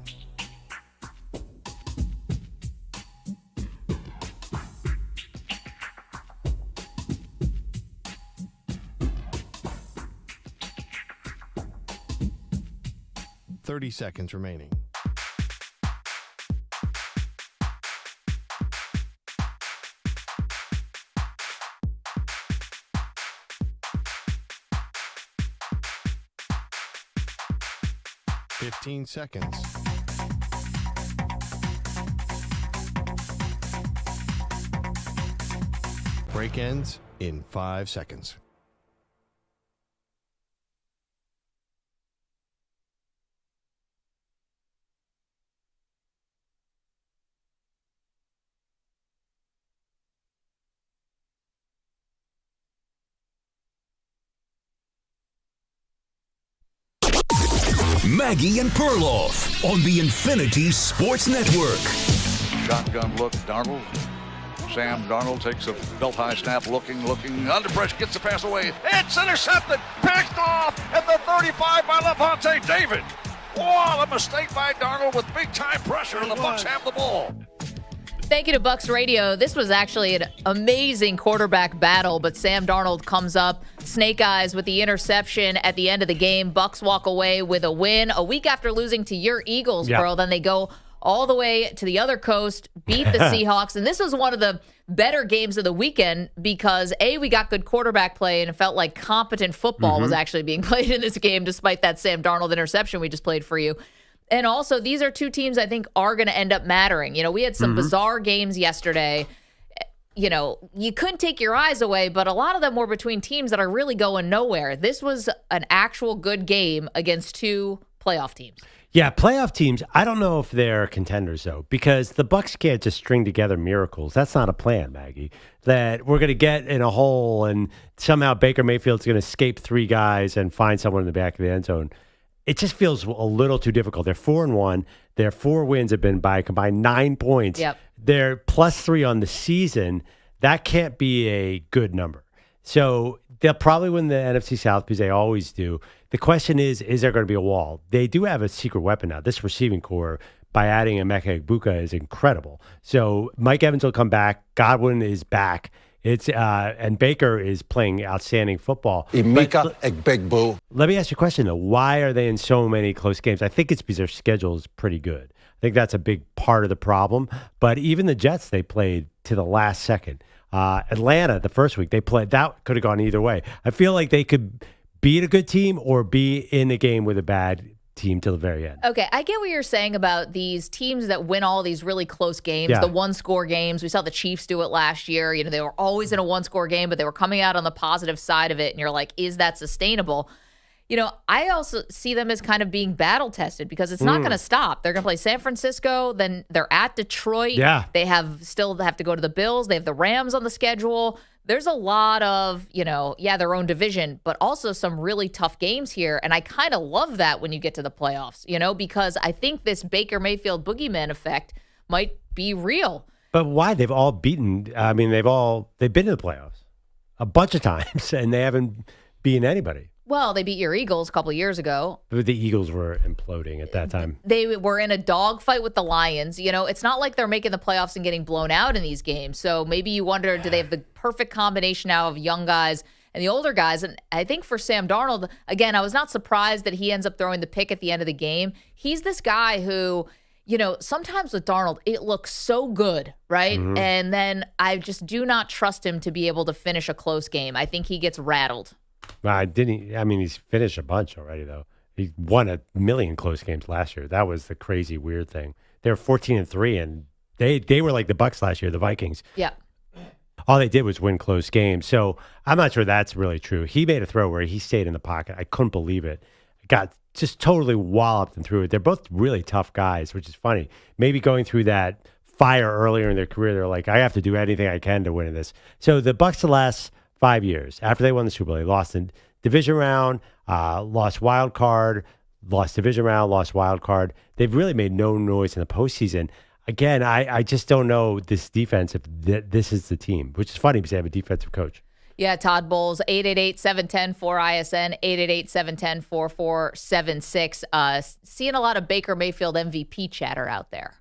30 seconds remaining. Fifteen seconds. Break ends in 5 seconds. Maggie and Perloff on the Infinity Sports Network. Shotgun look, Darnold. Sam Darnold takes a belt-high snap, looking, under pressure, gets the pass away. It's intercepted, picked off at the 35 by Levante David. Wow, a mistake by Darnold with big-time pressure, and the Bucs have the ball. Thank you to Bucs Radio. This was actually an amazing quarterback battle, but Sam Darnold comes up, snake eyes with the interception at the end of the game. Bucs walk away with a win. A week after losing to your Eagles, bro, then they go all the way to the other coast, beat the Seahawks. And this was one of the better games of the weekend because, A, we got good quarterback play and it felt like competent football was actually being played in this game despite that Sam Darnold interception we just played for you. And also, these are two teams I think are going to end up mattering. You know, we had some bizarre games yesterday. You know, you couldn't take your eyes away, but a lot of them were between teams that are really going nowhere. This was an actual good game against two playoff teams. Yeah, playoff teams, I don't know if they're contenders, though, because the Bucs can't just string together miracles. That's not a plan, Maggie, that we're going to get in a hole and somehow Baker Mayfield's going to escape three guys and find someone in the back of the end zone. It just feels a little too difficult. They're 4-1. Their 4 wins have been by a combined 9 points. Yep. They're +3 on the season. That can't be a good number. So they'll probably win the NFC South because they always do. The question is there going to be a wall? They do have a secret weapon now. This receiving core, by adding Emeka Egbuka, is incredible. So Mike Evans will come back. Godwin is back. And Baker is playing outstanding football. Emeka Egbuka. Let me ask you a question, though. Why are they in so many close games? I think it's because their schedule is pretty good. I think that's a big part of the problem. But even the Jets, they played to the last second. Atlanta, the first week, they played. That could have gone either way. I feel like they could beat a good team or be in a game with a bad team till the very end. Okay, I get what you're saying about these teams that win all these really close games, the one-score games. We saw the Chiefs do it last year. You know, they were always in a one-score game, but they were coming out on the positive side of it, and you're like, is that sustainable? You know, I also see them as kind of being battle-tested because it's not going to stop. They're going to play San Francisco, then they're at Detroit. Yeah. They still have to go to the Bills. They have the Rams on the schedule. There's a lot of, their own division, but also some really tough games here. And I kind of love that when you get to the playoffs, because I think this Baker Mayfield boogeyman effect might be real. But why? They've all beaten. I mean, they've been in the playoffs a bunch of times, and they haven't beaten anybody. Well, they beat your Eagles a couple of years ago. But the Eagles were imploding at that time. They were in a dogfight with the Lions. It's not like they're making the playoffs and getting blown out in these games. So maybe you wonder, do they have the perfect combination now of young guys and the older guys? And I think for Sam Darnold, again, I was not surprised that he ends up throwing the pick at the end of the game. He's this guy who, sometimes with Darnold, it looks so good, right? Mm-hmm. And then I just do not trust him to be able to finish a close game. I think he gets rattled. He's finished a bunch already, though. He won 1 million close games last year. That was the crazy, weird thing. They were 14-3, and they were like the Bucs last year, the Vikings. Yeah. All they did was win close games. So I'm not sure that's really true. He made a throw where he stayed in the pocket. I couldn't believe it. Got just totally walloped and threw it. They're both really tough guys, which is funny. Maybe going through that fire earlier in their career, they're like, I have to do anything I can to win in this. So the Bucs the last 5 years after they won the Super Bowl, they lost in division round, lost wild card, lost division round, lost wild card. They've really made no noise in the postseason. Again, I just don't know this defense if this is the team, which is funny because they have a defensive coach. Yeah, Todd Bowles, 888-710-4ISN, 888-710-4476. Seeing a lot of Baker Mayfield MVP chatter out there.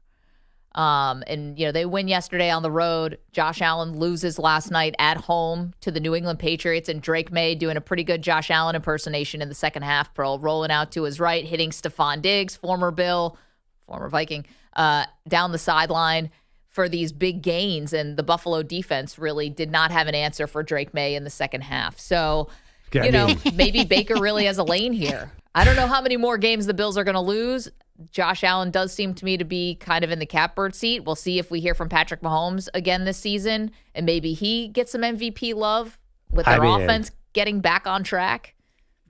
And, they win yesterday on the road. Josh Allen loses last night at home to the New England Patriots, and Drake May doing a pretty good Josh Allen impersonation in the second half, rolling out to his right, hitting Stephon Diggs, former Viking, down the sideline for these big gains. And the Buffalo defense really did not have an answer for Drake May in the second half. So, maybe Baker really has a lane here. I don't know how many more games the Bills are going to lose. Josh Allen does seem to me to be kind of in the catbird seat. We'll see if we hear from Patrick Mahomes again this season, and maybe he gets some MVP love with their offense getting back on track.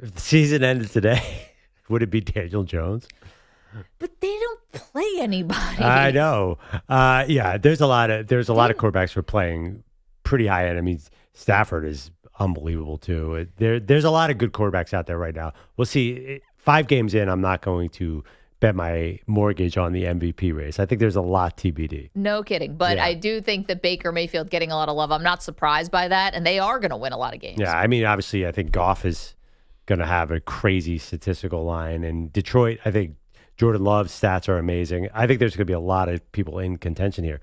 If the season ended today, would it be Daniel Jones? But they don't play anybody. I know. There's a lot of quarterbacks who are playing pretty high end. I mean, Stafford is unbelievable too. There's a lot of good quarterbacks out there right now. We'll see. 5 games in, I'm not going to bet my mortgage on the MVP race. I think there's a lot TBD. No kidding. But I do think that Baker Mayfield getting a lot of love. I'm not surprised by that, and they are going to win a lot of games. Yeah, I mean, obviously, I think Goff is going to have a crazy statistical line. And Detroit, I think Jordan Love's stats are amazing. I think there's going to be a lot of people in contention here.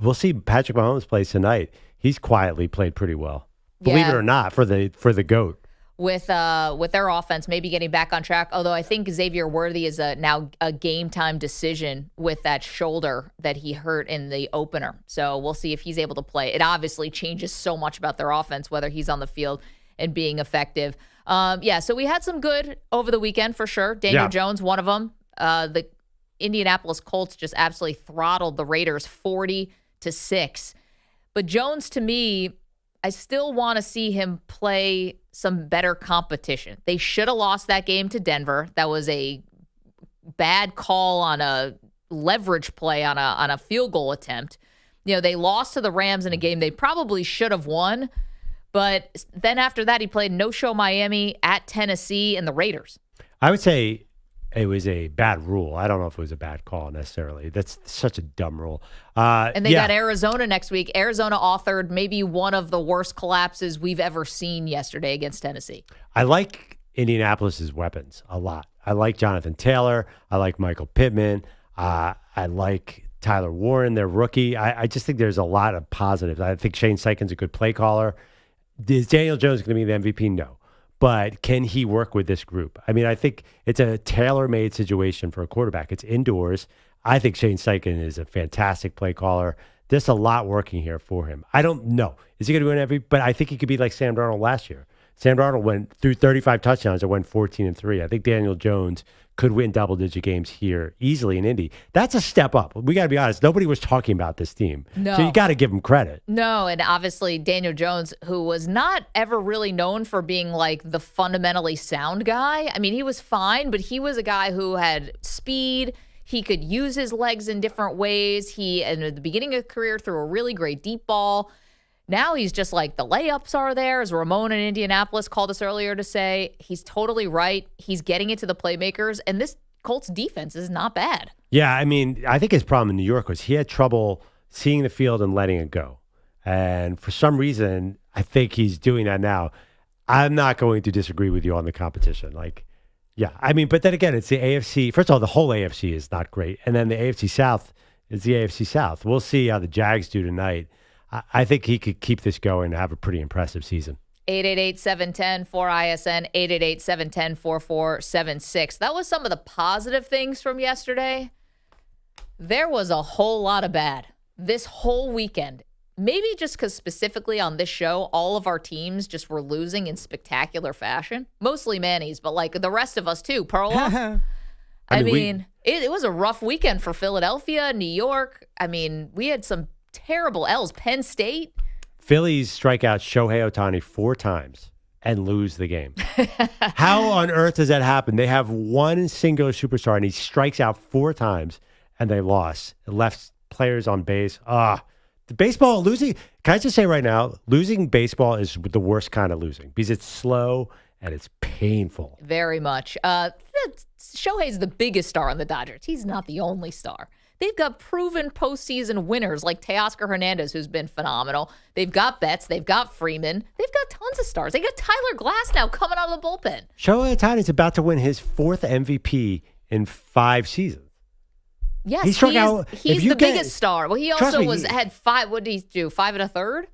We'll see Patrick Mahomes plays tonight. He's quietly played pretty well. Believe it or not, for the GOAT. With their offense maybe getting back on track, although I think Xavier Worthy is now a game time decision with that shoulder that he hurt in the opener. So we'll see if he's able to play. It obviously changes so much about their offense, whether he's on the field and being effective. So we had some good over the weekend for sure. Daniel Jones, one of them. The Indianapolis Colts just absolutely throttled the Raiders 40-6. But Jones, to me, I still want to see him play some better competition. They should have lost that game to Denver. That was a bad call on a leverage play on a field goal attempt. They lost to the Rams in a game they probably should have won. But then after that, he played no-show Miami, at Tennessee, and the Raiders. I would say it was a bad rule. I don't know if it was a bad call necessarily. That's such a dumb rule. And they got Arizona next week. Arizona authored maybe one of the worst collapses we've ever seen yesterday against Tennessee. I like Indianapolis's weapons a lot. I like Jonathan Taylor. I like Michael Pittman. I like Tyler Warren, their rookie. I just think there's a lot of positives. I think Shane Steichen's a good play caller. Is Daniel Jones going to be the MVP? No. But can he work with this group? I mean, I think it's a tailor-made situation for a quarterback. It's indoors. I think Shane Steichen is a fantastic play caller. There's a lot working here for him. I don't know. Is he going to win every? But I think he could be like Sam Darnold last year. Sam Darnold went through 35 touchdowns and went 14-3. I think Daniel Jones could win double-digit games here easily in Indy. That's a step up. We got to be honest. Nobody was talking about this team. No. So you got to give him credit. No, and obviously Daniel Jones, who was not ever really known for being like the fundamentally sound guy. I mean, he was fine, but he was a guy who had speed. He could use his legs in different ways. He, in the beginning of his career, threw a really great deep ball. Now he's just like, the layups are there, as Ramon in Indianapolis called us earlier to say. He's totally right. He's getting it to the playmakers, and this Colts defense is not bad. Yeah, I mean, I think his problem in New York was he had trouble seeing the field and letting it go. And for some reason, I think he's doing that now. I'm not going to disagree with you on the competition. But then again, it's the AFC. First of all, the whole AFC is not great. And then the AFC South is the AFC South. We'll see how the Jags do tonight. I think he could keep this going and have a pretty impressive season. 888-710-4ISN, 888-710-4476. That was some of the positive things from yesterday. There was a whole lot of bad this whole weekend. Maybe just because specifically on this show, all of our teams just were losing in spectacular fashion. Mostly Manny's, but like the rest of us too. Perloff. It was a rough weekend for Philadelphia, New York. I mean, we had some terrible L's. Penn State. Phillies strike out Shohei Ohtani 4 times and lose the game. How on earth does that happen? They have one singular superstar, and he strikes out 4 times, and they lost. It left players on base. The baseball losing. Can I just say right now, losing baseball is the worst kind of losing because it's slow and it's painful. Very much. Shohei's the biggest star on the Dodgers. He's not the only star. They've got proven postseason winners like Teoscar Hernandez, who's been phenomenal. They've got Betts. They've got Freeman. They've got tons of stars. They got Tyler Glass now coming out of the bullpen. Shohei Ohtani is about to win his 4th MVP in 5 seasons. Yes, he struck out. He's the biggest star. Well, he also had 5. What did he do? 5 1/3.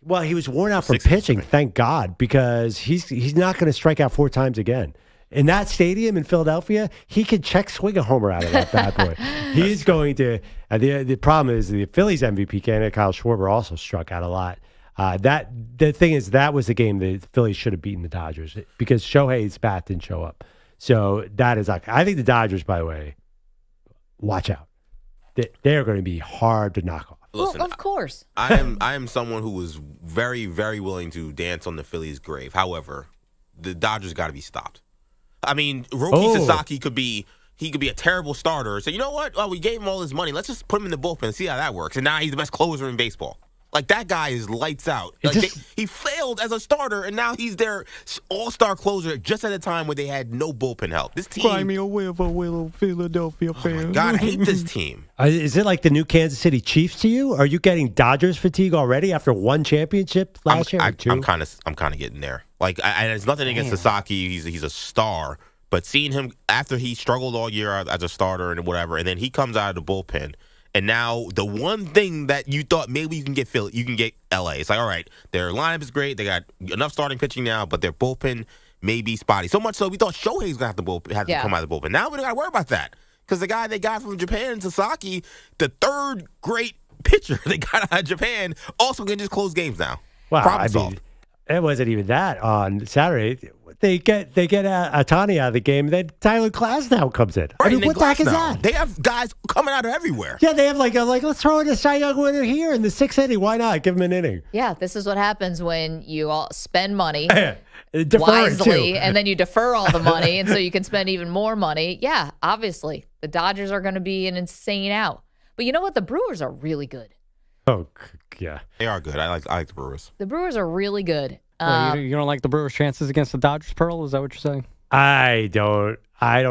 Well, he was worn out from pitching. Thank God, because he's not going to strike out 4 times again. In that stadium in Philadelphia, he could check swing a homer out of that bad boy. He's going to. The problem is the Phillies MVP candidate Kyle Schwarber also struck out a lot. The thing is, that was the game the Phillies should have beaten the Dodgers because Shohei's bat didn't show up. So that is, I think the Dodgers, by the way, watch out. They're going to be hard to knock off. Listen, well, of course. I am someone who was very, very willing to dance on the Phillies' grave. However, the Dodgers got to be stopped. I mean, Roki Sasaki could be a terrible starter. So you know what? Oh, we gave him all his money. Let's just put him in the bullpen and see how that works. And now he's the best closer in baseball. Like, that guy is lights out. Like, he failed as a starter, and now he's their all-star closer just at a time where they had no bullpen help. This team... Cry me a willow, Philadelphia fans. Oh, God, I hate this team. Is it like the new Kansas City Chiefs to you? Are you getting Dodgers fatigue already after one championship last year? I'm kind of getting there. Like, and it's nothing against Sasaki. He's a star. But seeing him after he struggled all year as a starter and whatever, and then he comes out of the bullpen... And now the one thing that you thought maybe you can get Philly, you can get LA. It's like, all right, their lineup is great. They got enough starting pitching now, but their bullpen may be spotty. So much so we thought Shohei's going to have to come out of the bullpen. Now we don't got to worry about that because the guy they got from Japan, Sasaki, the third great pitcher they got out of Japan, also can just close games now. Wow, Problem solved. It wasn't even that on Saturday. They get Atani out of the game. Then Tyler Glasnow comes in. Right, I mean, what the heck is that? They have guys coming out of everywhere. Yeah, they have like let's throw in a Cy Young winner here in the 6th inning. Why not? Give him an inning. Yeah, this is what happens when you all spend money wisely, and then you defer all the money, and so you can spend even more money. Yeah, obviously, the Dodgers are going to be an insane out. But you know what? The Brewers are really good. Oh, yeah. They are good. I like the Brewers. The Brewers are really good. You don't like the Brewers' chances against the Dodgers, Pearl? Is that what you're saying? I don't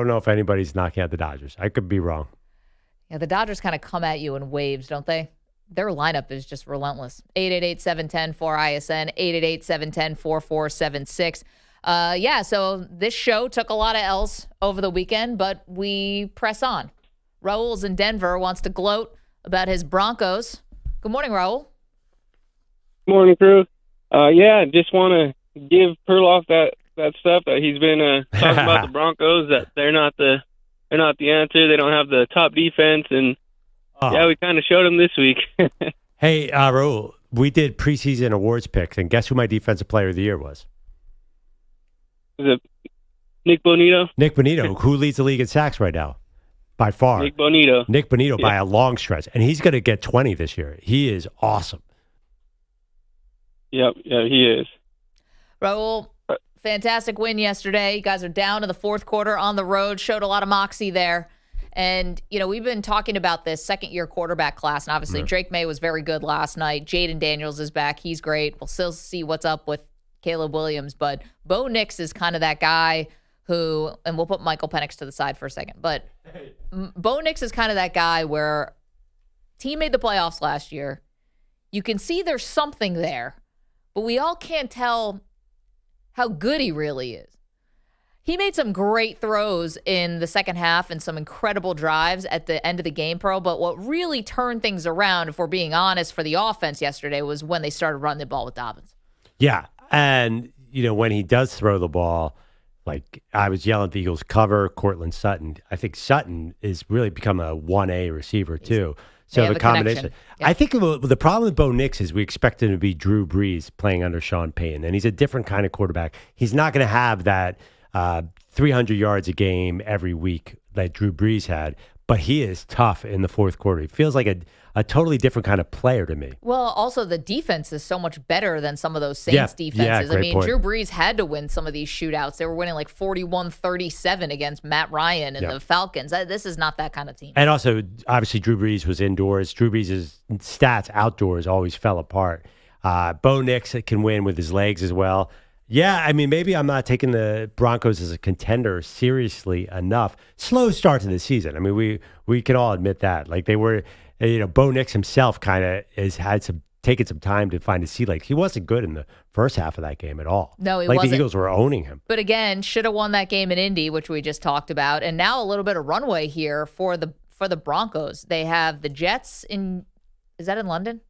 know if anybody's knocking out the Dodgers. I could be wrong. Yeah, the Dodgers kind of come at you in waves, don't they? Their lineup is just relentless. 888-710-4ISN, 888-710-4476. Yeah, so this show took a lot of L's over the weekend, but we press on. Raul's in Denver, wants to gloat about his Broncos. Good morning, Raul. Morning, crew. Just want to give Perloff that stuff that he's been talking about the Broncos, that they're not the answer. They don't have the top defense, and we kind of showed them this week. Hey, Raul, we did preseason awards picks, and guess who my defensive player of the year was? Is it Nick Bonito? Nick Bonito, who leads the league in sacks right now? By far. Nick Bonito by a long stretch, and he's going to get 20 this year. He is awesome. Yep, he is. Raul, fantastic win yesterday. You guys are down to the fourth quarter on the road, showed a lot of moxie there. And, we've been talking about this second-year quarterback class, and obviously Drake May was very good last night. Jaden Daniels is back. He's great. We'll still see what's up with Caleb Williams, but Bo Nix is kind of that guy who, and we'll put Michael Penix to the side for a second, but Bo Nix is kind of that guy where team made the playoffs last year. You can see there's something there, but we all can't tell how good he really is. He made some great throws in the second half and some incredible drives at the end of the game, Pearl, but what really turned things around, if we're being honest, for the offense yesterday was when they started running the ball with Dobbins. Yeah, and, when he does throw the ball, like I was yelling at the Eagles cover Cortland Sutton. I think Sutton is really become a 1A receiver too. So the combination. Yeah. I think the problem with Bo Nix is we expect him to be Drew Brees playing under Sean Payton, and he's a different kind of quarterback. He's not going to have that 300 yards a game every week that Drew Brees had, but he is tough in the fourth quarter. He feels like a totally different kind of player to me. Well, also the defense is so much better than some of those Saints defenses. Great point. Drew Brees had to win some of these shootouts. They were winning like 41-37 against Matt Ryan and the Falcons. This is not that kind of team. And also, obviously, Drew Brees was indoors. Drew Brees' stats outdoors always fell apart. Bo Nix can win with his legs as well. Yeah, I mean, maybe I'm not taking the Broncos as a contender seriously enough. Slow start to the season. I mean, we can all admit that. Like they were, Bo Nix himself kind of has taken some time to find his sea legs. He wasn't good in the first half of that game at all. No, he wasn't. The Eagles were owning him. But again, should have won that game in Indy, which we just talked about, and now a little bit of runway here for the for the Broncos. They have the Jets is that in London?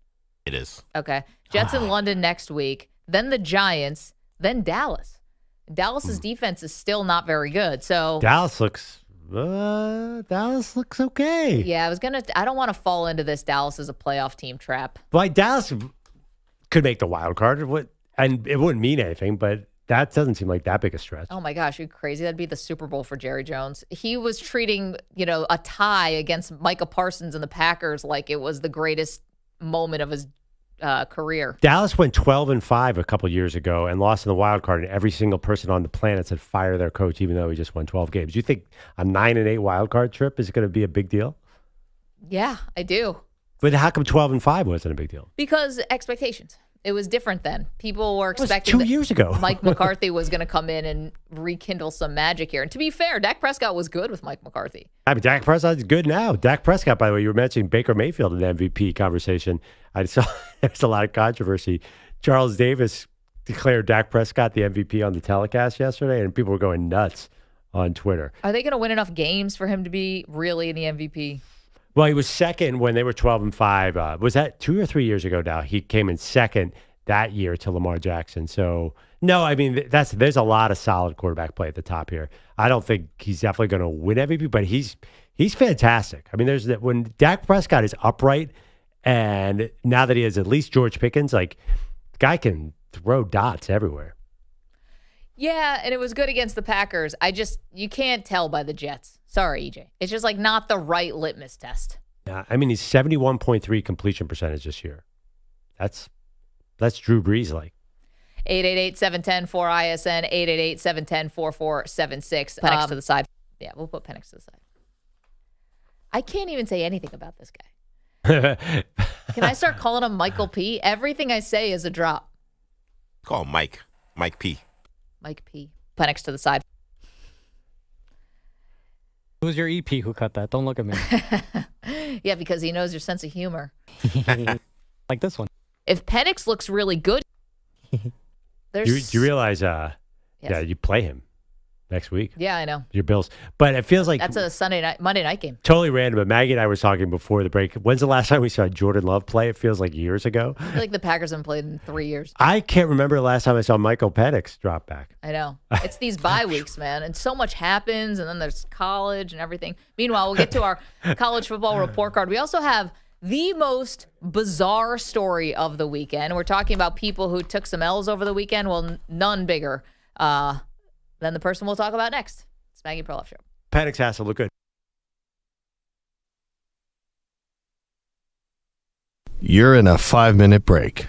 It is. Okay. Jets in London next week, then the Giants, then Dallas. Dallas's defense is still not very good. So Dallas looks okay. Yeah, I don't want to fall into this Dallas is a playoff team trap. Like Dallas could make the wild card, and it wouldn't mean anything, but that doesn't seem like that big a stretch. Oh my gosh, you're crazy. That'd be the Super Bowl for Jerry Jones. He was treating, a tie against Micah Parsons and the Packers like it was the greatest moment of his career. Dallas went 12-5 a couple years ago and lost in the wild card, and every single person on the planet said fire their coach, even though he just won 12 games. Do you think a 9-8 wild card trip is going to be a big deal? Yeah, I do. But how come 12-5 wasn't a big deal? Because expectations. It was different then. People were expecting 2 years ago. Mike McCarthy was going to come in and rekindle some magic here. And to be fair, Dak Prescott was good with Mike McCarthy. I mean, Dak Prescott's good now. Dak Prescott, by the way, you were mentioning Baker Mayfield in the MVP conversation. I saw there's a lot of controversy. Charles Davis declared Dak Prescott the MVP on the telecast yesterday, and people were going nuts on Twitter. Are they going to win enough games for him to be really the MVP? Well, he was second when they were 12-5. Was that 2 or 3 years ago now? He came in second that year to Lamar Jackson. So, no, I mean, there's a lot of solid quarterback play at the top here. I don't think he's definitely going to win MVP, but he's fantastic. I mean, when Dak Prescott is upright, and now that he has at least George Pickens, like, the guy can throw dots everywhere. Yeah, and it was good against the Packers. You can't tell by the Jets. Sorry, EJ. It's just like not the right litmus test. Yeah, I mean, he's 71.3 completion percentage this year. That's Drew Brees like. 888-710-4ISN, 888-710-4476. Penix to the side. Yeah, we'll put Penix to the side. I can't even say anything about this guy. Can I start calling him Michael P? Everything I say is a drop. Call him Mike P. Mike P. Penix to the side. Who's your EP who cut that? Don't look at me. Yeah, because he knows your sense of humor. Like this one. If Penix looks really good, there's... You realize, yeah, you play him next week. Yeah, I know. Your Bills. But it feels like... That's a Monday night game. Totally random, but Maggie and I were talking before the break. When's the last time we saw Jordan Love play? It feels like years ago. I feel like the Packers haven't played in 3 years. I can't remember the last time I saw Michael Penix drop back. I know. It's these bye weeks, man. And so much happens, and then there's college and everything. Meanwhile, we'll get to our college football report card. We also have the most bizarre story of the weekend. We're talking about people who took some L's over the weekend. Well, none bigger than the person we'll talk about next. It's Maggie Perloff Show. Penix has to look good. You're in a 5-minute break.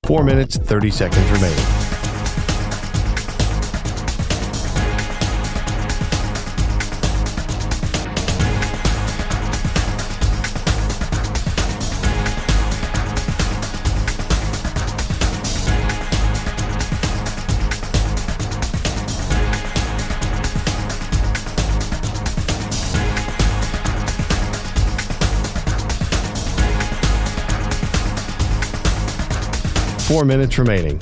Four minutes, 30 seconds remaining. Four minutes remaining.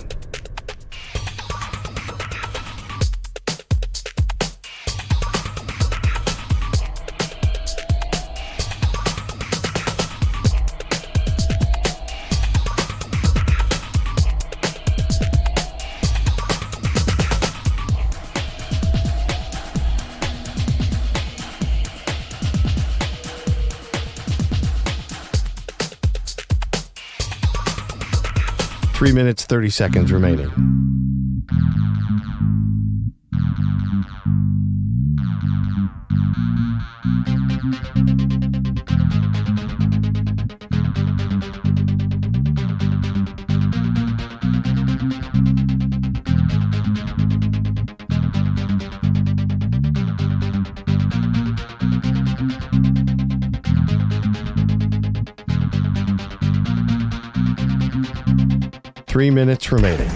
Three minutes, 30 seconds remaining. 3 minutes remaining.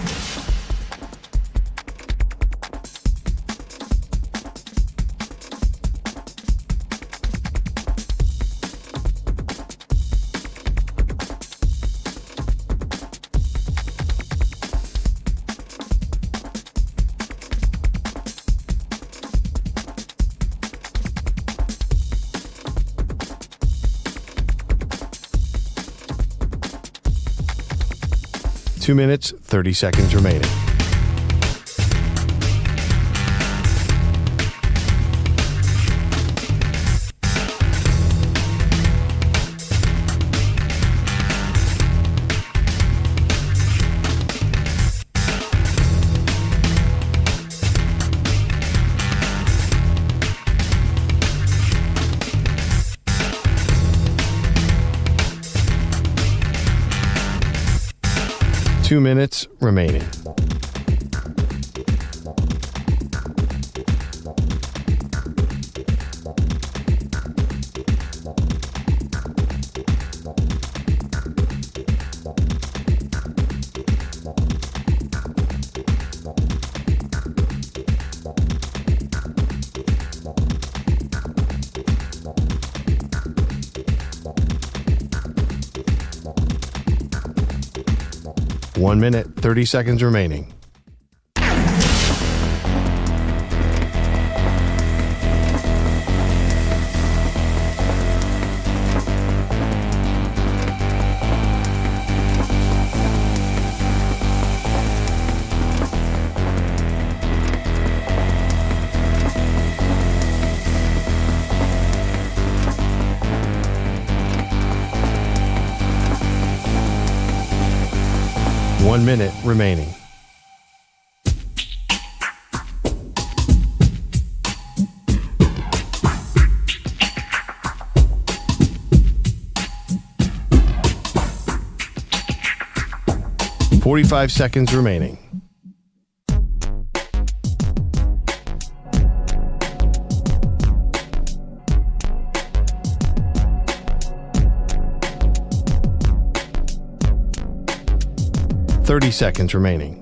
Two minutes, 30 seconds remaining. Two minutes remaining. One minute, 30 seconds remaining. One minute remaining. $45 seconds remaining. $30 seconds remaining.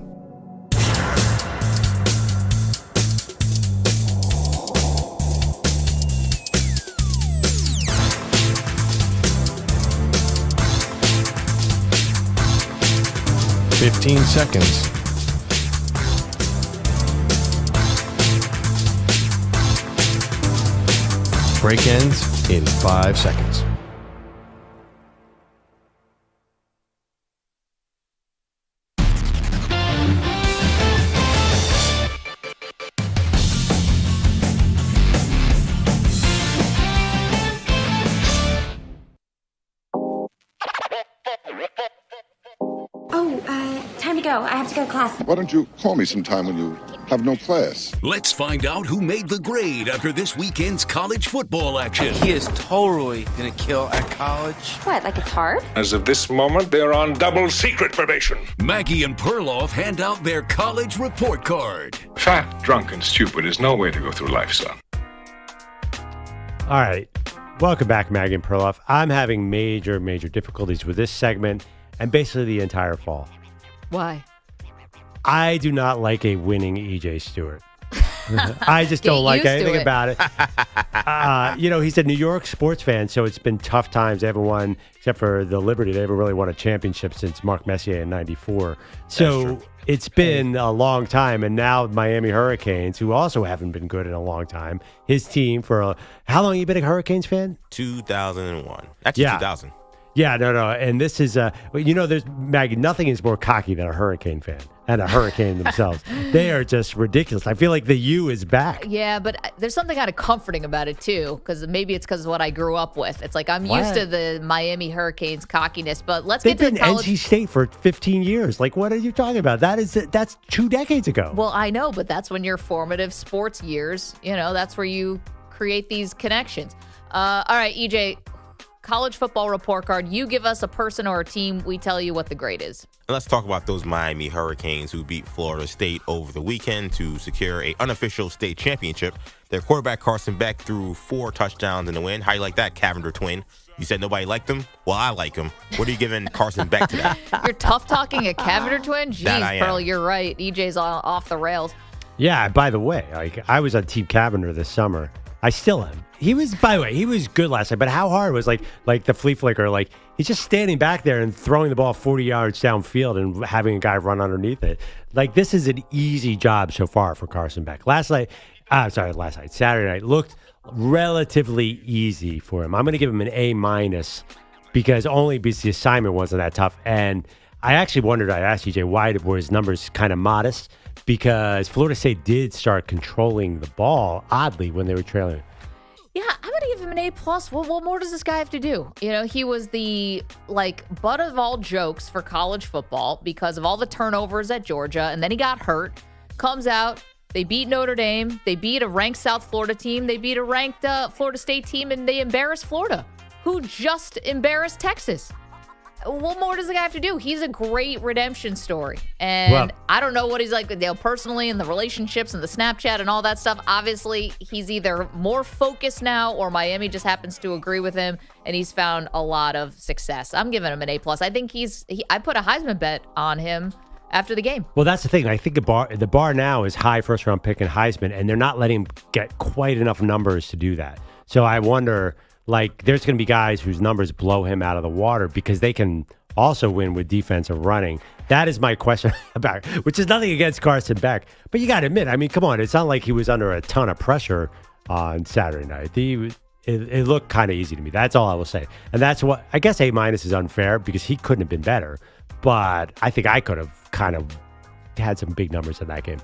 $15 seconds. Break ends in 5 seconds. Time to go. I have to go to class. Why don't you call me sometime when you have no class? Let's find out who made the grade after this weekend's college football action. He is totally gonna kill at college. What, like it's hard? As of this moment, they're on double secret probation. Maggie and Perloff hand out their college report card. Fat, drunk, and stupid is no way to go through life, son. All right. Welcome back, Maggie and Perloff. I'm having major difficulties with this segment and basically the entire fall. Why? I do not like a winning E.J. Stewart. I just don't like anything about it. He's a New York sports fan, so it's been tough times. They haven't won, except for the Liberty, they haven't really won a championship since Mark Messier in '94. So it's been a long time, and now Miami Hurricanes, who also haven't been good in a long time, his team how long have you been a Hurricanes fan? 2001. Actually, 2000. Yeah, no. And this is, there's, Maggie, nothing is more cocky than a Hurricane fan and a Hurricane themselves. They are just ridiculous. I feel like the U is back. Yeah, but there's something kind of comforting about it, too, because maybe it's because of what I grew up with. It's like I'm used to the Miami Hurricanes cockiness, but They've get to been NC State for 15 years. Like, what are you talking about? That's 2 decades ago. Well, I know, but that's when your formative sports years, that's where you create these connections. All right, EJ, College Football Report Card. You give us a person or a team. We tell you what the grade is. And let's talk about those Miami Hurricanes who beat Florida State over the weekend to secure an unofficial state championship. Their quarterback, Carson Beck, threw 4 touchdowns in the win. How you like that, Cavender twin? You said nobody liked him? Well, I like him. What are you giving Carson Beck today? You're tough talking a Cavender twin? That I Jeez, am. Pearl, you're right. EJ's off the rails. Yeah, by the way, I was on Team Cavender this summer. I still am. He was good last night, but how hard was like the flea flicker? Like, he's just standing back there and throwing the ball 40 yards downfield and having a guy run underneath it. Like, this is an easy job so far for Carson Beck. Saturday night looked relatively easy for him. I'm going to give him an A- because the assignment wasn't that tough. And I actually wondered, I asked EJ, why were his numbers kind of modest? Because Florida State did start controlling the ball, oddly, when they were trailing. Yeah, I'm going to give him an A+. What more does this guy have to do? You know, he was the, butt of all jokes for college football because of all the turnovers at Georgia, and then he got hurt, comes out, they beat Notre Dame, they beat a ranked South Florida team, they beat a ranked Florida State team, and they embarrassed Florida, who just embarrassed Texas. What more does the guy have to do? He's a great redemption story. And I don't know what he's like personally and the relationships and the Snapchat and all that stuff. Obviously, he's either more focused now or Miami just happens to agree with him and he's found a lot of success. I'm giving him an A+. I think I put a Heisman bet on him after the game. Well, that's the thing. I think the bar now is high first-round pick and Heisman, and they're not letting him get quite enough numbers to do that. So I wonder... there's going to be guys whose numbers blow him out of the water because they can also win with defensive running. That is my question about, which is nothing against Carson Beck. But you got to admit, I mean, come on. It's not like he was under a ton of pressure on Saturday night. It looked kind of easy to me. That's all I will say. And that's what, I guess A- is unfair because he couldn't have been better. But I think I could have kind of had some big numbers in that game.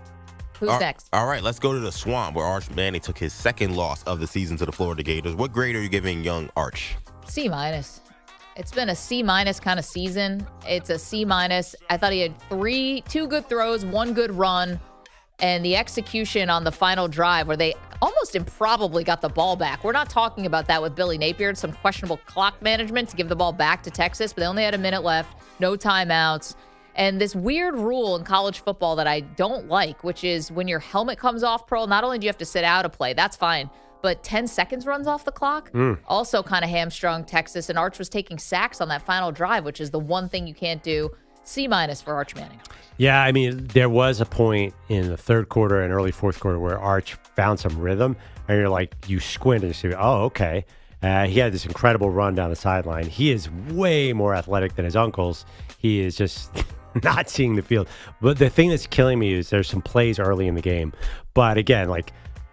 Who's next? All right, let's go to the Swamp where ArchManning took his second loss of the season to the Florida Gators. What grade are you giving young Arch? C-. It's been a C- kind of season. It's a C-. I thought he had two good throws, one good run, and the execution on the final drive where they almost improbably got the ball back. We're not talking about that with Billy Napier. Some questionable clock management to give the ball back to Texas, but they only had a minute left, no timeouts. And this weird rule in college football that I don't like, which is when your helmet comes off, Pearl, not only do you have to sit out a play, that's fine, but 10 seconds runs off the clock. Also kind of hamstrung Texas, and Arch was taking sacks on that final drive, which is the one thing you can't do. C- for ArchManning. Yeah, I mean, there was a point in the third quarter and early fourth quarter where Arch found some rhythm, and you're like, you squint and you see, oh, okay. He had this incredible run down the sideline. He is way more athletic than his uncles. He is just... not seeing the field. But the thing that's killing me is there's some plays early in the game. But again,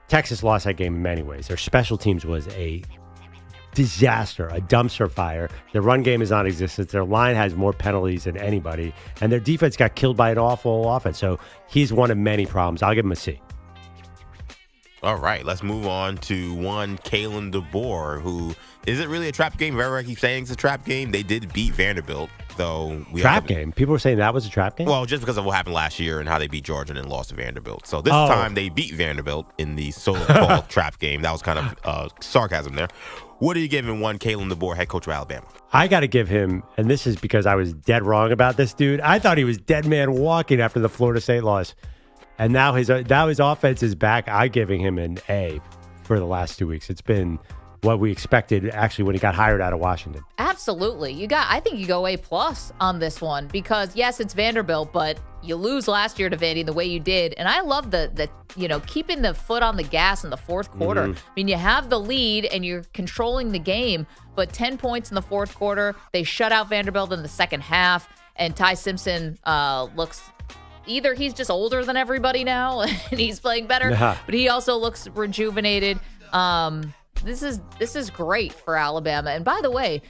Texas lost that game in many ways. Their special teams was a disaster, a dumpster fire. Their run game is non-existent. Their line has more penalties than anybody. And their defense got killed by an awful offense. So he's one of many problems. I'll give him a C. All right, let's move on to one Kalen DeBoer, who is it really a trap game? Everybody keeps saying it's a trap game. They did beat Vanderbilt, though. Trap game? People were saying that was a trap game? Well, just because of what happened last year and how they beat Georgia and then lost to Vanderbilt. So this time they beat Vanderbilt in the so-called trap game. That was kind of sarcasm there. What are you giving one Kalen DeBoer, head coach of Alabama? I got to give him, and this is because I was dead wrong about this dude. I thought he was dead man walking after the Florida State loss. And now his offense is back. I'm giving him an A for the last 2 weeks. It's been what we expected, actually, when he got hired out of Washington. Absolutely. I think you go A+ on this one because, yes, it's Vanderbilt, but you lose last year to Vandy the way you did. And I love the keeping the foot on the gas in the fourth quarter. I mean, you have the lead and you're controlling the game, but 10 points in the fourth quarter. They shut out Vanderbilt in the second half, and Ty Simpson looks... Either he's just older than everybody now and he's playing better, but he also looks rejuvenated. This is great for Alabama. And by the way,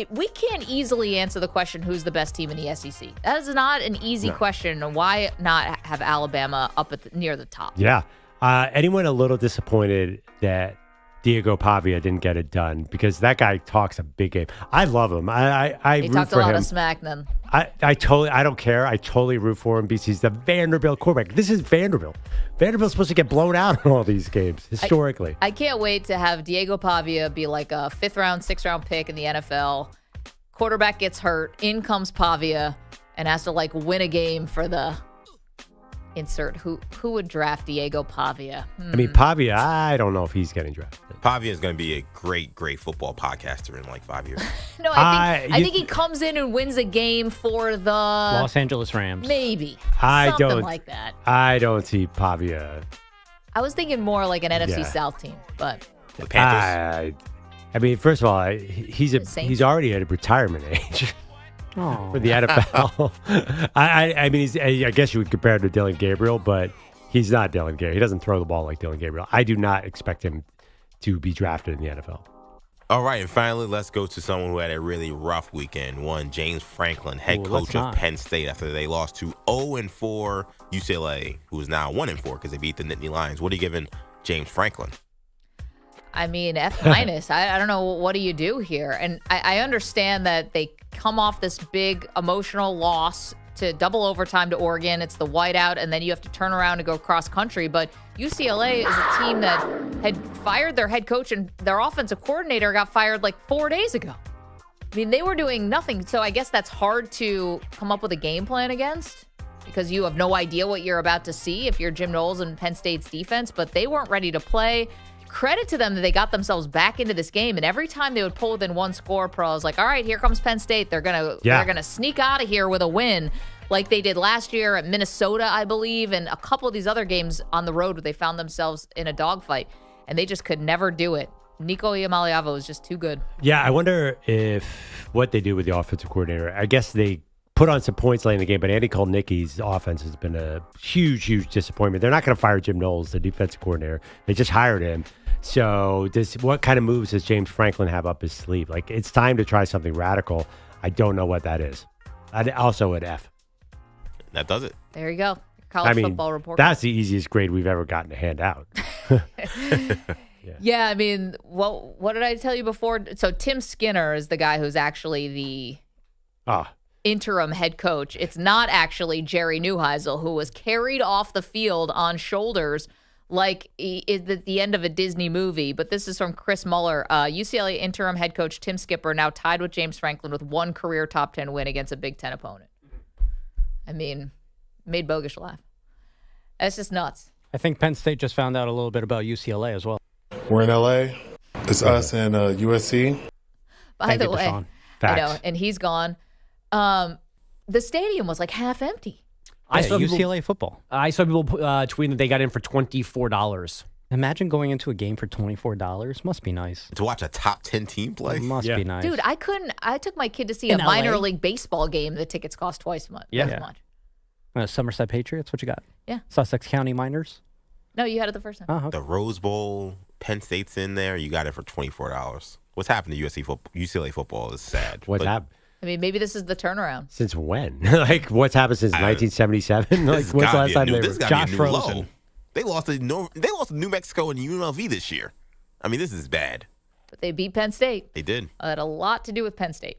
we can't easily answer the question, who's the best team in the SEC? That is not an easy question. Why not have Alabama up near the top? Yeah. Anyone a little disappointed that Diego Pavia didn't get it done because that guy talks a big game. I love him. I he root talked for a lot him. of smack then. I don't care. I totally root for him because he's the Vanderbilt quarterback. This is Vanderbilt. Vanderbilt's supposed to get blown out in all these games historically. I can't wait to have Diego Pavia be like a 5th round, 6th round pick in the NFL. Quarterback gets hurt. In comes Pavia and has to win a game for the insert. Who would draft Diego Pavia? I mean, Pavia, I don't know if he's getting drafted. Pavia is going to be a great, great football podcaster in like 5 years. No, I think he comes in and wins a game for the Los Angeles Rams. Maybe. I Something don't like that. I don't see Pavia. I was thinking more like an NFC South team, but The Panthers. I mean, first of all, he's already at a retirement age for the NFL. I mean, I guess you would compare him to Dillon Gabriel, but he's not Dillon Gabriel. He doesn't throw the ball like Dillon Gabriel. I do not expect him to be drafted in the NFL. All right, and finally, let's go to someone who had a really rough weekend. One, James Franklin, head coach of Penn State, after they lost to 0-4 UCLA, who is now 1-4 because they beat the Nittany Lions. What are you giving James Franklin? I mean, F-. I don't know, what do you do here? And I understand that they come off this big emotional loss to double overtime to Oregon. It's the whiteout, and then you have to turn around and go cross country. But UCLA is a team that had fired their head coach, and their offensive coordinator got fired like 4 days ago. I mean, they were doing nothing. So I guess that's hard to come up with a game plan against because you have no idea what you're about to see if you're Jim Knowles and Penn State's defense. But they weren't ready to play. Credit to them that they got themselves back into this game, and every time they would pull within one score, I was like, all right, here comes Penn State. They're gonna sneak out of here with a win, like they did last year at Minnesota, I believe, and a couple of these other games on the road where they found themselves in a dogfight, and they just could never do it. Nico Iamaleava was just too good. Yeah, I wonder if what they do with the offensive coordinator. I guess they put on some points late in the game, but Andy Kolnicki's offense has been a huge, huge disappointment. They're not going to fire Jim Knowles, the defensive coordinator. They just hired him. So what kind of moves does James Franklin have up his sleeve? Like, it's time to try something radical. I don't know what that is. Also at F. That does it. There you go. College football report. That's the easiest grade we've ever gotten to hand out. Yeah, I mean, what did I tell you before? So Tim Skinner is the guy who's actually the interim head coach. It's not actually Jerry Neuheisel, who was carried off the field on shoulders like is at the end of a Disney movie. But this is from Chris Muller. UCLA interim head coach Tim Skipper now tied with James Franklin with one career top 10 win against a Big Ten opponent. I mean, made Bogusch laugh. That's just nuts. I think Penn State just found out a little bit about UCLA as well. We're in LA. It's us and USC. By the way, I know, and he's gone. The stadium was like half empty. I saw UCLA football. I saw people tweeting that they got in for $24. Imagine going into a game for $24. Must be nice. To watch a top 10 team play? Must be nice. Dude, I took my kid to see a minor league baseball game. The tickets cost twice as much. Somerset Patriots, what you got? Yeah. Sussex County Miners? No, you had it the first time. Oh, okay. The Rose Bowl, Penn State's in there. You got it for $24. What's happened to UCLA football is sad. What's happened? I mean, maybe this is the turnaround. Since when? Like, what's happened since 1977? Like, what's the last time they were? Josh Rosen. They lost to New Mexico and UNLV this year. I mean, this is bad. But they beat Penn State. They did. It had a lot to do with Penn State.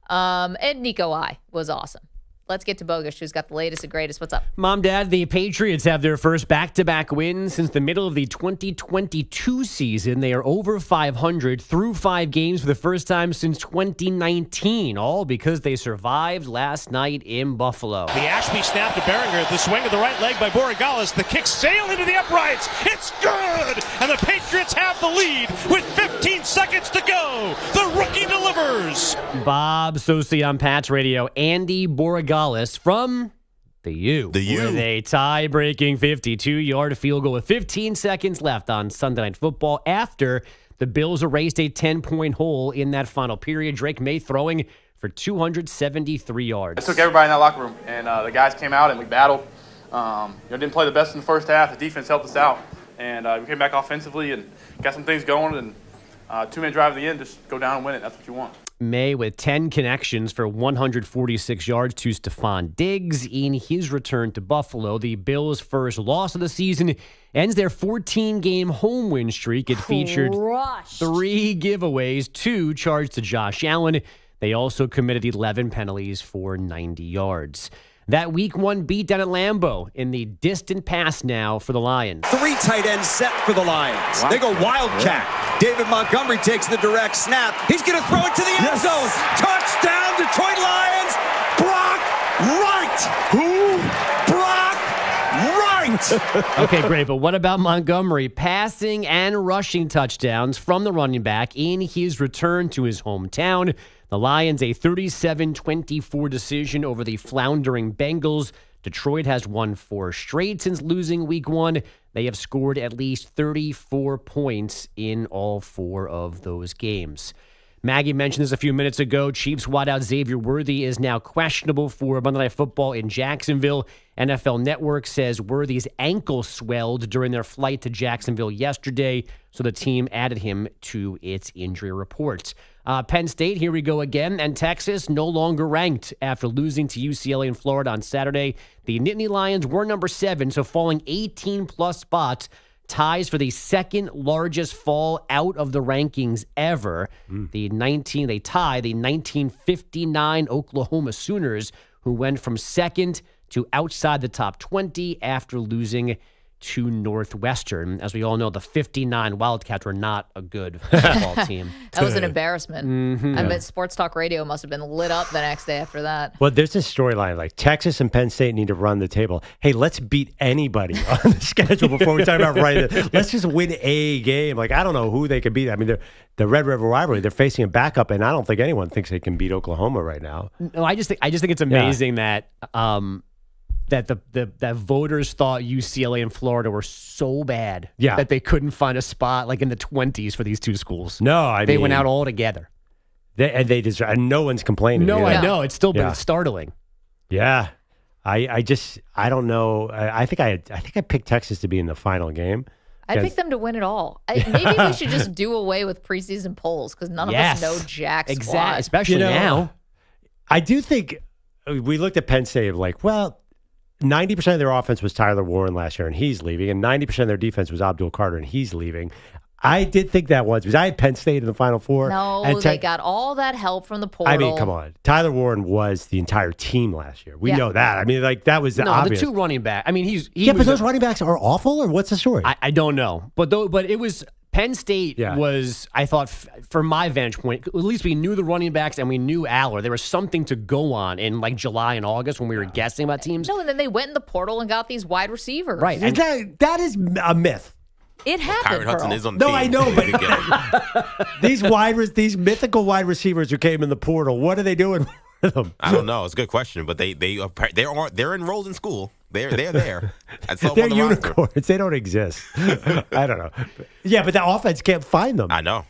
And Nico I was awesome. Let's get to Bogusch, who's got the latest and greatest. What's up? Mom, Dad, the Patriots have their first back-to-back win since the middle of the 2022 season. They are over 500 through 5 games for the first time since 2019, all because they survived last night in Buffalo. The Ashby snap to Behringer. The swing of the right leg by Bogusch. The kick sail into the uprights. It's good! And the Patriots have the lead with 15 seconds to go. The rookie delivers. Bob Sosi on Pat's Radio. Andy Bogusch from the U. With a tie-breaking 52-yard field goal with 15 seconds left on Sunday Night Football after the Bills erased a 10-point hole in that final period. Drake May throwing for 273 yards. I took everybody in that locker room, and the guys came out and we battled. Didn't play the best in the first half. The defense helped us out, and we came back offensively and got some things going. And 2-minute drive at the end, just go down and win it. That's what you want. May with 10 connections for 146 yards to Stephon Diggs in his return to Buffalo. The Bills' first loss of the season ends their 14-game home win streak. It featured 3 giveaways, 2 charged to Josh Allen. They also committed 11 penalties for 90 yards. That Week 1 beatdown at Lambeau in the distant past now for the Lions. 3 tight ends set for the Lions. Wow. They go wildcat. David Montgomery takes the direct snap. He's going to throw it to the end zone. Touchdown, Detroit Lions. Brock Wright. Who? Brock Wright. out. Okay, great. But what about Montgomery? Passing and rushing touchdowns from the running back in his return to his hometown. The Lions, a 37-24 decision over the floundering Bengals. Detroit has won 4 straight since losing week 1. They have scored at least 34 points in all 4 of those games. Maggie mentioned this a few minutes ago. Chiefs wideout Xavier Worthy is now questionable for Monday Night Football in Jacksonville. NFL Network says Worthy's ankle swelled during their flight to Jacksonville yesterday, so the team added him to its injury report. Penn State, here we go again, and Texas no longer ranked after losing to UCLA in Florida on Saturday. The Nittany Lions were number 7, so falling 18-plus spots. Ties for the second largest fall out of the rankings ever. They tie the 1959 Oklahoma Sooners, who went from second to outside the top 20 after losing to Northwestern. As we all know, the 59 Wildcats were not a good football team. That was an embarrassment. I bet Sports Talk Radio must have been lit up the next day after that. Well, there's this storyline like Texas and Penn State need to run the table. Hey, let's beat anybody on the schedule before we talk about let's just win a game. Like, I don't know who they could beat. I mean, the Red River rivalry, they're facing a backup, and I don't think anyone thinks they can beat Oklahoma right now. No, I just think it's amazing that that voters thought UCLA and Florida were so bad that they couldn't find a spot like in the 20s for these two schools. No, they went out all together. They deserve, and no one's complaining. No, I know. It's still been startling. Yeah. I don't know. I think I picked Texas to be in the final game. I picked them to win it all. Maybe we should just do away with preseason polls because none of us know jack squat. Exactly, especially now. I do think we looked at Penn State like, well, 90% of their offense was Tyler Warren last year, and he's leaving, and 90% of their defense was Abdul Carter, and he's leaving. I did think that once because I had Penn State in the Final Four. No, they got all that help from the portal. I mean, come on. Tyler Warren was the entire team last year. We know that. I mean, like, that was obvious. The two running backs. I mean, but those running backs are awful, or what's the story? I don't know. But it was Penn State was, I thought, from my vantage point, at least we knew the running backs and we knew Aller. There was something to go on in like July and August when we were guessing about teams. No, and then they went in the portal and got these wide receivers. Right. And that is a myth. It happened. Kyron Hudson is on the team. I know, but these mythical wide receivers who came in the portal, what are they doing with them? I don't know. It's a good question, but they're enrolled in school. They're there. They're unicorns. They don't exist. I don't know. Yeah, but the offense can't find them. I know.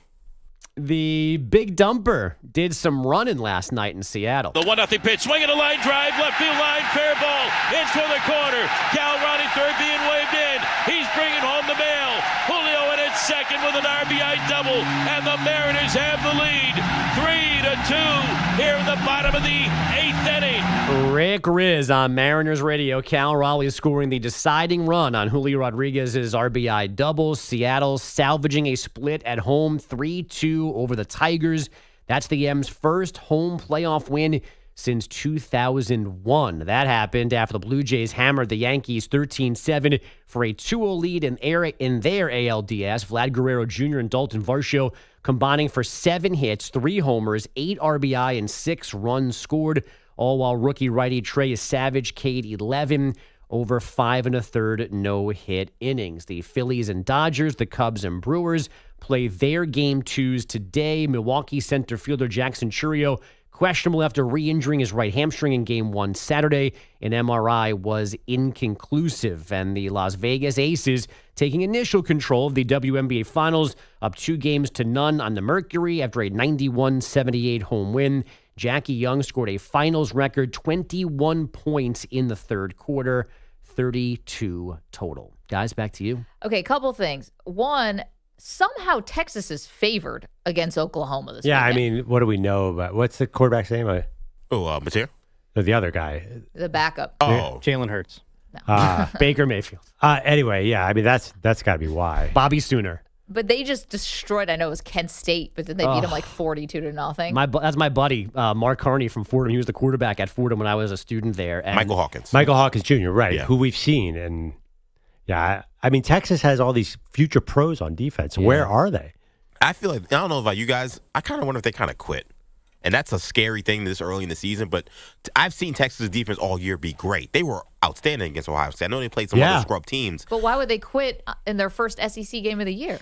The Big Dumper did some running last night in Seattle. The 1-0 pitch, swinging a line drive, left field line, fair ball, in for the corner. Cal Ronnie third being waved in. He's bringing home the mail. Julio in at second with an RBI double, and the Mariners have the lead, 3-2 here in the bottom of the 8th inning. Rick Riz on Mariners Radio. Cal Raleigh scoring the deciding run on Julio Rodriguez's RBI double. Seattle salvaging a split at home, 3-2 over the Tigers. That's the M's first home playoff win since 2001. That happened after the Blue Jays hammered the Yankees 13-7 for a 2-0 lead in their ALDS. Vlad Guerrero Jr. and Dalton Varsho combining for 7 hits, 3 homers, 8 RBI, and 6 runs scored, all while rookie righty Trey Savage K'd 11 over 5 1/3 no-hit innings. The Phillies and Dodgers, the Cubs and Brewers play their Game 2s today. Milwaukee center fielder Jackson Chourio questionable after re-injuring his right hamstring in Game 1 Saturday. An MRI was inconclusive. And the Las Vegas Aces taking initial control of the WNBA Finals, up 2-0 on the Mercury after a 91-78 home win. Jackie Young scored a finals record 21 points in the third quarter, 32 total. Guys, back to you. Okay, couple things. One, somehow Texas is favored against Oklahoma this weekend. I mean, what do we know about what's the quarterback's name? Mateer? The other guy. The backup. Oh, Jalen Hurts. Baker Mayfield. Anyway, I mean that's got to be why. Bobby Sooner. But they just destroyed, I know it was Kent State, but then they beat them like 42-0. That's my buddy, Mark Carney from Fordham. He was the quarterback at Fordham when I was a student there. And Michael Hawkins Jr., right, who we've seen. And, I mean, Texas has all these future pros on defense. Yeah. Where are they? I feel like, I don't know about you guys, I kind of wonder if they kind of quit. And that's a scary thing this early in the season. But I've seen Texas defense all year be great. They were outstanding against Ohio State. I know they played some other scrub teams. But why would they quit in their first SEC game of the year?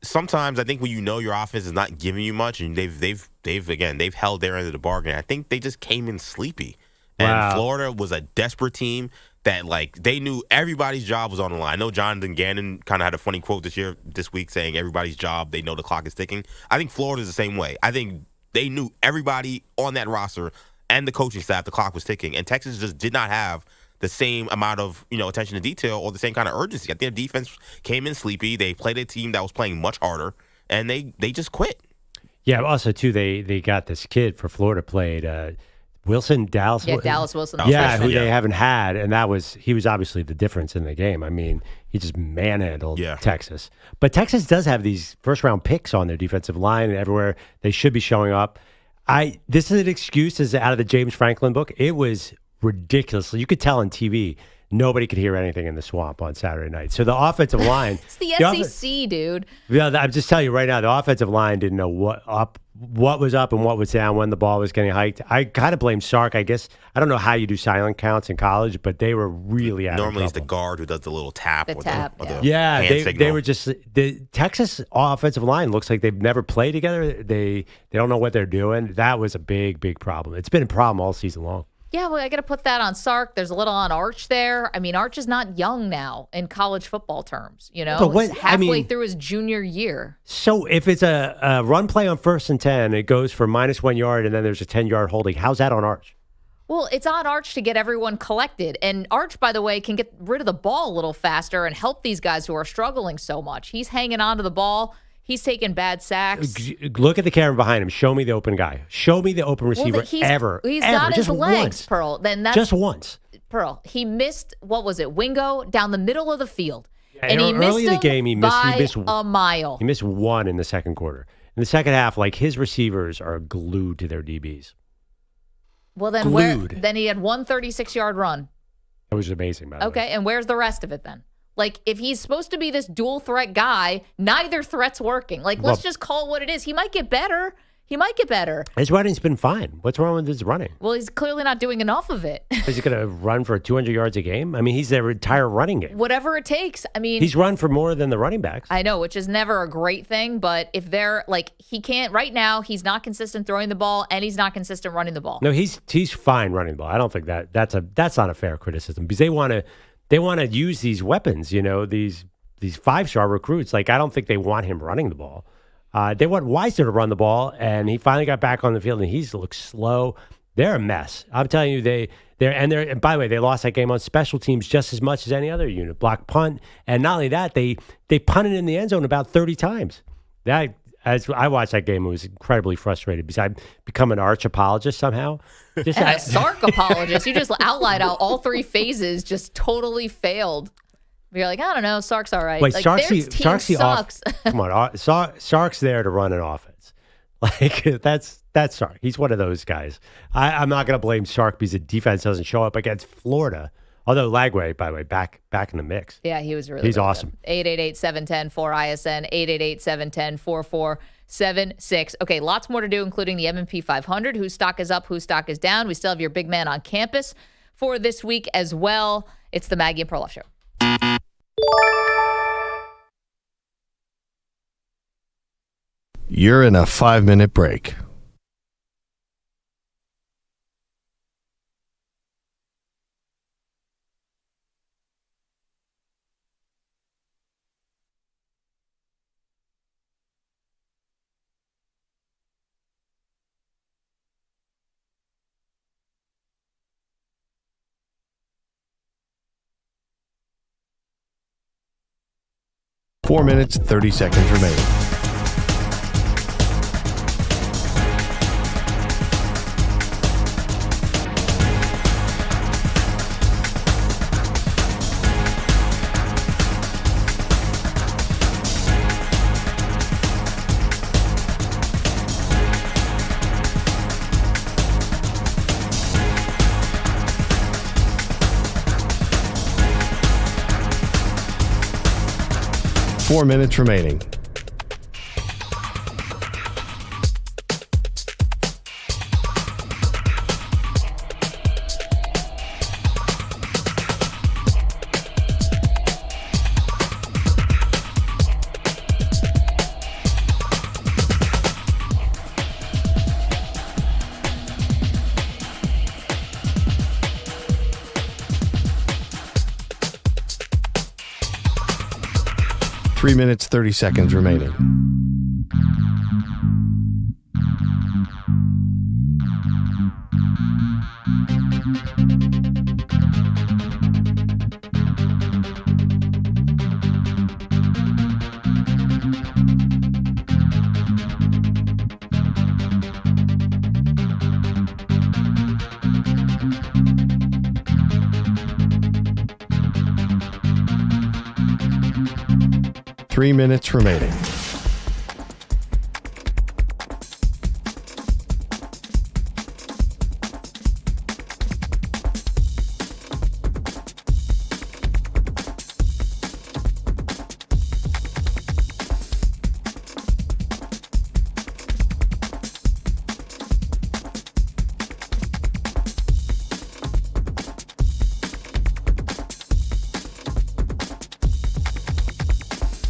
Sometimes I think when you know your offense is not giving you much, and they've held their end of the bargain. I think they just came in sleepy. And Florida was a desperate team that, like, they knew everybody's job was on the line. I know Jonathan Gannon kind of had a funny quote this week saying everybody's job, they know the clock is ticking. I think Florida's the same way. I think they knew everybody on that roster and the coaching staff, the clock was ticking. And Texas just did not have the same amount of, attention to detail or the same kind of urgency. I think their defense came in sleepy. They played a team that was playing much harder, and they just quit. Yeah, also, too, they got this kid for Florida played Dallas Wilson. Yeah, who they haven't had, and he was obviously the difference in the game. I mean, he just manhandled Texas. But Texas does have these first-round picks on their defensive line and everywhere. They should be showing up. This is an excuse is out of the James Franklin book. It was ridiculous. You could tell on TV, nobody could hear anything in the swamp on Saturday night. So the offensive line... It's the SEC, dude. Yeah, I'm just telling you right now, the offensive line didn't know what was up and what was down when the ball was getting hiked. I kind of blame Sark, I guess. I don't know how you do silent counts in college, but they were really out Normally of it's the guard who does the little tap. The Texas offensive line looks like they've never played together. They don't know what they're doing. That was a big, big problem. It's been a problem all season long. Yeah, well, I got to put that on Sark. There's a little on Arch there. I mean, Arch is not young now in college football terms, But he's halfway through his junior year. So if it's a run play on 1st and 10, it goes for -1 yard, and then there's a 10-yard holding. How's that on Arch? Well, it's on Arch to get everyone collected. And Arch, by the way, can get rid of the ball a little faster and help these guys who are struggling so much. He's hanging on to the ball. He's taking bad sacks. Look at the camera behind him. Show me the open guy. Show me the open receiver ever. He's got his legs, once. Pearl. Just once. Pearl, he missed, Wingo down the middle of the field. Yeah, and he missed early in the game, he missed a mile. He missed one in the second quarter. In the second half, his receivers are glued to their DBs. Well, then then he had one 36-yard run. That was amazing, by the way. Okay, and where's the rest of it then? If he's supposed to be this dual threat guy, neither threat's working. Let's just call it what it is. He might get better. His running's been fine. What's wrong with his running? Well, he's clearly not doing enough of it. Is he going to run for 200 yards a game? I mean, he's their entire running game. Whatever it takes. I mean, he's run for more than the running backs. I know, which is never a great thing. But if they're he can't right now. He's not consistent throwing the ball, and he's not consistent running the ball. No, he's fine running the ball. I don't think that's not a fair criticism because they want to use these weapons. These 5-star recruits. I don't think they want him running the ball. They want Weiser to run the ball, and he finally got back on the field, and he looks slow. They're a mess. I'm telling you, and by the way, they lost that game on special teams just as much as any other unit. Block punt, and not only that, they punted in the end zone about 30 times. As I watched that game, I was incredibly frustrated because I've become an Arch apologist somehow. And a Sark apologist. You just outlined how all three phases just totally failed. You're I don't know, Sark's all right. Wait, Sark's the sucks. Come on, Sark's there to run an offense. That's Sark. He's one of those guys. I'm not going to blame Sark because the defense doesn't show up against Florida. Although Lagway, by the way, back in the mix. Yeah, he was really awesome. 888-710-4ISN, 888-710-4476. Okay, lots more to do, including the M&P 500, whose stock is up, whose stock is down. We still have your big man on campus for this week as well. It's the Maggie and Perloff Show. You're in a 5-minute break. Four minutes, 30 seconds remaining. Four minutes remaining. 3 minutes, 30 seconds remaining. Three minutes remaining.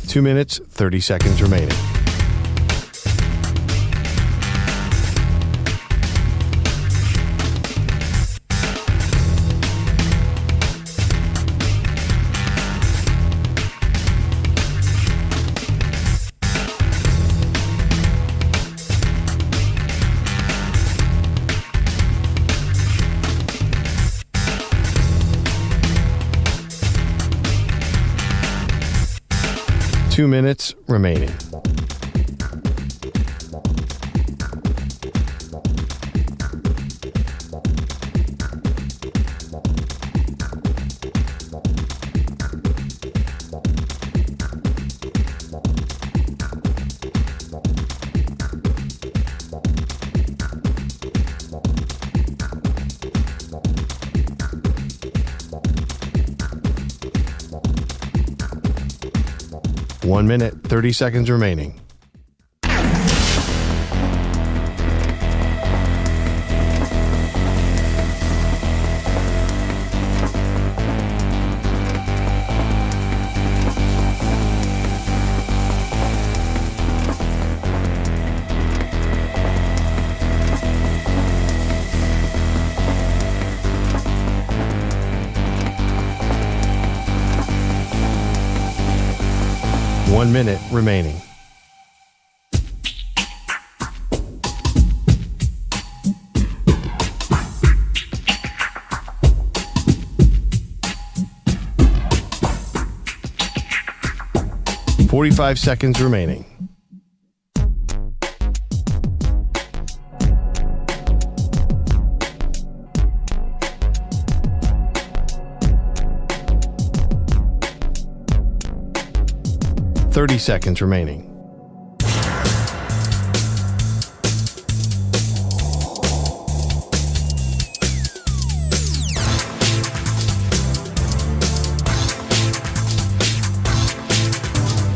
Two minutes, 30 seconds remaining. Two minutes remaining. One minute, 30 seconds remaining. One minute remaining. $45 seconds remaining. $30 seconds remaining.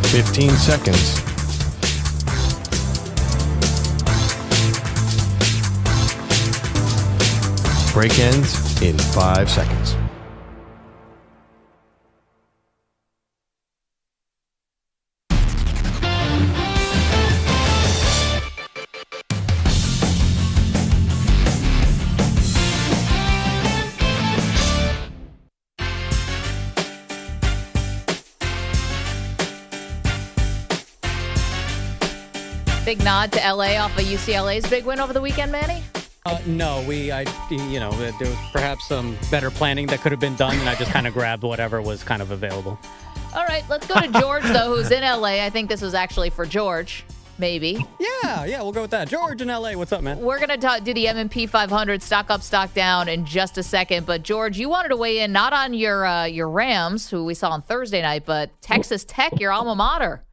$15 seconds. Break ends in 5 seconds. Big nod to LA off of UCLA's big win over the weekend, Manny? No, there was perhaps some better planning that could have been done, and I just kind of grabbed whatever was kind of available. All right, let's go to George, though, who's in LA. I think this was actually for George, maybe. Yeah, we'll go with that. George in LA, what's up, man? We're going to do the M&P 500 stock up, stock down in just a second. But, George, you wanted to weigh in not on your Rams, who we saw on Thursday night, but Texas Tech, your alma mater.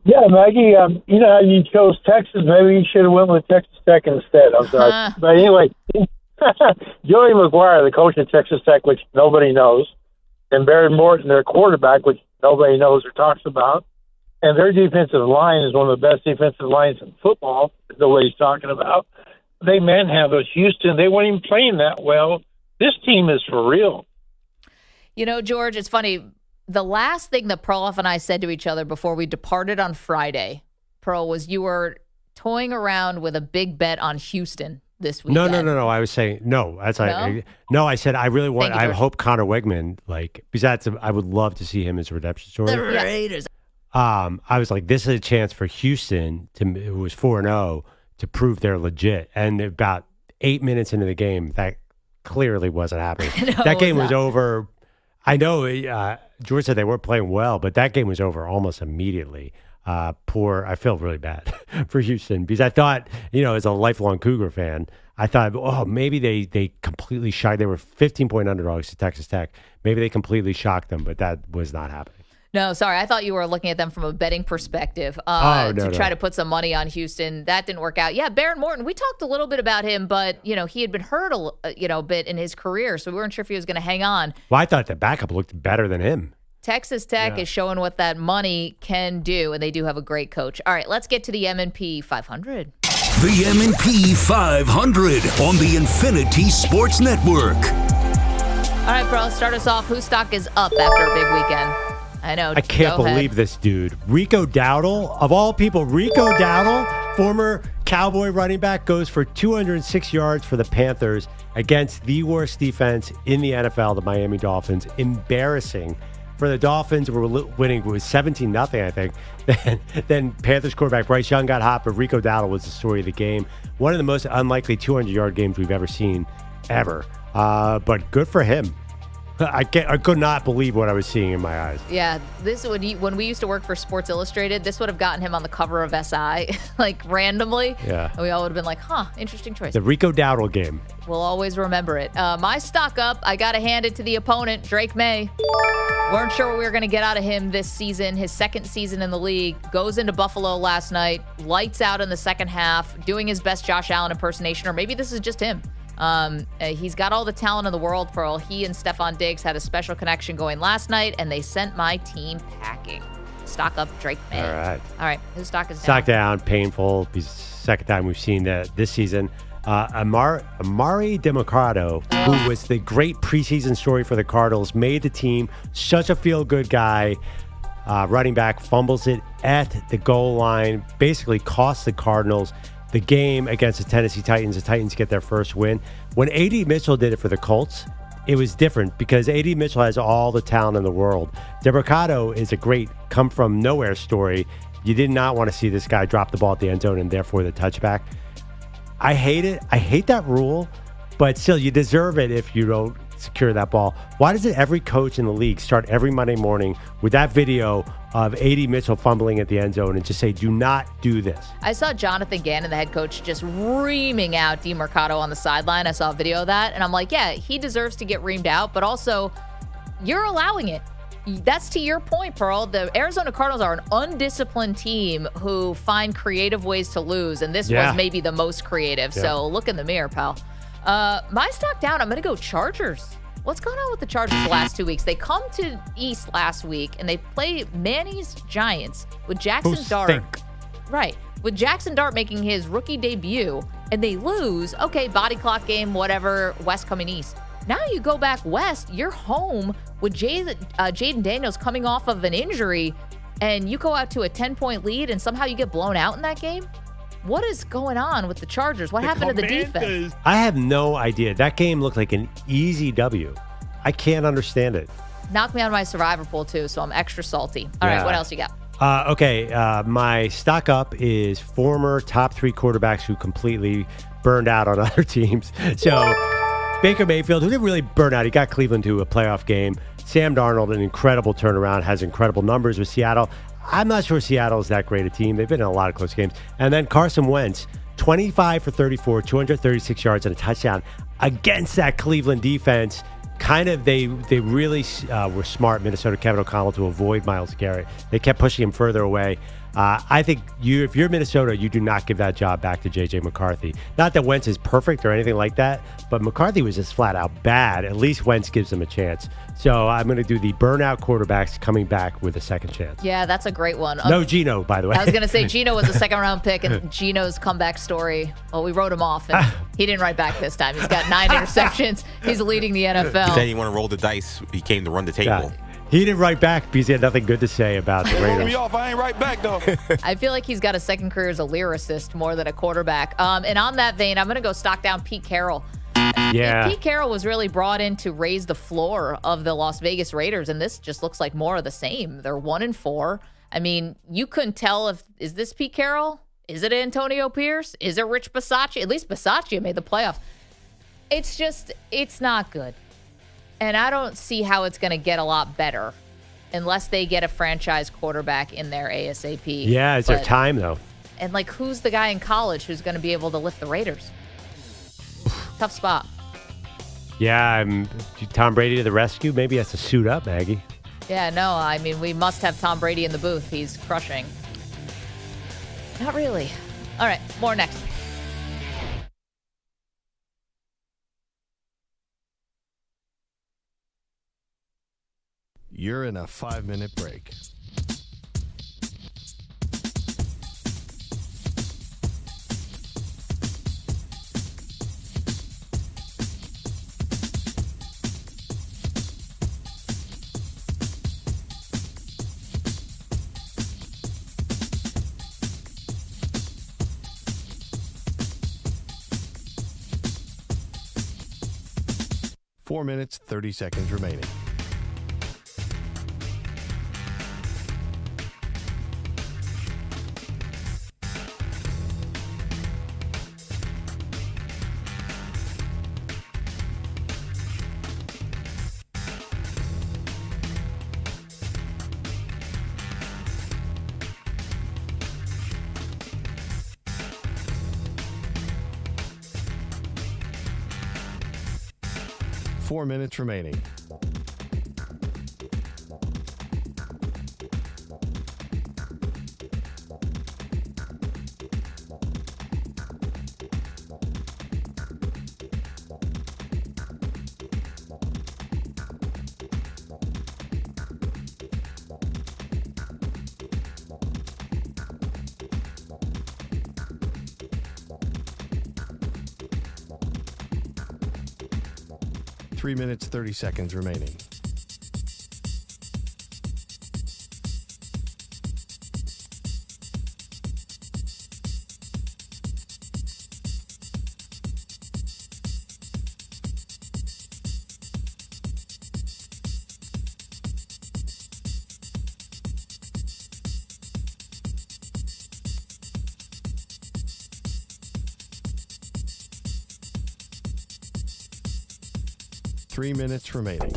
Yeah, Maggie, you know how you chose Texas. Maybe you should have went with Texas Tech instead. I'm sorry. But anyway, Joey McGuire, the coach of Texas Tech, which nobody knows, and Barry Morton, their quarterback, which nobody knows or talks about, and their defensive line is one of the best defensive lines in football, nobody's talking about. They manhandled Houston. They weren't even playing that well. This team is for real. You know, George, it's funny. The last thing that Perloff and I said to each other before we departed on Friday, Pearl, was you were toying around with a big bet on Houston this weekend. No. I was saying no. That's no. I said I really want. I hope Connor Wegman because I would love to see him as a redemption story. The Raiders. I was like, this is a chance for Houston who was 4-0 to prove they're legit. And about 8 minutes into the game, that clearly wasn't happening. That game was over. I know George said they weren't playing well, but that game was over almost immedately. I feel really bad for Houston because I thought, as a lifelong Cougar fan, I thought, maybe they completely shocked. They were 15-point underdogs to Texas Tech. Maybe they completely shocked them, but that was not happening. No, sorry. I thought you were looking at them from a betting perspective to try to put some money on Houston. That didn't work out. Yeah, Baron Morton, we talked a little bit about him, but, he had been hurt a bit in his career, so we weren't sure if he was going to hang on. Well, I thought the backup looked better than him. Texas Tech is showing what that money can do, and they do have a great coach. All right, let's get to the M&P 500. The M&P 500 on the Infinity Sports Network. All right, bro, start us off. Whose stock is up after a big weekend? I know. I can't believe this dude. Rico Dowdle, of all people, former Cowboy running back, goes for 206 yards for the Panthers against the worst defense in the NFL, the Miami Dolphins. Embarrassing. For the Dolphins, were winning. It was 17-0, I think. Then Panthers quarterback Bryce Young got hot, but Rico Dowdle was the story of the game. One of the most unlikely 200-yard games we've ever seen, ever. But good for him. I could not believe what I was seeing in my eyes. Yeah, when we used to work for Sports Illustrated, this would have gotten him on the cover of SI, randomly. Yeah. And we all would have been like, interesting choice. The Rico Dowdle game. We'll always remember it. My stock up, I got to hand it to the opponent, Drake May. Weren't sure what we were going to get out of him this season, his second season in the league. Goes into Buffalo last night, lights out in the second half, doing his best Josh Allen impersonation, or maybe this is just him. He's got all the talent in the world, Pearl. He and Stephon Diggs had a special connection going last night, and they sent my team packing. Stock up, Drake May. All right. His stock is down. Stock down, painful. Second time we've seen that this season. Amari DeMarcado, who was the great preseason story for the Cardinals, made the team. Such a feel-good guy. Running back fumbles it at the goal line, basically costs the Cardinals the game against the Tennessee Titans. The Titans get their first win. When A.D. Mitchell did it for the Colts, it was different because A.D. Mitchell has all the talent in the world. DeMarcado is a great come-from-nowhere story. You did not want to see this guy drop the ball at the end zone and therefore the touchback. I hate it. I hate that rule, but still, you deserve it if you don't secure that ball. Why doesn't every coach in the league start every Monday morning with that video of A.D. Mitchell fumbling at the end zone and just say, do not do this? I saw Jonathan Gannon, the head coach, just reaming out DeMarcado on the sideline. I saw a video of that, and I'm like, yeah, he deserves to get reamed out, but also you're allowing it. That's to your point, Pearl. The Arizona Cardinals are an undisciplined team who find creative ways to lose, and this was maybe the most creative. Yeah. So look in the mirror, pal. My stock down, I'm going to go Chargers. What's going on with the Chargers the last 2 weeks? They come to East last week, and they play Manny's Giants with Jackson Dart. Right. With Jackson Dart making his rookie debut, and they lose. Okay, body clock game, whatever, West coming East. Now you go back West, you're home with Jaden Daniels coming off of an injury, and you go out to a 10-point lead, and somehow you get blown out in that game? What is going on with the Chargers? What happened to the defense? I have no idea. That game looked like an easy W. I can't understand it. Knocked me out of my survivor pool, too, so I'm extra salty. All right, what else you got? My stock up is former top 3 quarterbacks who completely burned out on other teams. So Baker Mayfield, who didn't really burn out. He got Cleveland to a playoff game. Sam Darnold, an incredible turnaround, has incredible numbers with Seattle. I'm not sure Seattle is that great a team. They've been in a lot of close games. And then Carson Wentz, 25 for 34, 236 yards and a touchdown against that Cleveland defense. They really were smart, Minnesota, Kevin O'Connell, to avoid Myles Garrett. They kept pushing him further away. I think if you're Minnesota, you do not give that job back to J.J. McCarthy. Not that Wentz is perfect or anything like that, but McCarthy was just flat out bad. At least Wentz gives him a chance. So I'm going to do the burnout quarterbacks coming back with a second chance. Yeah, that's a great one. No Geno, by the way. I was going to say Geno was a second-round pick, and Geno's comeback story, well, we wrote him off, and he didn't write back this time. He's got 9 interceptions. He's leading the NFL. Then you want to roll the dice. He came to run the table. He didn't write back because he had nothing good to say about the Raiders. me off. I ain't right back, though. I feel like he's got a second career as a lyricist more than a quarterback. And on that vein, I'm going to go stock down PeteCarroll. Yeah. PeteCarroll was really brought in to raise the floor of the Las Vegas Raiders, and this just looks like more of the same. They're 1-4. I mean, you couldn't tell is this PeteCarroll? Is it Antonio Pierce? Is it Rich Bisaccia? At least Bisaccia made the playoffs. It's not good. And I don't see how it's going to get a lot better unless they get a franchise quarterback in there ASAP. Yeah, it's their time, though. And, who's the guy in college who's going to be able to lift the Raiders? Tough spot. Yeah, Tom Brady to the rescue. Maybe he has to suit up, Maggie. Yeah, no, I mean, we must have Tom Brady in the booth. He's crushing. Not really. All right, more next. You're in a 5-minute break. Four minutes, 30 seconds remaining. Four minutes remaining. Three minutes, 30 seconds remaining. Three minutes remaining.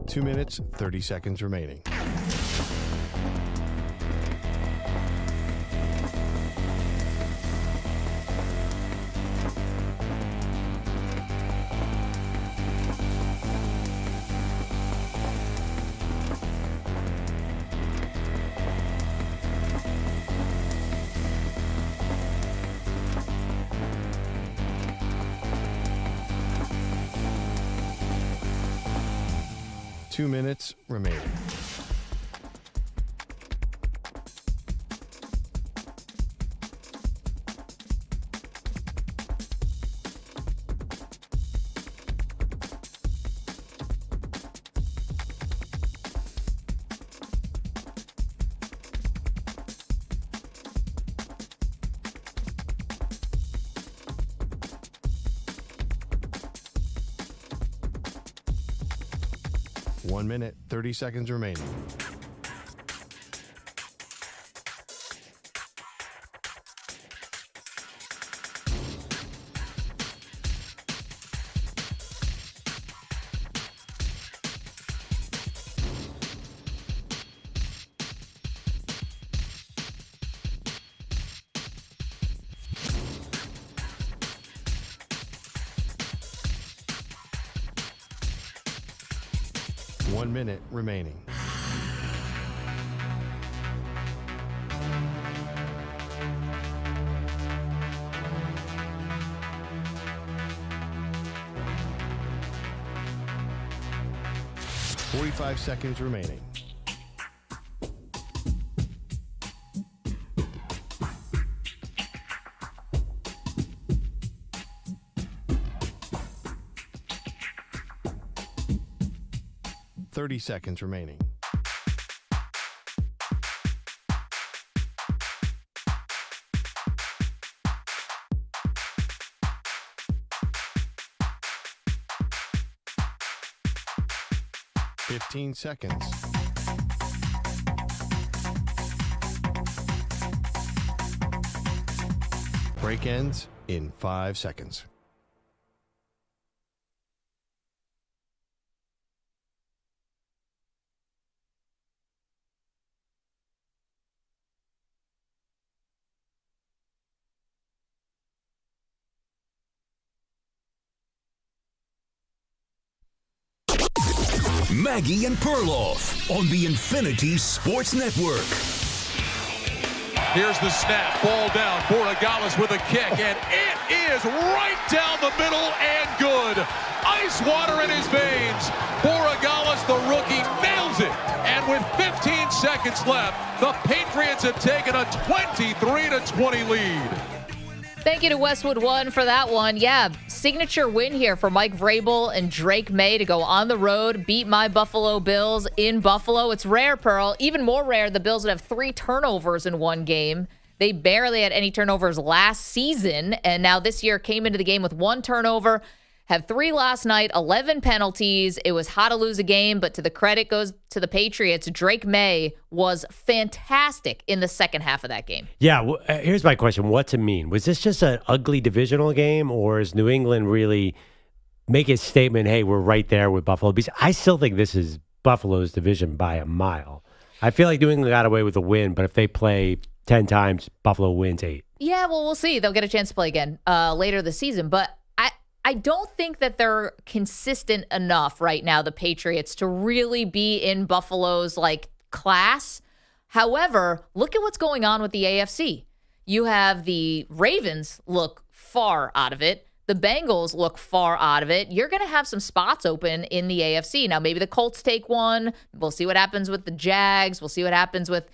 Two minutes, 30 seconds remaining. Two minutes remaining. One minute, 30 seconds remaining. One minute remaining. 45 seconds remaining. Seconds remaining. Fifteen seconds. Break ends in 5 seconds. Maggie and Perloff on the Infinity Sports Network. Here's the snap. Ball down. Bogusch with a kick, and it is right down the middle and good. Ice water in his veins. Bogusch, the rookie, nails it. And with 15 seconds left, the Patriots have taken a 23-20 lead. Thank you to Westwood One for that one. Yeah, signature win here for Mike Vrabel and Drake May to go on the road, beat my Buffalo Bills in Buffalo. It's rare, Pearl. Even more rare, the Bills would have 3 turnovers in one game. They barely had any turnovers last season, and now this year came into the game with 1 turnover, had 3 last night, 11 penalties. It was hard to lose a game, but to the credit goes to the Patriots. Drake May was fantastic in the second half of that game. Yeah, here's my question. What's it mean? Was this just an ugly divisional game, or is New England really making a statement, hey, we're right there with Buffalo? Because I still think this is Buffalo's division by a mile. I feel like New England got away with a win, but if they play 10 times, Buffalo wins 8. Yeah, well, we'll see. They'll get a chance to play again later this season, but I don't think that they're consistent enough right now, the Patriots, to really be in Buffalo's class. However, look at what's going on with the AFC. You have the Ravens look far out of it. The Bengals look far out of it. You're going to have some spots open in the AFC. Now, maybe the Colts take one. We'll see what happens with the Jags. We'll see what happens with,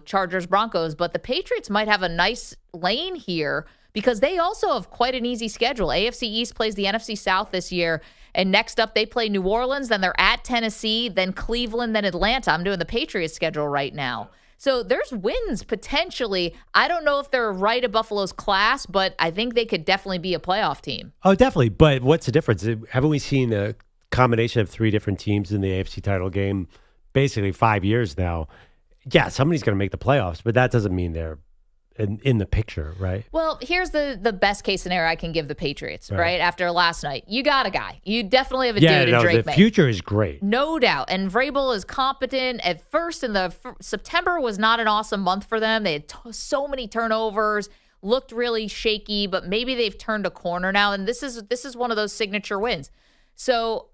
Chargers, Broncos. But the Patriots might have a nice lane here, because they also have quite an easy schedule. AFC East plays the NFC South this year, and next up they play New Orleans, then they're at Tennessee, then Cleveland, then Atlanta. I'm doing the Patriots schedule right now. So there's wins potentially. I don't know if they're right at Buffalo's class, but I think they could definitely be a playoff team. Oh, definitely. But what's the difference? Haven't we seen a combination of 3 different teams in the AFC title game basically 5 years now? Yeah, somebody's going to make the playoffs, but that doesn't mean they're in the picture, right? Well, here's the best case scenario I can give the Patriots, right? After last night, you got a guy. You definitely have a dude in Drake May. The future is great. No doubt. And Vrabel is competent. At first, September was not an awesome month for them. They had so many turnovers, looked really shaky, but maybe they've turned a corner now. And this is one of those signature wins. So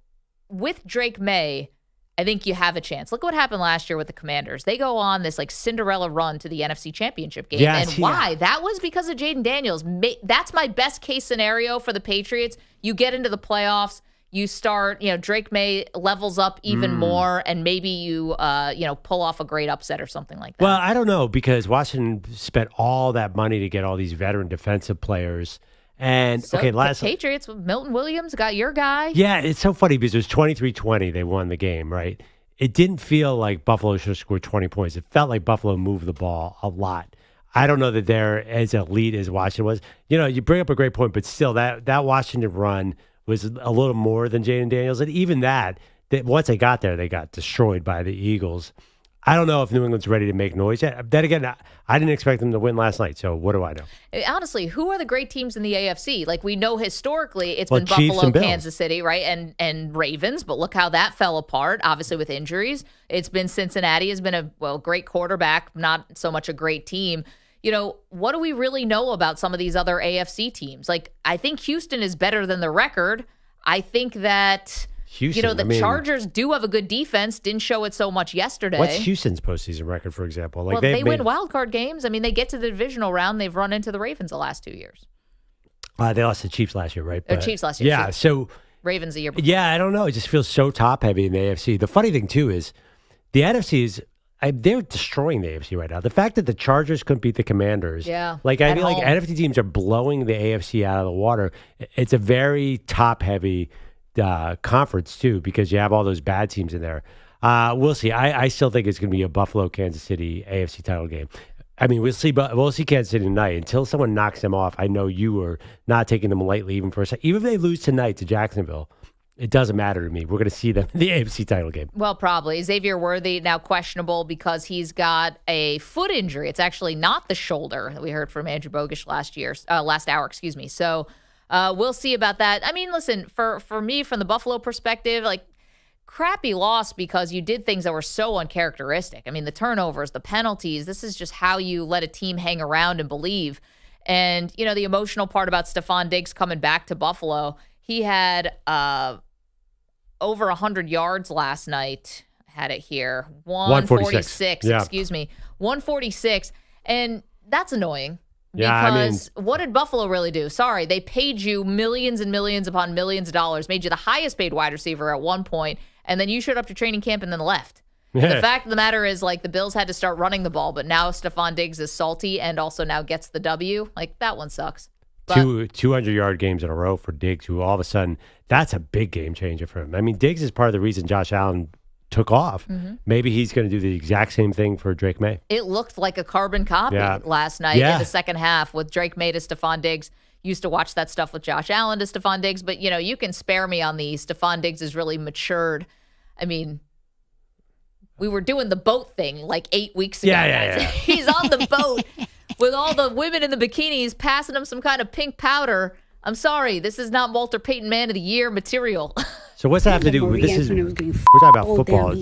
with Drake May, I think you have a chance. Look what happened last year with the Commanders. They go on this Cinderella run to the NFC Championship game. Yes, and why? That was because of Jaden Daniels. That's my best case scenario for the Patriots. You get into the playoffs. You start, Drake May levels up even more, and maybe you, pull off a great upset or something like that. Well, I don't know, because Washington spent all that money to get all these veteran defensive players. And the Patriots with Milton Williams got your guy. Yeah, it's so funny because it was 23-20. They won the game, right? It didn't feel like Buffalo should have scored 20 points. It felt like Buffalo moved the ball a lot. I don't know that they're as elite as Washington was. You bring up a great point, but still, that Washington run was a little more than Jaden Daniels. And even that once they got there, they got destroyed by the Eagles. I don't know if New England's ready to make noise yet. Then again, I didn't expect them to win last night, so what do I know? Honestly, who are the great teams in the AFC? We know historically it's been Buffalo, Kansas City, right, and Ravens, but look how that fell apart, obviously with injuries. It's been Cincinnati has been a great quarterback, not so much a great team. What do we really know about some of these other AFC teams? I think Houston is better than the record. I think that... Houston, the Chargers do have a good defense. Didn't show it so much yesterday. What's Houston's postseason record, for example? They win wild card games. I mean, they get to the divisional round. They've run into the Ravens the last 2 years. They lost to the Chiefs last year, right? Chiefs last year. Yeah, so Ravens a year before. Yeah, I don't know. It just feels so top heavy in the AFC. The funny thing too is the NFC is they're destroying the AFC right now. The fact that the Chargers couldn't beat the Commanders, like I mean, like NFC teams are blowing the AFC out of the water. It's a very top heavy conference too because you have all those bad teams in there. We'll see. I still think it's going to be a Buffalo Kansas City AFC title game. I mean, we'll see Kansas City tonight until someone knocks them off. I know you are not taking them lightly even for a second. Even if they lose tonight to Jacksonville. It doesn't matter to me. We're going to see them in the AFC title game. Well, probably. Xavier Worthy now questionable because he's got a foot injury. It's actually not the shoulder that we heard from Andrew Bogusch last hour. So we'll see about that. I mean, listen, for me, from the Buffalo perspective, like crappy loss because you did things that were so uncharacteristic. I mean, the turnovers, the penalties, this is just how you let a team hang around and believe. And, you know, the emotional part about Stephon Diggs coming back to Buffalo, he had over 100 yards last night. Had it here. 146. Yeah. Excuse me. 146. And that's annoying. Yeah, Because what did Buffalo really do? Sorry, they paid you millions and millions upon millions of dollars, made you the highest paid wide receiver at one point, and then you showed up to training camp and then left. Yeah. The fact of the matter is, like, the Bills had to start running the ball, but now Stephon Diggs is salty and also now gets the W. Like, that one sucks. But 200-yard games in a row for Diggs, who all of a sudden, that's a big game changer for him. I mean, Diggs is part of the reason Josh Allen took off. Mm-hmm. Maybe he's going to do the exact same thing for Drake May. It looked like a carbon copy last night in the second half with Drake May to Stephon Diggs. Used to watch that stuff with Josh Allen to Stephon Diggs, but, you know, you can spare me on the Stephon Diggs has really matured. I mean, we were doing the boat thing like 8 weeks ago. Yeah. He's on the boat with all the women in the bikinis passing him some kind of pink powder. I'm sorry, this is not Walter Payton Man of the Year material. So what's that have to do with this? We're talking about football.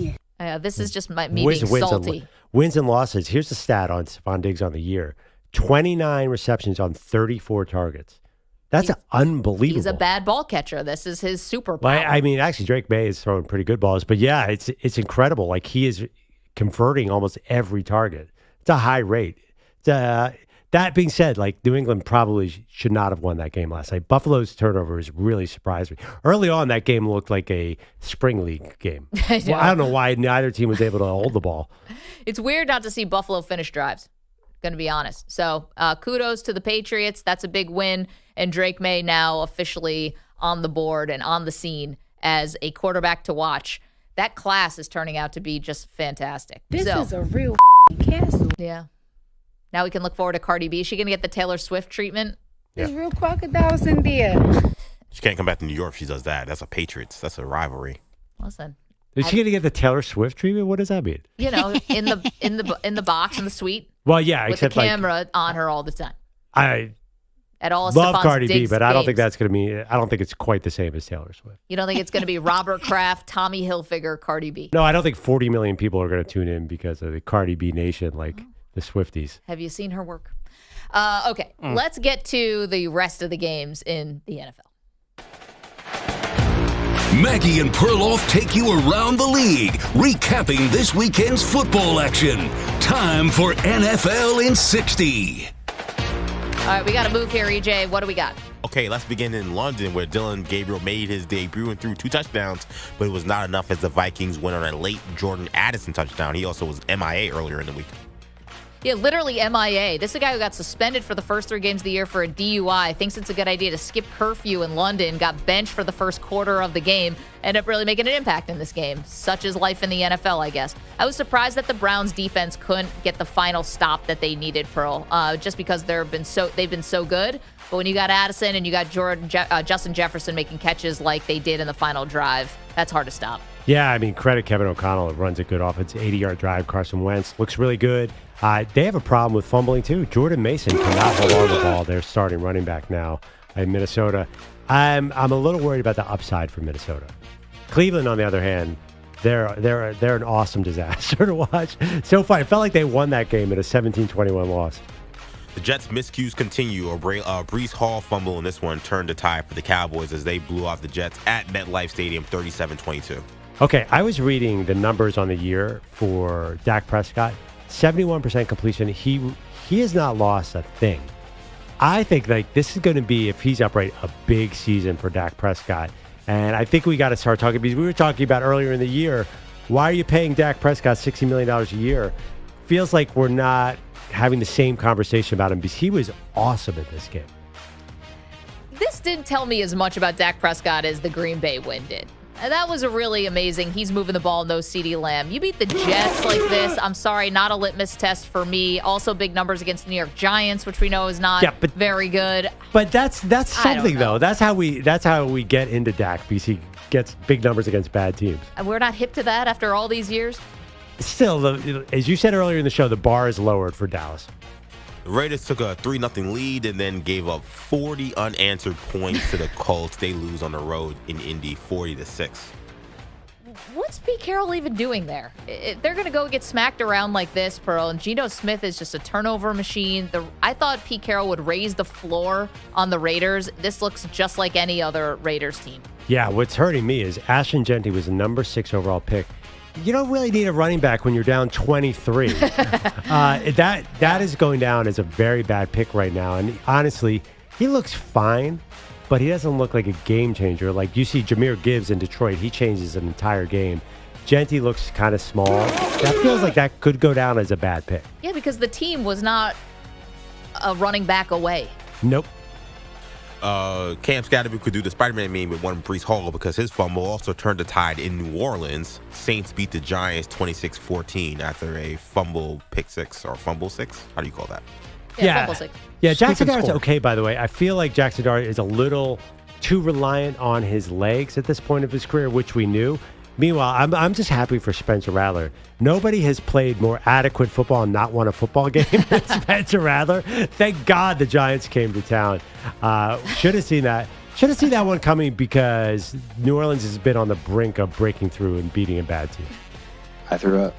This is just me being salty. Wins and losses. Here's the stat on Stephon Diggs on the year. 29 receptions on 34 targets. That's unbelievable. He's a bad ball catcher. This is his superpower. I mean, actually, Drake May is throwing pretty good balls. But, yeah, it's incredible. Like, he is converting almost every target. It's a high rate. That being said, like, New England probably should not have won that game last night. Buffalo's turnovers really surprised me. Early on, that game looked like a spring league game. I don't know why neither team was able to hold the ball. It's weird not to see Buffalo finish drives, going to be honest. So kudos to the Patriots. That's a big win. And Drake May now officially on the board and on the scene as a quarterback to watch. That class is turning out to be just fantastic. This is a real castle. Yeah. Now we can look forward to Cardi B. Is she going to get the Taylor Swift treatment? There's real crocodiles in there. She can't come back to New York if she does that. That's a Patriots. That's a rivalry. Listen. Is she going to get the Taylor Swift treatment? What does that mean? You know, in the box in the suite. Well, yeah, with except the camera on her all the time. I at all love Stephon Cardi Diggs B, but I don't games. think that's going to be. I don't think it's quite the same as Taylor Swift. You don't think it's going to be Robert Kraft, Tommy Hilfiger, Cardi B? No, I don't think 40 million people are going to tune in because of the Cardi B nation, like the Swifties. Have you seen her work? Okay, let's get to the rest of the games in the NFL. Maggie and Perloff take you around the league, recapping this weekend's football action. Time for NFL in 60. All right, we got to move here, EJ. What do we got? Okay, let's begin in London, where Dillon Gabriel made his debut and threw 2 touchdowns, but it was not enough as the Vikings went on a late Jordan Addison touchdown. He also was MIA earlier in the week. Yeah, literally MIA. This is a guy who got suspended for the first 3 games of the year for a DUI. Thinks it's a good idea to skip curfew in London. Got benched for the first quarter of the game. Ended up really making an impact in this game. Such is life in the NFL, I guess. I was surprised that the Browns defense couldn't get the final stop that they needed, Pearl, just because they've been so good. But when you got Addison and you got Justin Jefferson making catches like they did in the final drive, that's hard to stop. Yeah, I mean, credit Kevin O'Connell. It runs a good offense. 80-yard drive. Carson Wentz looks really good. They have a problem with fumbling, too. Jordan Mason cannot hold on to the ball. They're starting running back now in Minnesota. I'm a little worried about the upside for Minnesota. Cleveland, on the other hand, they're an awesome disaster to watch. So far, it felt like they won that game in a 17-21 loss. The Jets' miscues continue. A Breece Hall fumble in this one turned the tide for the Cowboys as they blew off the Jets at MetLife Stadium 37-22. Okay, I was reading the numbers on the year for Dak Prescott. 71% completion. He has not lost a thing. I think like this is going to be, if he's upright, a big season for Dak Prescott. And I think we got to start talking, because we were talking about earlier in the year, why are you paying Dak Prescott $60 million a year? Feels like we're not having the same conversation about him, because he was awesome in this game. This didn't tell me as much about Dak Prescott as the Green Bay win did. And that was a really amazing. He's moving the ball, no CeeDee Lamb. You beat the Jets like this. I'm sorry, not a litmus test for me. Also, big numbers against the New York Giants, which we know is not very good. But that's something, though. That's how we get into Dak, because he gets big numbers against bad teams. And we're not hip to that after all these years. Still, as you said earlier in the show, the bar is lowered for Dallas. The Raiders took a 3-0 lead and then gave up 40 unanswered points to the Colts. They lose on the road in Indy 40-6. What's PeteCarroll even doing there? They're going to go get smacked around like this, Pearl, and Geno Smith is just a turnover machine. I thought PeteCarroll would raise the floor on the Raiders. This looks just like any other Raiders team. Yeah, what's hurting me is Ashton Jeanty was the number 6 overall pick. You don't really need a running back when you're down 23. That is going down as a very bad pick right now. And honestly, he looks fine, but he doesn't look like a game changer. Like you see Jahmyr Gibbs in Detroit, he changes an entire game. Jeanty looks kind of small. That feels like that could go down as a bad pick. Yeah, because the team was not a running back away. Nope. Cam Scatterby could do the Spider-Man meme with one Breece Hall, because his fumble also turned the tide in New Orleans. Saints beat the Giants 26-14 after a fumble pick six, or fumble six. How do you call that? Yeah, fumble six. Yeah, Jackson Dart's okay, by the way. I feel like Jackson Dart is a little too reliant on his legs at this point of his career, which we knew. Meanwhile, I'm just happy for Spencer Rattler. Nobody has played more adequate football and not won a football game than Spencer Rattler. Thank God the Giants came to town. Should have seen that. Should have seen that one coming, because New Orleans has been on the brink of breaking through and beating a bad team. I threw up.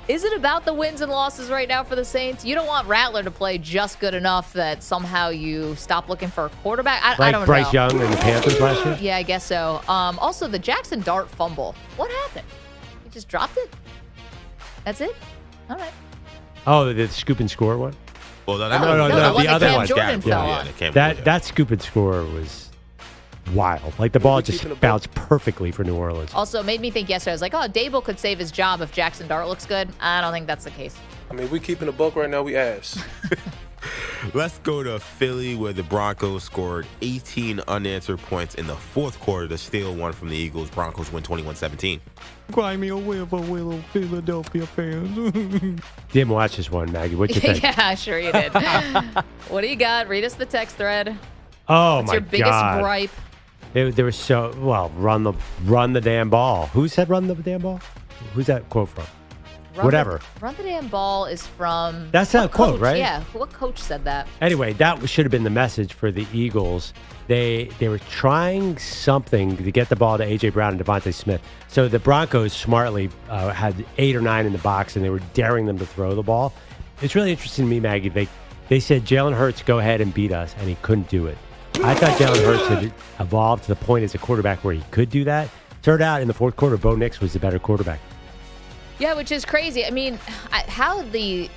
Is it about the wins and losses right now for the Saints? You don't want Rattler to play just good enough that somehow you stop looking for a quarterback? I don't know. Bryce Young and the Panthers last year? Yeah, I guess so. Also, the Jackson Dart fumble. What happened? He just dropped it? That's it? All right. Oh, the scoop and score one? Well, no, the other Cam one. Jordan fell on. That scoop and score was wild. Like the ball just bounced perfectly for New Orleans. Also, made me think yesterday, I was like, oh, Dable could save his job if Jackson Dart looks good. I don't think that's the case. I mean, we keeping a buck right now, we ass. Let's go to Philly, where the Broncos scored 18 unanswered points in the fourth quarter to steal one from the Eagles. Broncos win 21-17. Cry me a river, willow, Philadelphia fans. Didn't watch this one, Maggie. What you think? Yeah, sure you did. What do you got? Read us the text thread. Oh, What's my your biggest gripe? They were run the damn ball. Who said run the damn ball? Who's that quote from? Run the damn ball is from... That's that quote, right? Yeah. What coach said that? Anyway, that should have been the message for the Eagles. They were trying something to get the ball to A.J. Brown and Devontae Smith. So the Broncos smartly had 8 or 9 in the box, and they were daring them to throw the ball. It's really interesting to me, Maggie. They said, Jalen Hurts, go ahead and beat us, and he couldn't do it. I thought Jalen Hurts had evolved to the point as a quarterback where he could do that. Turned out in the fourth quarter, Bo Nix was the better quarterback. Yeah, which is crazy. I mean, how the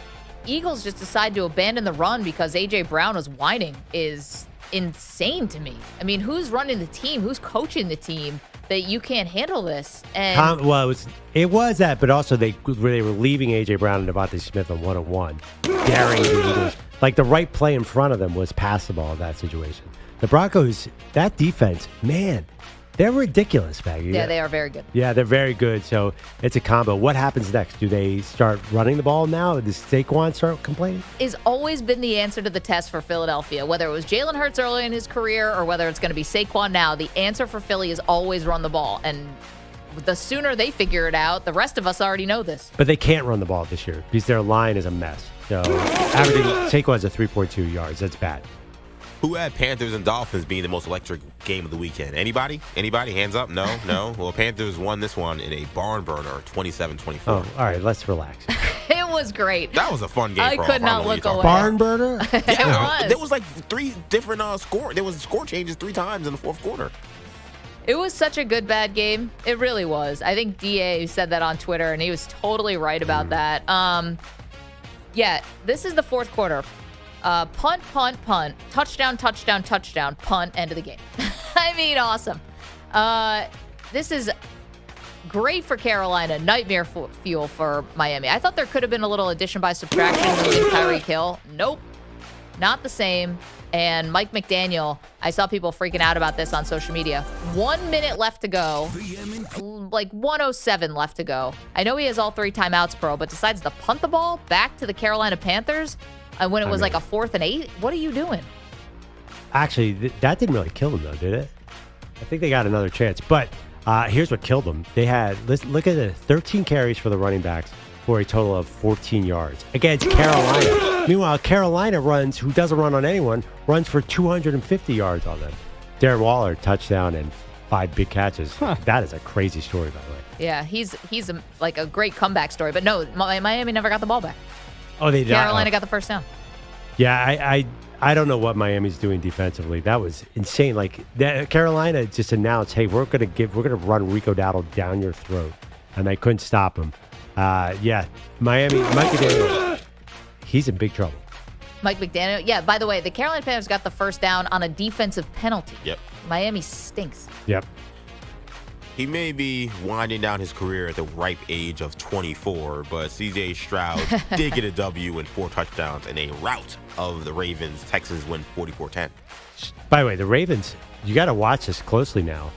Eagles just decide to abandon the run because A.J. Brown was whining is insane to me. I mean, who's running the team? Who's coaching the team that you can't handle this? And it was that, but also they were leaving A.J. Brown and Devontae Smith on 1-on-1, daring the Eagles. Like the right play in front of them was pass the ball in that situation. The Broncos, that defense, man, they're ridiculous, Maggie. Yeah, they are very good. Yeah, they're very good. So it's a combo. What happens next? Do they start running the ball now? Does Saquon start complaining? It's always been the answer to the test for Philadelphia. Whether it was Jalen Hurts early in his career or whether it's going to be Saquon now, the answer for Philly is always run the ball. And the sooner they figure it out, the rest of us already know this. But they can't run the ball this year because their line is a mess. So averaging Saquon's at 3.2 yards. That's bad. Who had Panthers and Dolphins being the most electric game of the weekend? Anybody? Hands up? No? Well, Panthers won this one in a barn burner, 27-24. Oh, all right. Let's relax. It was great. That was a fun game. I could not look away. Barn burner? Yeah, it was. There was like 3 different score. There was score changes 3 times in the fourth quarter. It was such a good, bad game. It really was. I think DA said that on Twitter, and he was totally right about that. Yeah, this is the fourth quarter. Punt, touchdown, punt, end of the game. I mean, awesome. This is great for Carolina. Nightmare fuel for Miami. I thought there could have been a little addition by subtraction losing Tyreek Hill. Nope. Not the same. And Mike McDaniel, I saw people freaking out about this on social media. 1 minute left to go. Like 1:07 left to go. I know he has all 3 timeouts, bro, but decides to punt the ball back to the Carolina Panthers when it was like a 4th and 8. What are you doing? Actually, that didn't really kill them, though, did it? I think they got another chance. But here's what killed them. They had, look at it, 13 carries for the running backs for a total of 14 yards against Carolina. Meanwhile, Carolina who doesn't run on anyone, runs for 250 yards on them. Darren Waller, touchdown and 5 big catches. That is a crazy story, by the way. Yeah, he's like a great comeback story. But no, Miami never got the ball back. Oh, they did. Carolina got the first down. Yeah, I don't know what Miami's doing defensively. That was insane. Like Carolina just announced, "Hey, we're gonna run Rico Dowdle down your throat," and they couldn't stop him. Yeah, Miami, Mike McDaniel, he's in big trouble. Mike McDaniel. Yeah, by the way, the Carolina Panthers got the first down on a defensive penalty. Yep. Miami stinks. Yep. He may be winding down his career at the ripe age of 24, but C.J. Stroud did get a W and 4 touchdowns in a rout of the Ravens. Texans win 44-10. By the way, the Ravens, you got to watch this closely now.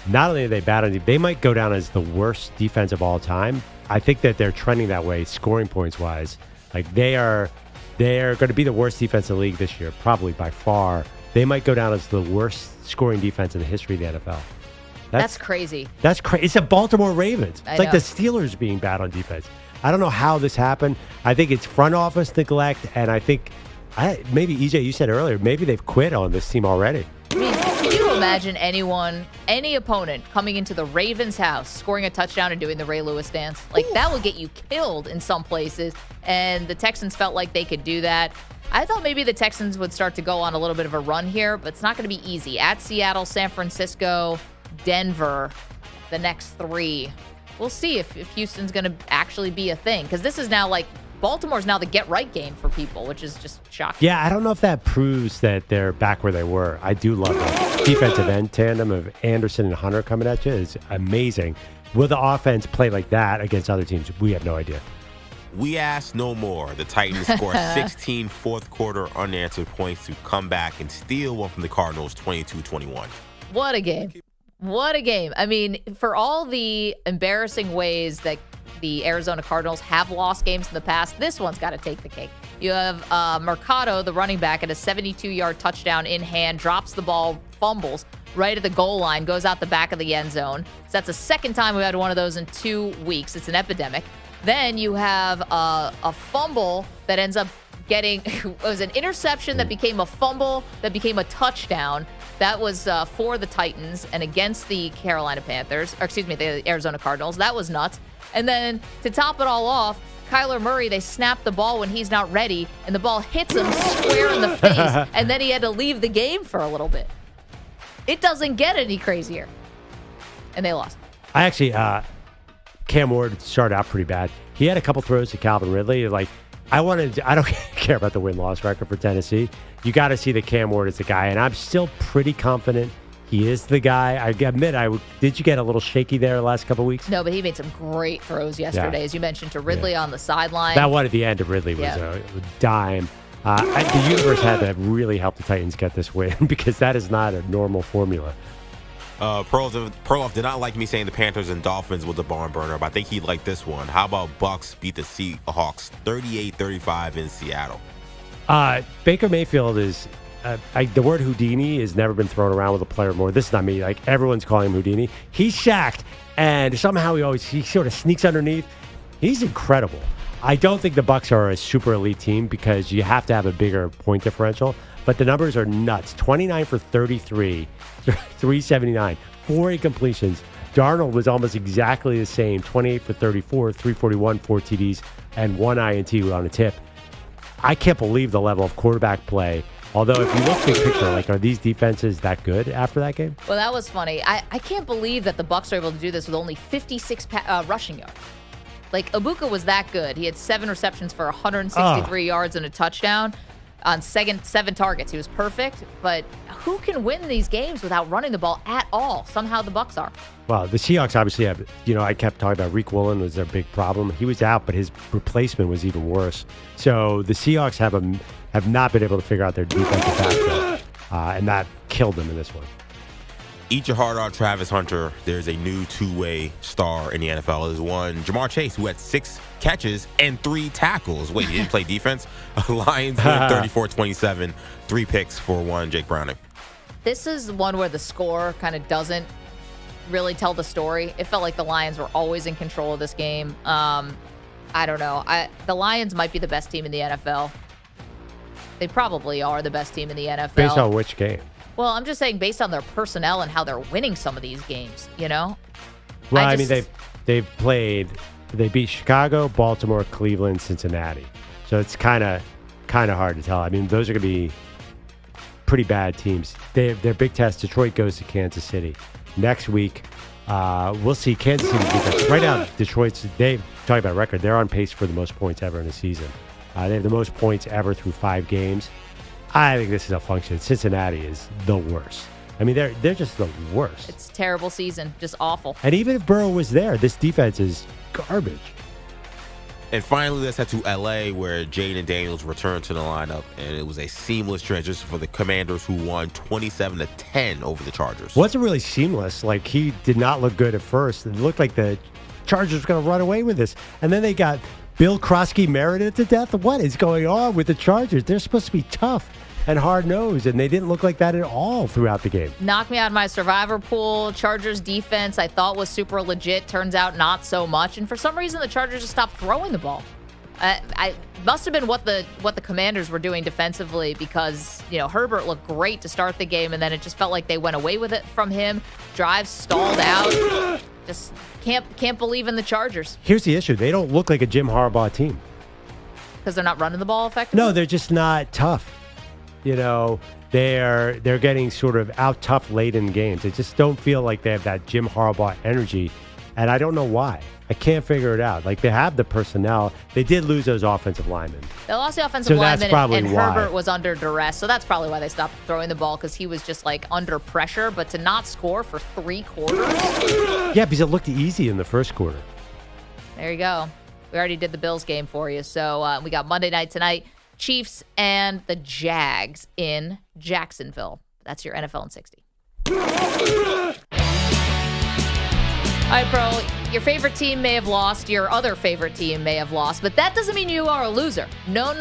Not only are they bad, they might go down as the worst defense of all time. I think that they're trending that way, scoring points wise. Like they're going to be the worst defense in the league this year, probably by far. They might go down as the worst scoring defense in the history of the NFL. That's crazy. That's crazy. It's the Baltimore Ravens. It's like the Steelers being bad on defense. I don't know how this happened. I think it's front office neglect, and I think maybe EJ, you said earlier, maybe they've quit on this team already. I mean, can you imagine any opponent coming into the Ravens' house, scoring a touchdown and doing the Ray Lewis dance? Like, that will get you killed in some places, and the Texans felt like they could do that. I thought maybe the Texans would start to go on a little bit of a run here, but it's not going to be easy. At Seattle, San Francisco, Denver, the next 3. We'll see if Houston's going to actually be a thing, because this is now like Baltimore's now the get-right game for people, which is just shocking. Yeah, I don't know if that proves that they're back where they were. I do love that defensive end tandem of Anderson and Hunter coming at you is amazing. Will the offense play like that against other teams? We have no idea. We ask no more. The Titans score 16 fourth-quarter unanswered points to come back and steal one from the Cardinals 22-21. What a game. What a game. I mean, for all the embarrassing ways that the Arizona Cardinals have lost games in the past, this one's got to take the cake. You have Mercado, the running back, at a 72-yard touchdown in hand, drops the ball, fumbles right at the goal line, goes out the back of the end zone. So that's the second time we've had one of those in 2 weeks. It's an epidemic. Then you have a fumble that ends up getting, it was an interception that became a fumble that became a touchdown. That was for the Titans and against the Carolina Panthers, or excuse me, the Arizona Cardinals. That was nuts. And then to top it all off, Kyler Murray, they snapped the ball when he's not ready, and the ball hits him square in the face, and then he had to leave the game for a little bit. It doesn't get any crazier. And they lost. I actually, Cam Ward started out pretty bad. He had a couple throws to Calvin Ridley. Like, I don't care about the win-loss record for Tennessee. You got to see that Cam Ward is the guy, and I'm still pretty confident he is the guy. I admit, did you get a little shaky there the last couple of weeks? No, but he made some great throws yesterday, as you mentioned, to Ridley on the sideline. That one at the end of Ridley was a dime. The universe had to really help the Titans get this win because that is not a normal formula. Perloff did not like me saying the Panthers and Dolphins was a barn burner, but I think he liked this one. How about Bucks beat the Seahawks 38-35 in Seattle? Baker Mayfield is... the word Houdini has never been thrown around with a player more. This is not me. Like, everyone's calling him Houdini. He's Shaq, and somehow he sort of sneaks underneath. He's incredible. I don't think the Bucs are a super elite team because you have to have a bigger point differential, but the numbers are nuts. 29 for 33, 379, 4 incompletions. Darnold was almost exactly the same, 28 for 34, 341, 4 TDs, and 1 INT on a tip. I can't believe the level of quarterback play. Although, if you look big picture, like, are these defenses that good after that game? Well, that was funny. I can't believe that the Bucs are able to do this with only 56 rushing yards. Like, Ibuka was that good. He had 7 receptions for 163 yards and a touchdown. on 7 targets. He was perfect, but who can win these games without running the ball at all? Somehow the Bucs are. Well, the Seahawks obviously have, I kept talking about Reek Woolen was their big problem. He was out, but his replacement was even worse. So the Seahawks have not been able to figure out their defensive backfield, and that killed them in this one. Eat your heart out, Travis Hunter. There's a new two-way star in the NFL. There's one, Jamar Chase, who had 6 catches and 3 tackles. Wait, he didn't play defense? Lions win 34-27, 3 picks for 1, Jake Browning. This is one where the score kind of doesn't really tell the story. It felt like the Lions were always in control of this game. I don't know. The Lions might be the best team in the NFL. They probably are the best team in the NFL. Based on which game? Well, I'm just saying based on their personnel and how they're winning some of these games, Well, I mean, they beat Chicago, Baltimore, Cleveland, Cincinnati. So it's kind of hard to tell. I mean, those are going to be pretty bad teams. Their big test, Detroit goes to Kansas City. Next week, we'll see Kansas City defense. Right now, Detroit's, talking about record, they're on pace for the most points ever in a season. They have the most points ever through 5 games. I think this is a function. Cincinnati is the worst. I mean, they're just the worst. It's a terrible season, just awful. And even if Burrow was there, this defense is garbage. And finally, let's head to L.A., where Jaden Daniels returned to the lineup, and it was a seamless transition for the Commanders, who won 27-10 over the Chargers. Wasn't really seamless. Like, he did not look good at first. It looked like the Chargers were going to run away with this. And then they got Bill Krosky Meredith to death. What is going on with the Chargers? They're supposed to be tough and hard-nosed, and they didn't look like that at all throughout the game. Knocked me out of my survivor pool. Chargers defense I thought was super legit. Turns out not so much. And for some reason, the Chargers just stopped throwing the ball. I must have been what the Commanders were doing defensively, because Herbert looked great to start the game, and then it just felt like they went away with it from him. Drives stalled out. Just can't believe in the Chargers. Here's the issue: they don't look like a Jim Harbaugh team because they're not running the ball effectively. No, they're just not tough. They're getting sort of out tough late in games. They just don't feel like they have that Jim Harbaugh energy, and I don't know why. I can't figure it out. Like, they have the personnel. They did lose those offensive linemen. They lost the offensive linemen, and why. Herbert was under duress, so that's probably why they stopped throwing the ball, because he was just like under pressure. But to not score for 3 quarters, yeah, because it looked easy in the first quarter. There you go. We already did the Bills game for you, so we got Monday night tonight. Chiefs and the Jags in Jacksonville. That's your NFL in 60. All right, Pro, your favorite team may have lost, your other favorite team may have lost, but that doesn't mean you are a loser. No.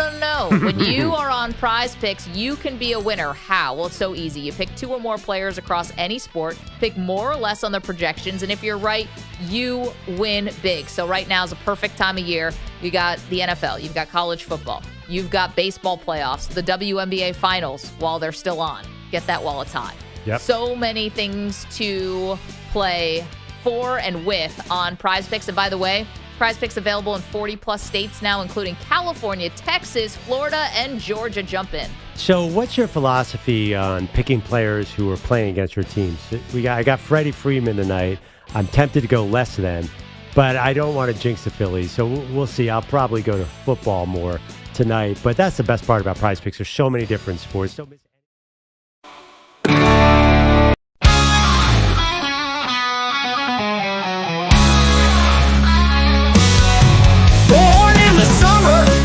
When you are on Prize Picks, you can be a winner. How? Well, it's so easy. You pick 2 or more players across any sport, pick more or less on the projections, and if you're right, you win big. So right now is a perfect time of year. You got the NFL, you've got college football, you've got baseball playoffs, the WNBA finals while they're still on. Get that while it's hot. Yep. So many things to play for and with on Prize Picks. And by the way, Prize Picks available in 40-plus states now, including California, Texas, Florida, and Georgia. Jump in. So what's your philosophy on picking players who are playing against your teams? I got Freddie Freeman tonight. I'm tempted to go less than, but I don't want to jinx the Phillies. So we'll see. I'll probably go to football more tonight. But that's the best part about Prize Picks. There's so many different sports. Don't miss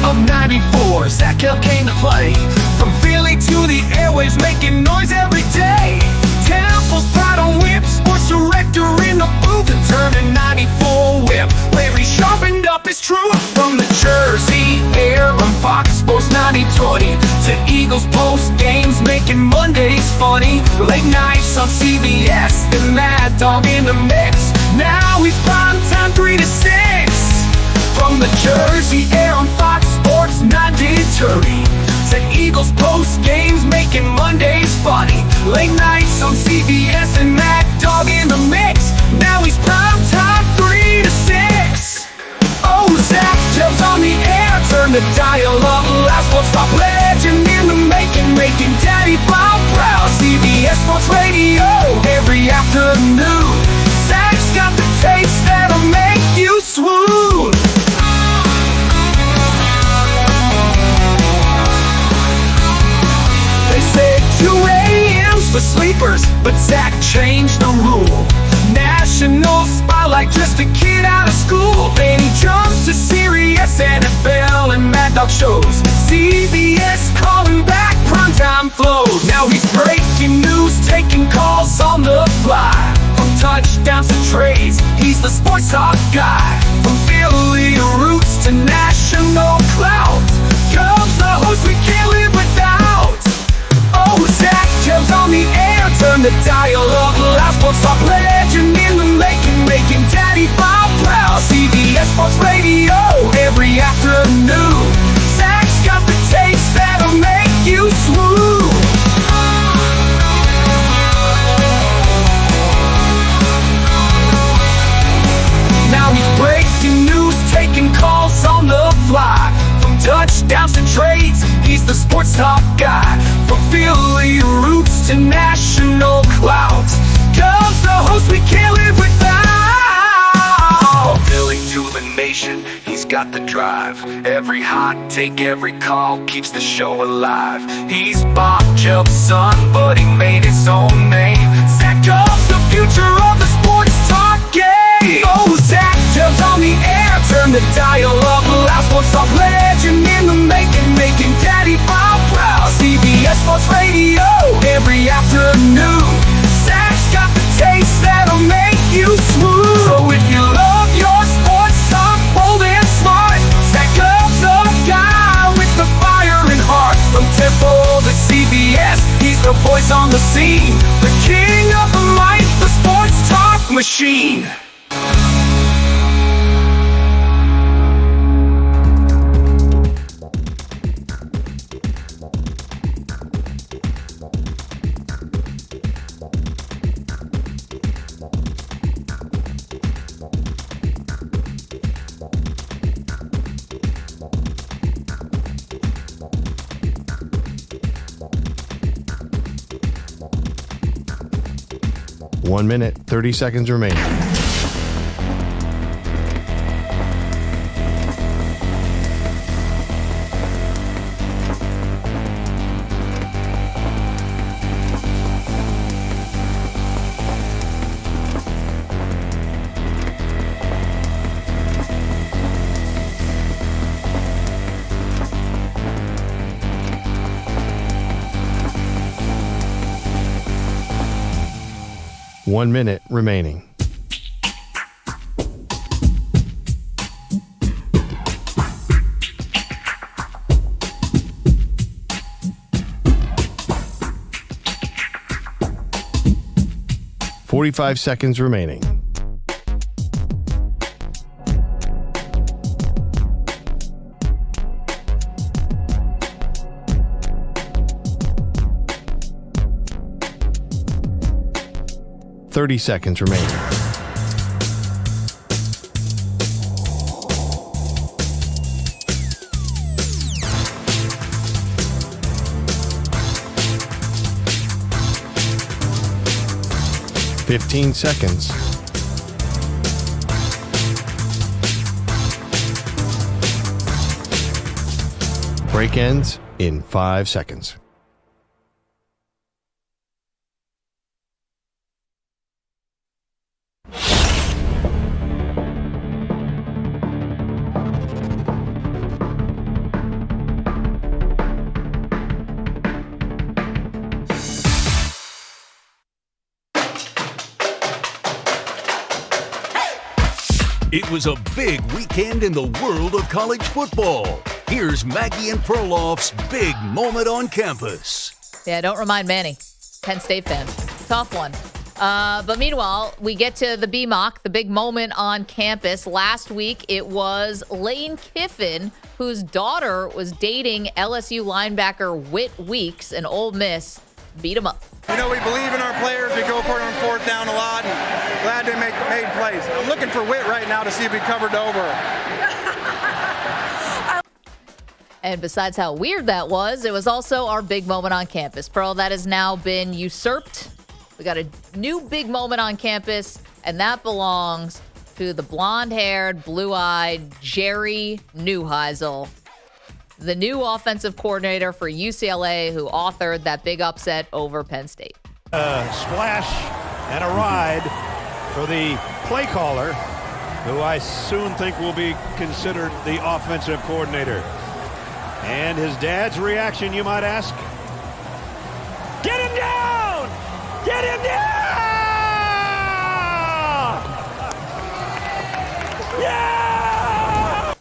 of 94, Zach Hill came to play. From Philly to the airwaves, making noise every day. Temple's pride on whip, sports director in the booth, and turning 94 whip. Larry sharpened up his truth. From the Jersey air on Fox Sports 90/20 to Eagles post games, making Mondays funny. Late nights on CBS, the Mad Dog in the mix. Now he's prime time 3 to 6. From the Jersey air on Fox Sports 90/30 to Eagles post games, making Mondays funny. Late nights on CBS and Mad Dog in the mix. Now he's prime time 3 to 6. Oh, Zach Jobs on the air, turn the dial up. Last one stop legend in the making Daddy Bob proud. CBS Sports Radio every afternoon. Zach's got the taste that'll make you swoon. for sleepers, but Zach changed the rule. National spotlight, just a kid out of school. Then he jumped to Sirius NFL and Mad Dog shows. CBS calling back, primetime flows. Now he's breaking news, taking calls on the fly. From touchdowns to trades, he's the sports talk guy. From Philly roots to national clout, Cubs the host we can't live without. Oh, Zach jumps on the air, turn the dial up. Last sports talk legend in the making Daddy Bob proud. CBS Sports Radio every afternoon. Zach's got the taste that'll make you swoon. Now he's breaking news, taking calls on the fly. From touchdowns to trades, he's the sports talk guy. From Philly roots to national clouds, Cubs the host we can't live without. Billy to the nation, he's got the drive. Every hot take, every call keeps the show alive. He's Bob Chubb's son, but he made his own name. Zach Chubb's the future of the sports talk game. Oh, Zach Chubb's on the air, turn the dial up. Last sports talk legend in the making Daddy Bob proud. CBS Sports Radio every afternoon. Zach's got the taste that'll make you swoon. So if you love your sports talk, bold and smart, Zach Chubb's the guy with the fire and heart. From Temple to CBS, he's the voice on the scene, the king of the mic, the sports talk machine. One minute, 30 seconds remaining. One minute remaining. Forty-five seconds remaining. Thirty seconds remaining. Fifteen seconds. Break ends in 5 seconds. It was a big weekend in the world of college football. Here's Maggie and Perloff's big moment on campus. Yeah, don't remind Manny. Penn State fan. Tough one. But meanwhile, we get to the BMOC, the big moment on campus. Last week, it was Lane Kiffin, whose daughter was dating LSU linebacker Whit Weeks, and Ole Miss beat him up. You know, we believe in our players. We go for it on fourth down a lot, and glad they made plays. I'm looking for Whit right now to see if he covered over. And besides how weird that was, it was also our big moment on campus. Pearl, that has now been usurped. We got a new big moment on campus, and that belongs to the blonde-haired, blue-eyed Jerry Neuheisel, the new offensive coordinator for UCLA, who authored that big upset over Penn State. A splash and a ride for the play caller, who I soon think will be considered the offensive coordinator. And his dad's reaction, you might ask? Get him down! Get him down! Yeah!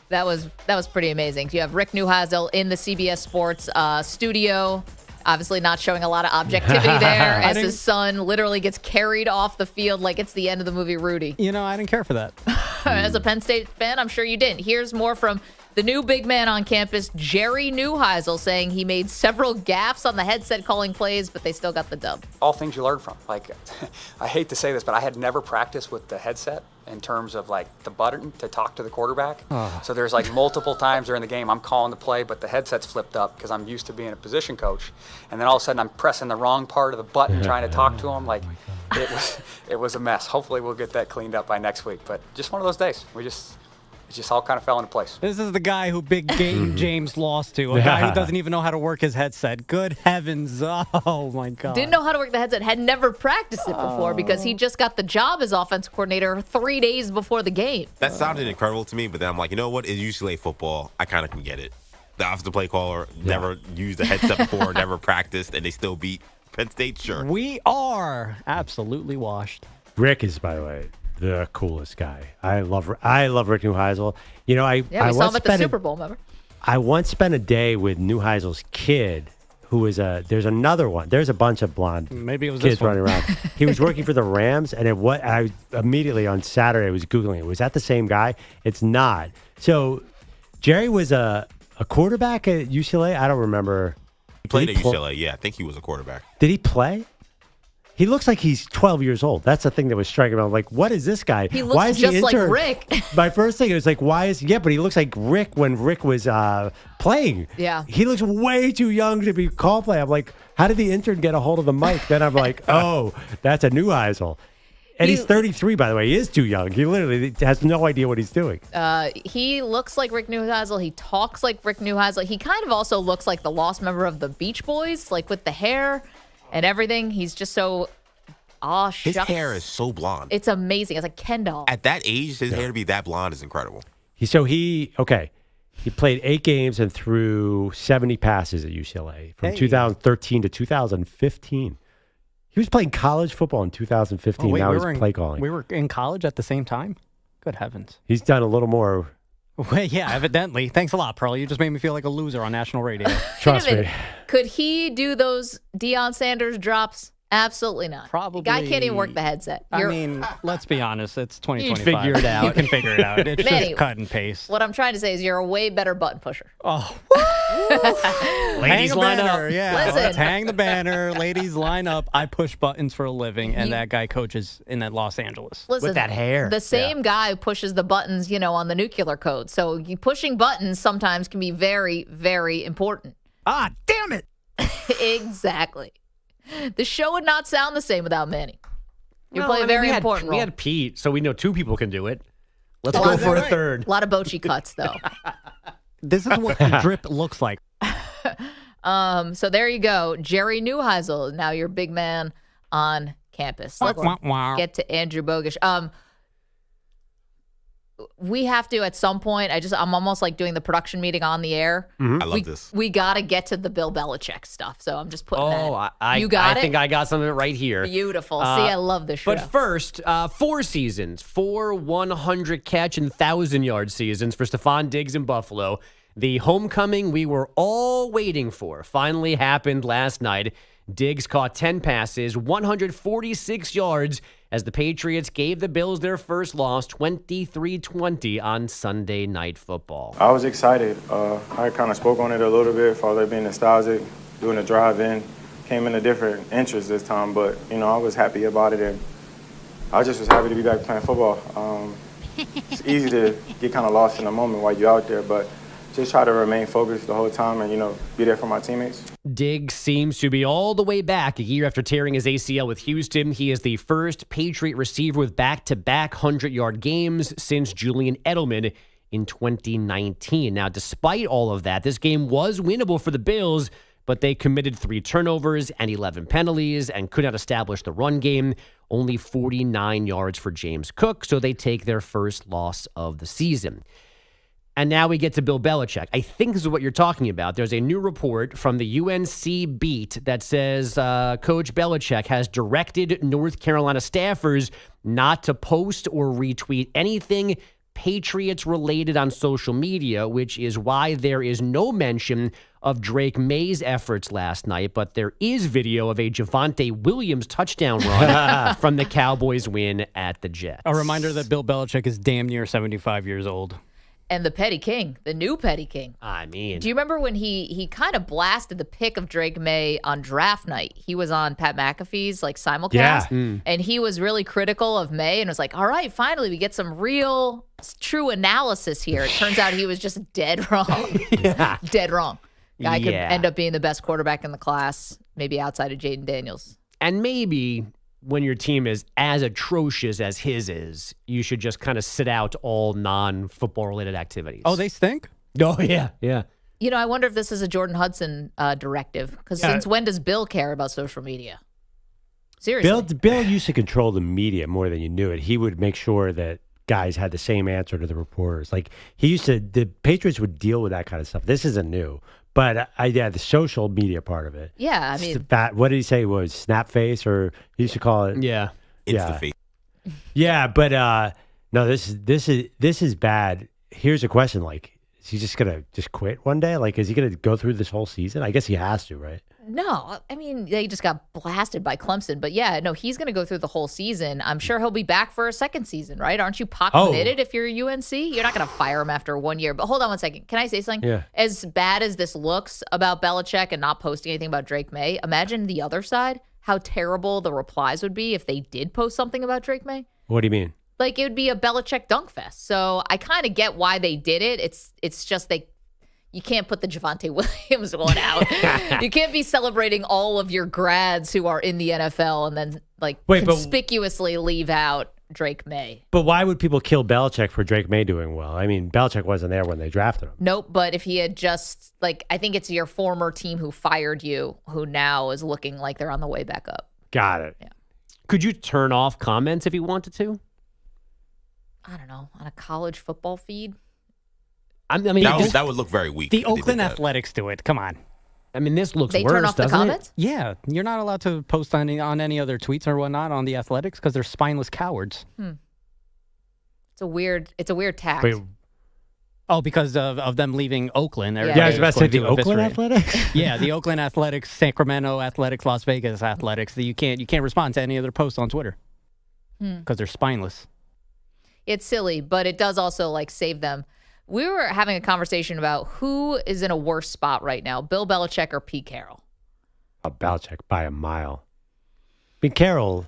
That was pretty amazing. You have Rick Neuheisel in the CBS Sports studio. Obviously not showing a lot of objectivity there as his son literally gets carried off the field like it's the end of the movie Rudy. You know, I didn't care for that. As a Penn State fan, I'm sure you didn't. Here's more from the new big man on campus, Jerry Neuheisel, saying he made several gaffes on the headset calling plays, but they still got the dub. All things you learn from. Like, I hate to say this, but I had never practiced with the headset in terms of like the button to talk to the quarterback. So there's like multiple times during the game I'm calling the play, but the headset's flipped up because I'm used to being a position coach. And then all of a sudden I'm pressing the wrong part of the button trying to talk to him. Like it was a mess. Hopefully we'll get that cleaned up by next week. But just one of those days. It just all kind of fell into place. This is the guy who Big James lost to, a guy who doesn't even know how to work his headset. Good heavens. Oh, my God. Didn't know how to work the headset, had never practiced it before because he just got the job as offensive coordinator 3 days before the game. That sounded incredible to me, but then I'm like, you know what? It's UCLA football. I kind of can get it. The offensive play caller never used a headset before, never practiced, and they still beat Penn State, sure. We are absolutely washed. Rick is, by the way, the coolest guy. I love Rick Neuheisel. You know, we saw him at the Super Bowl, remember? I once spent a day with Neuheisel's kid, who is there's another one. There's a bunch of blonde Maybe it was kids this one. running around. He was working for the Rams, and I immediately on Saturday I was Googling it. Was that the same guy? It's not. So Jerry was a quarterback at UCLA? I don't remember. He played at UCLA, yeah. I think he was a quarterback. Did he play? He looks like he's 12 years old. That's the thing that was striking me. I'm like, what is this guy? He looks just like Rick. My first thing was like, but he looks like Rick when Rick was playing. Yeah. He looks way too young to be call play. I'm like, how did the intern get a hold of the mic? Then I'm like, oh, that's a Neuheisel. And he's 33, by the way. He is too young. He literally has no idea what he's doing. He looks like Rick Neuheisel. He talks like Rick Neuheisel. He kind of also looks like the lost member of the Beach Boys, like with the hair and everything. He's just so, shucks. His hair is so blonde. It's amazing. It's like Ken doll. At that age, his hair to be that blonde is incredible. He played 8 games and threw 70 passes at UCLA from 2013 to 2015. He was playing college football in 2015. Now he's play calling. We were in college at the same time? Good heavens. He's done a little more. Well, yeah, evidently. Thanks a lot, Pearl. You just made me feel like a loser on national radio. Trust me. Could he do those Deion Sanders drops? Absolutely not. Probably. The guy can't even work the headset. I mean, let's be honest. It's 2025. You can figure it out. You can figure it out. It's Manny, just cut and paste. What I'm trying to say is you're a way better button pusher. Oh. Ladies line up. Yeah. Listen. Let's hang the banner. Ladies line up. I push buttons for a living, and that guy coaches in Los Angeles. Listen, with that hair. The same guy pushes the buttons, on the nuclear code. So you pushing buttons sometimes can be very, very important. Ah, damn it. Exactly. The show would not sound the same without Manny. You play a very important role. We had Pete, so we know 2 people can do it. Let's go for a third. A lot of Bogusch cuts, though. This is what drip looks like. So there you go. Jerry Neuheisel, now your big man on campus. Let's get to Andrew Bogusch. We have to at some point. I'm almost like doing the production meeting on the air. Mm-hmm. I love this. We got to get to the Bill Belichick stuff. So I'm just putting that. I think I got something right here. Beautiful. See, I love this show. But first, 4 seasons, 4 100-catch and 1,000-yard seasons for Stephon Diggs in Buffalo. The homecoming we were all waiting for finally happened last night. Diggs caught 10 passes, 146 yards, as the Patriots gave the Bills their first loss, 23-20 on Sunday Night Football. I was excited. I kind of spoke on it a little bit, for like being nostalgic, doing a drive-in. Came in a different interest this time, but, I was happy about it, and I just was happy to be back playing football. It's easy to get kind of lost in the moment while you're out there, but just try to remain focused the whole time and, be there for my teammates. Diggs seems to be all the way back a year after tearing his ACL with Houston. He is the first Patriot receiver with back-to-back 100-yard games since Julian Edelman in 2019. Now, despite all of that, this game was winnable for the Bills, but they committed 3 turnovers and 11 penalties and could not establish the run game. Only 49 yards for James Cook, so they take their first loss of the season. And now we get to Bill Belichick. I think this is what you're talking about. There's a new report from the UNC Beat that says Coach Belichick has directed North Carolina staffers not to post or retweet anything Patriots related on social media, which is why there is no mention of Drake May's efforts last night, but there is video of a Javonte Williams touchdown run from the Cowboys win at the Jets. A reminder that Bill Belichick is damn near 75 years old. And the Petty King, the new Petty King. I mean. Do you remember when he kind of blasted the pick of Drake May on draft night? He was on Pat McAfee's simulcast. And he was really critical of May and was like, all right, finally we get some real, true analysis here. It turns out he was just dead wrong. Dead wrong. Guy could end up being the best quarterback in the class, maybe outside of Jaden Daniels. And maybe when your team is as atrocious as his is, you should just kind of sit out all non-football related activities. Oh, they stink? Oh, yeah. Yeah. You know, I wonder if this is a Jordan Hudson directive, because since when does Bill care about social media? Seriously. Bill used to control the media more than you knew it. He would make sure that guys had the same answer to the reporters. Like the Patriots would deal with that kind of stuff. This isn't new. But the social media part of it. Yeah, I mean, what did he say was snap face, or he used to call it? Yeah, it's the face. Yeah, but no, this is bad. Here's a question: like, is he just gonna quit one day? Like, is he gonna go through this whole season? I guess he has to, right? No, I mean, they just got blasted by Clemson. But yeah, no, he's going to go through the whole season. I'm sure he'll be back for a second season, right? Aren't you committed if you're UNC? You're not going to fire him after 1 year. But hold on one second. Can I say something? Yeah. As bad as this looks about Belichick and not posting anything about Drake May, imagine the other side, how terrible the replies would be if they did post something about Drake May. What do you mean? Like, it would be a Belichick dunk fest. So I kind of get why they did it. It's just you can't put the Javonte Williams one out. You can't be celebrating all of your grads who are in the NFL and then conspicuously leave out Drake May. But why would people kill Belichick for Drake May doing well? I mean, Belichick wasn't there when they drafted him. Nope, but if he had just, I think it's your former team who fired you who now is looking like they're on the way back up. Got it. Yeah. Could you turn off comments if you wanted to? I don't know, on a college football feed? I mean, that would look very weak. The Oakland Athletics do it. Come on. I mean, this looks worse. They turn off the comments? Yeah. You're not allowed to post on any other tweets or whatnot on the Athletics because they're spineless cowards. It's a weird tact. Wait. Oh, because of them leaving Oakland. Yeah, I was about to say the Oakland Athletics? Yeah, the Oakland Athletics, Sacramento Athletics, Las Vegas Athletics. You can't respond to any other posts on Twitter because they're spineless. It's silly, but it does also save them. We were having a conversation about who is in a worse spot right now, Bill Belichick or PeteCarroll. Belichick by a mile. I mean, Carroll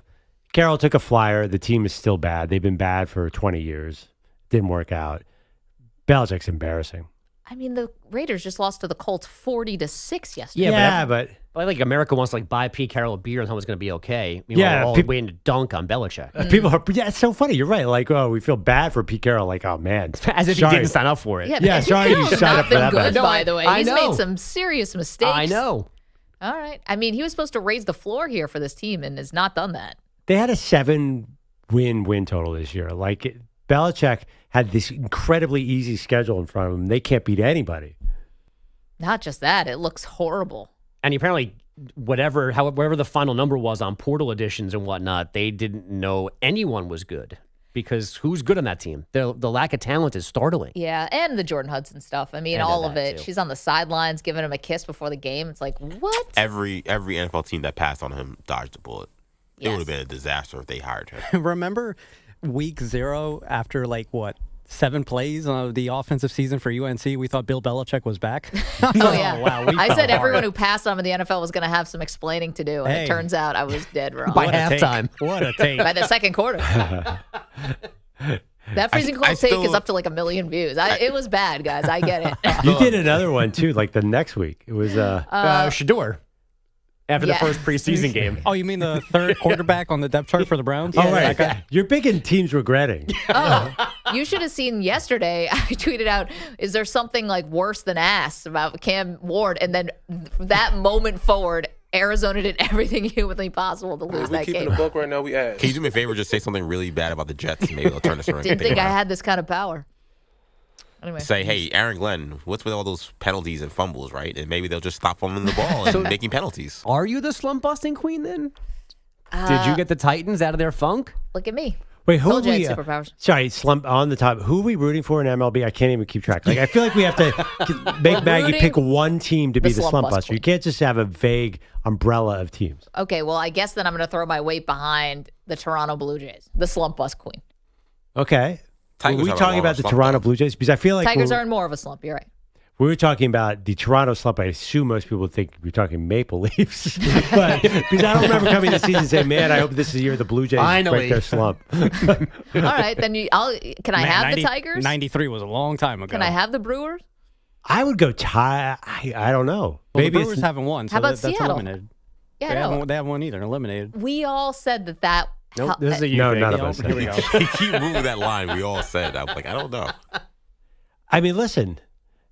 took a flyer. The team is still bad. They've been bad for 20 years. Didn't work out. Belichick's embarrassing. I mean, the Raiders just lost to the Colts 40-6 yesterday. Yeah, but America wants to buy Pete Carroll a beer and tell him it's going to be okay. Yeah, we're all waiting to dunk on Belichick. People are, it's so funny. You're right. We feel bad for Pete Carroll. Oh man, as if he didn't sign up for it. Yeah, sorry you signed up for that. Good, by the way, I he's know. made some serious mistakes. I know. All right. I mean, he was supposed to raise the floor here for this team and has not done that. They had a 7-win total this year. Belichick had this incredibly easy schedule in front of them. They can't beat anybody. Not just that, it looks horrible. And apparently, whatever the final number was on portal additions and whatnot, they didn't know anyone was good because who's good on that team? The lack of talent is startling. Yeah, and the Jordan Hudson stuff. I mean, And all of of that, it. too. She's on the sidelines giving him a kiss before the game. It's like, what? Every NFL team that passed on him dodged a bullet. It Yes. would have been a disaster if they hired him. Remember week 0 after 7 plays of the offensive season for UNC, we thought Bill Belichick was back. Oh, yeah. Wow, I said everyone who passed on in the NFL was going to have some explaining to do, and it turns out I was dead wrong. By halftime. What a take. By the second quarter. That freezing cold take is up to 1 million views. It was bad, guys. I get it. You did another one too, the next week. It was Shedeur. After the first preseason game. Oh, you mean the third quarterback on the depth chart for the Browns? Oh, right. You're big in teams regretting. Oh, You should have seen yesterday. I tweeted out, "Is there something like worse than ass about Cam Ward?" And then from that moment forward, Arizona did everything humanly possible to lose that game. We keeping the book right now. We ass. Can you do me a favor? Just say something really bad about the Jets, and maybe they'll turn this around. Didn't think I had this kind of power. Anyway. Say, hey, Aaron Glenn, what's with all those penalties and fumbles, right? And maybe they'll just stop fumbling the ball and making penalties. Are you the slump busting queen then? Did you get the Titans out of their funk? Look at me. Wait, who are Told you I we? had superpowers. Sorry, slump on the top. Who are we rooting for in MLB? I can't even keep track. Like, I feel like we have to make Maggie pick one team to be the slump buster. You can't just have a vague umbrella of teams. Okay, well, I guess then I'm going to throw my weight behind the Toronto Blue Jays, the slump bust queen. Okay. Tigers were we have a talking lot about of the slump, Toronto though. Blue Jays? Because I feel like Tigers are in more of a slump. You're right. we were talking about the Toronto slump. I assume most people think we're talking Maple Leafs. But because I don't remember coming this season and saying, man, I hope this is the year the Blue Jays break their slump. All right, then can I have the Tigers? 93 was a long time ago. Can I have the Brewers? I would go tie. I don't know. Well, Maybe the Brewers haven't won, so How about that's Seattle? eliminated. Yeah, they haven't won either. Eliminated. We all said that. Nope, this is a No, UK. none of us. Here we go. You keep moving that line. We all said. I'm like, I don't know. I mean, listen,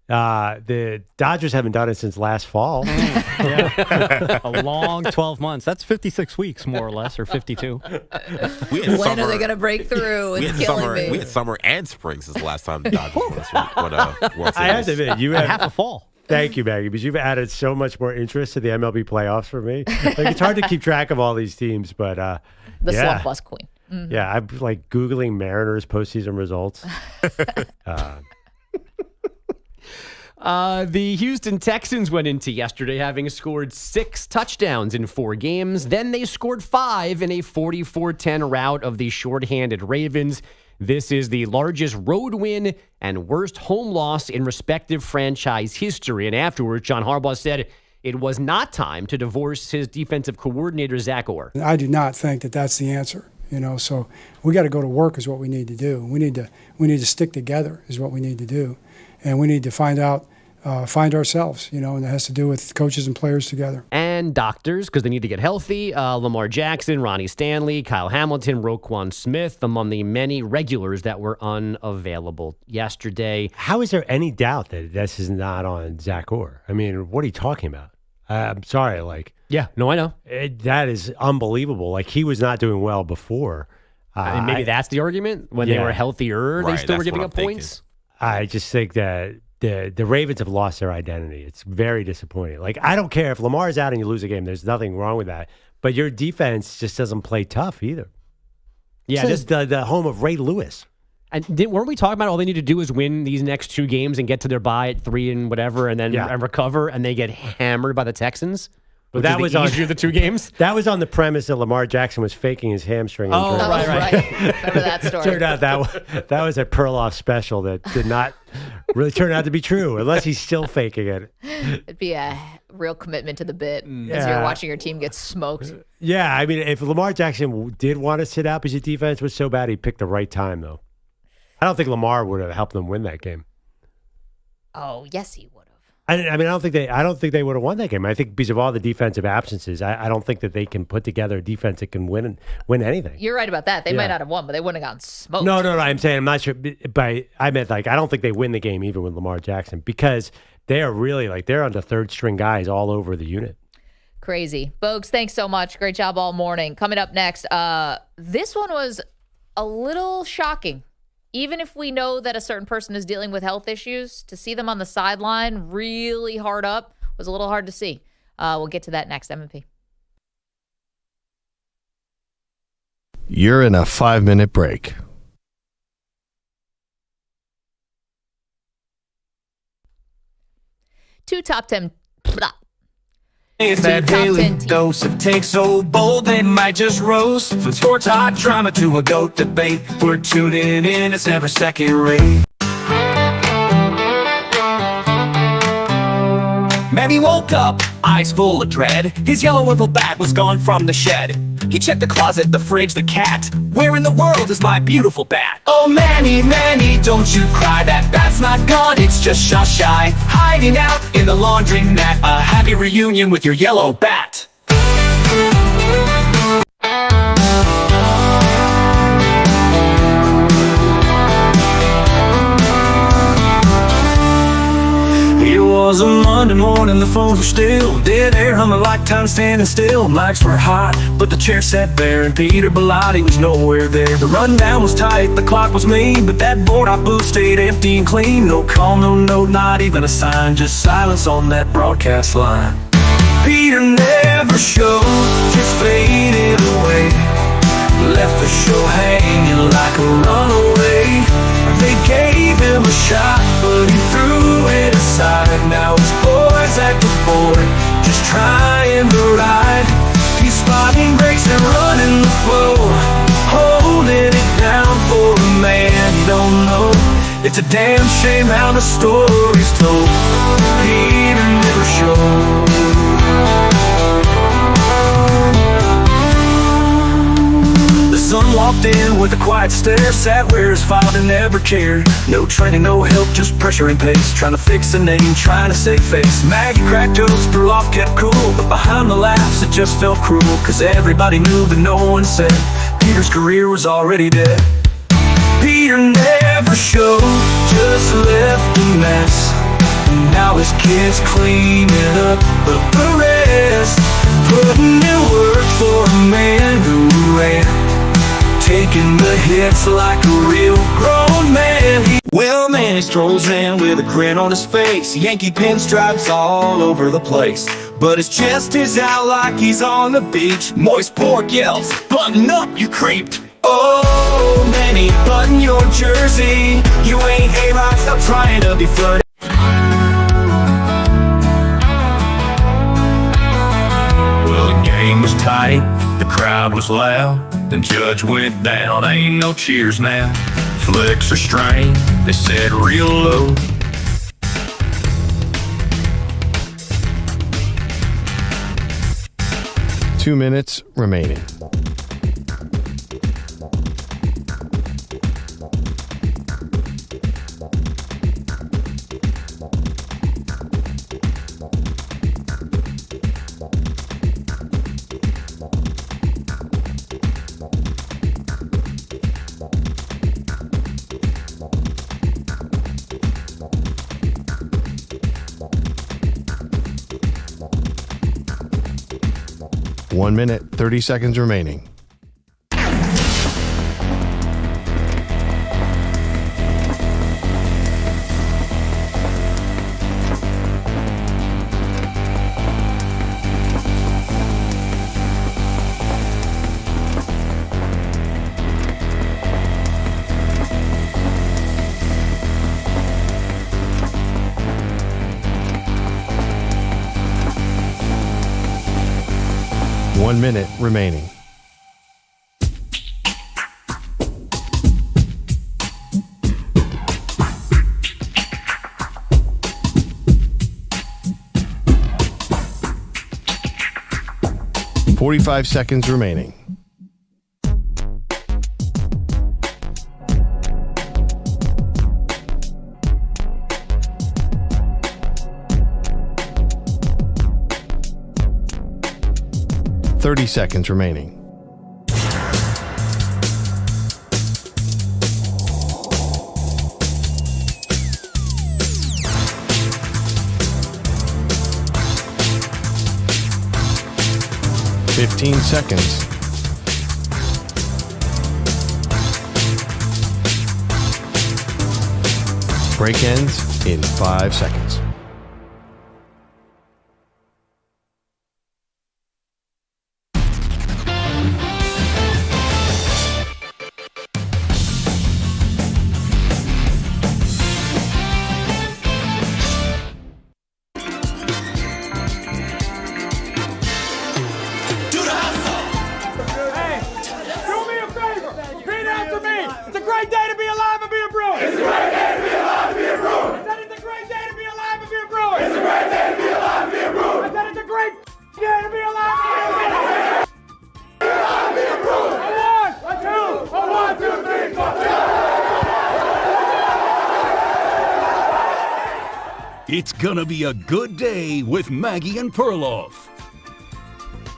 the Dodgers haven't done it since last fall. Yeah. A long 12 months. That's 56 weeks, more or less, or 52. When are they going to break through? It's killing me. We had summer and spring since the last time the Dodgers won World Series. I have to admit, you have half a fall. Thank you, Maggie, because you've added so much more interest to the MLB playoffs for me. Like, it's hard to keep track of all these teams, but the yeah. slump bus queen. Mm-hmm. Yeah, I'm like Googling Mariners postseason results. The Houston Texans went into yesterday having scored 6 touchdowns in 4 games. Then they scored 5 in a 44-10 rout of the shorthanded Ravens. This is the largest road win and worst home loss in respective franchise history. And afterwards, John Harbaugh said it was not time to divorce his defensive coordinator, Zach Orr. I do not think that that's the answer. So we got to go to work is what we need to do. We need to stick together is what we need to do. And we need to find ourselves, and it has to do with coaches and players together. And doctors, because they need to get healthy. Lamar Jackson, Ronnie Stanley, Kyle Hamilton, Roquan Smith, among the many regulars that were unavailable yesterday. How is there any doubt that this is not on Zach Orr? I mean, what are you talking about? I'm sorry, Yeah, no, I know. That is unbelievable. Like, he was not doing well before. And maybe that's the argument. When they were healthier, they still were giving up points. I just think that the Ravens have lost their identity. It's very disappointing. Like, I don't care if Lamar's out and you lose a game. There's nothing wrong with that. But your defense just doesn't play tough either. Yeah, this is the home of Ray Lewis. And weren't we talking about all they need to do is win these next 2 games and get to their bye at 3 and whatever, and then and recover, and they get hammered by the Texans? But that was easier the 2 games. That was on the premise that Lamar Jackson was faking his hamstring. Oh, right. Remember that story? Turned out that was a Perloff special that did not really turn out to be true, unless he's still faking it. It'd be a real commitment to the bit as you're watching your team get smoked. Yeah, I mean, if Lamar Jackson did want to sit out because his defense was so bad, he picked the right time, though. I don't think Lamar would have helped them win that game. Oh, yes, he would. I don't think they would have won that game. I think because of all the defensive absences, I don't think that they can put together a defense that can win anything. You're right about that. They might not have won, but they wouldn't have gotten smoked. No. I'm saying I'm not sure. But I meant I don't think they win the game even with Lamar Jackson because they are really they're on the third string guys all over the unit. Crazy. Bogusch, thanks so much. Great job all morning. Coming up next, this one was a little shocking. Even if we know that a certain person is dealing with health issues, to see them on the sideline really hard up was a little hard to see. We'll get to that next, M&P. You're in a 5-minute break. Two top 10. It's that daily dose of take so bold they might just roast. From sports hot drama to a GOAT debate, we're tuning in, it's never second rate. Man, he woke up, eyes full of dread. His yellow little bat was gone from the shed. He checked the closet, the fridge, the cat. Where in the world is my beautiful bat? Oh, Manny, don't you cry. That bat's not gone, it's just shy. Hiding out in the laundry mat. A happy reunion with your yellow bat. was a Monday morning, the phones were still dead air, humming like time standing still. Mics were hot, but the chair sat bare, and Peter Bellotti was nowhere there. The rundown was tight, the clock was mean, but that board I booth stayed empty and clean. No call, no note, not even a sign, just silence on that broadcast line. Peter never showed, just faded away. Left the show hanging like a runaway. They gave him a shot, but he threw it aside. Now his boys at the board, just trying to ride. He's spotting breaks and running the flow, holding it down for a man he don't know. It's a damn shame how the story's told. Peter never showed. Son walked in with a quiet stare, sat where his father never cared. No training, no help, just pressure and pace. Trying to fix a name, trying to save face. Maggie cracked jokes, Perloff kept cool, but behind the laughs it just felt cruel. Cause everybody knew but no one said Peter's career was already dead. Peter never showed, just left a mess. And now his kids cleaning up the rest. Putting in work for a man who ran, taking the hits like a real grown man. Well, man, he strolls in with a grin on his face, Yankee pinstripes all over the place, but his chest is out like he's on the beach. Moist pork yells, button up, you creep. Oh, Manny, button your jersey. You ain't A-Rod, stop trying to be funny. Well, the game was tight, the crowd was loud. Then Judge went down, ain't no cheers now. Flicks are strained, they said real low. Two minutes remaining. One minute, 30 seconds remaining. One minute remaining. $45 seconds remaining. $30 seconds remaining. $15 seconds. Break ends in 5 seconds. It's gonna be a good day with Maggie and Perloff.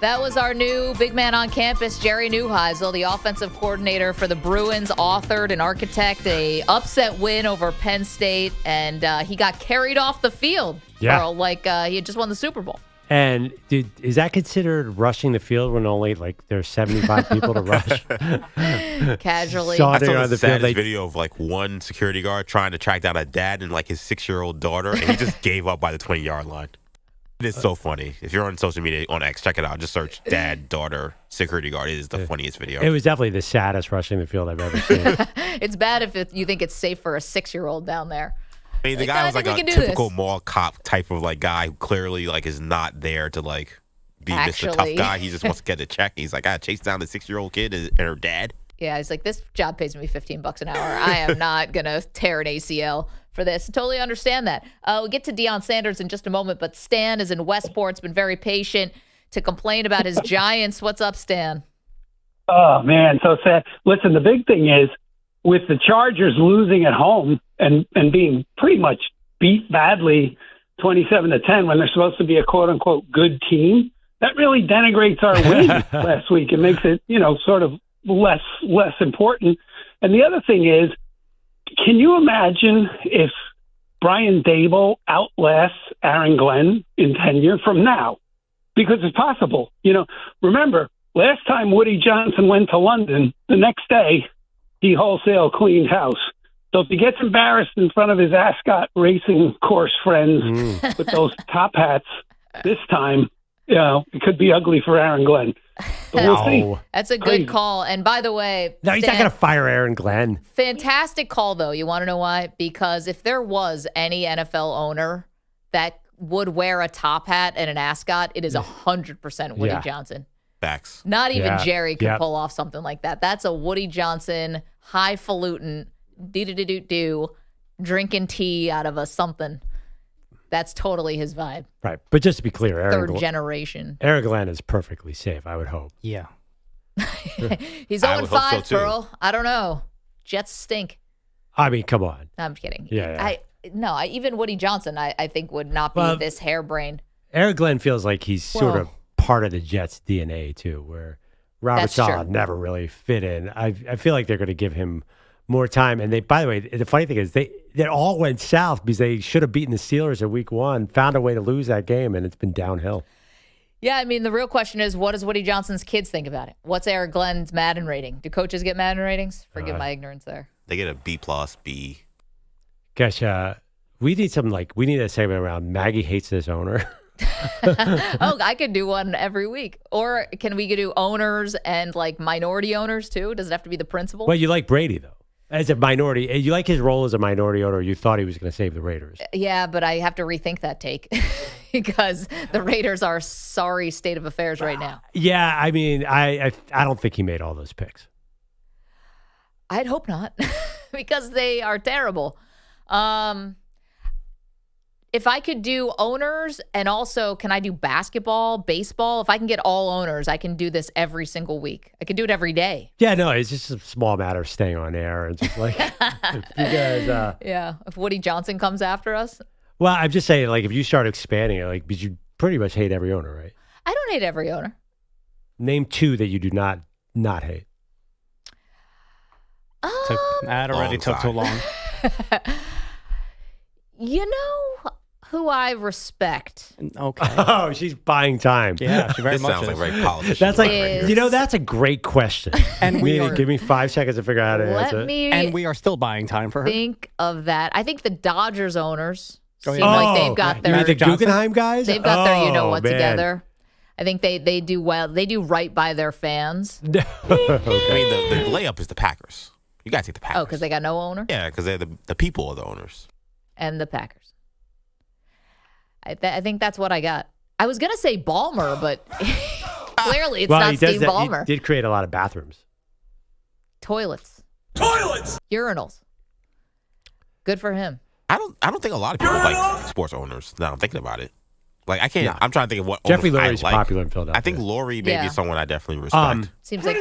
That was our new big man on campus, Jerry Neuheisel, the offensive coordinator for the Bruins, authored and architect a upset win over Penn State, and he got carried off the field Yeah. Or like he had just won the Super Bowl. And is that considered rushing the field when only there's 75 people to rush? Casually. I saw the saddest video of one security guard trying to track down a dad and his 6-year-old daughter, and he just gave up by the 20-yard line. It is so funny. If you're on social media on X, check it out. Just search dad, daughter, security guard. It is the funniest video. It was definitely the saddest rushing the field I've ever seen. It's bad if you think it's safe for a 6-year-old down there. I mean, the guy was a typical mall cop type of guy who clearly is not there to be Mr. Tough Guy. He just wants to get a check. He's like, I chase down the 6-year-old kid and her dad. Yeah, he's like, this job pays me $15 an hour. I am not gonna tear an ACL for this. Totally understand that. We'll get to Deion Sanders in just a moment, but Stan is in Westport's been very patient to complain about his Giants. What's up, Stan? Oh man, so sad. Listen, the big thing is with the Chargers losing at home and being pretty much beat badly 27-10 when they're supposed to be a quote unquote good team, that really denigrates our win last week. It makes it, sort of less important. And the other thing is, can you imagine if Brian Dable outlasts Aaron Glenn in tenure from now? Because it's possible. Remember, last time Woody Johnson went to London, the next day he wholesale cleaned house. So if he gets embarrassed in front of his Ascot racing course friends with those top hats this time, it could be ugly for Aaron Glenn. But we'll see. That's a good call. And by the way, no, he's not going to fire Aaron Glenn. Fantastic call, though. You want to know why? Because if there was any NFL owner that would wear a top hat and an ascot, it is 100% Woody Johnson. Facts. Not even Jerry could pull off something like that. That's a Woody Johnson, highfalutin, drinking tea out of a something. That's totally his vibe. Right. But just to be clear, Third generation. Aaron Glenn is perfectly safe, I would hope. Yeah. He's 0-5, Pearl. I don't know. Jets stink. I mean, come on. I'm kidding. Yeah. Even Woody Johnson, I think, would not be this harebrained. Aaron Glenn feels like he's sort of part of the Jets' DNA, too, where Robert Saleh never really fit in. I feel like they're going to give him more time. And by the way, the funny thing is they all went south because they should have beaten the Steelers in week 1, found a way to lose that game, and it's been downhill. Yeah, I mean, the real question is, what does Woody Johnson's kids think about it? What's Aaron Glenn's Madden rating? Do coaches get Madden ratings? Forgive my ignorance there. They get a B+, B. Gosh, we need something we need a segment around Maggie hates this owner. I could do one every week. Or can we do owners and minority owners too? Does it have to be the principal? Well, you like Brady, though. As a minority, you like his role as a minority owner. You thought he was going to save the Raiders. Yeah, but I have to rethink that take because the Raiders are a sorry state of affairs right now. Yeah, I mean, I don't think he made all those picks. I'd hope not because they are terrible. If I could do owners and also can I do basketball, baseball? If I can get all owners, I can do this every single week. I can do it every day. Yeah, no, it's just a small matter of staying on air and just you guys. Yeah, if Woody Johnson comes after us. Well, I'm just saying, if you start expanding it, because you pretty much hate every owner, right? I don't hate every owner. Name 2 that you do not hate. That already took too long. You know who I respect. Okay. Oh, she's buying time. Yeah, she very This much sounds is. like very politician. That's that's a great question. And give me 5 seconds to figure out how to answer it. And we are still buying time for her. Think of that. I think the Dodgers owners Oh, seem yeah. like they've got their the Guggenheim guys? They've got their man. together. I think they do well. They do right by their fans. Okay. I mean, the layup is the Packers. You got to take the Packers. Oh, because they got no owner? Yeah, because they're the people are the owners. And the Packers. I think that's what I got. I was going to say Ballmer, but clearly it's not Steve Ballmer. He did create a lot of bathrooms. Toilets. Urinals. Good for him. I don't think a lot of people like sports owners. Now I'm thinking about it. I can't. No. I'm trying to think of what Jeffrey owners Lurie's I like. popular in Philadelphia. I think Lurie maybe is someone I definitely respect. Seems like,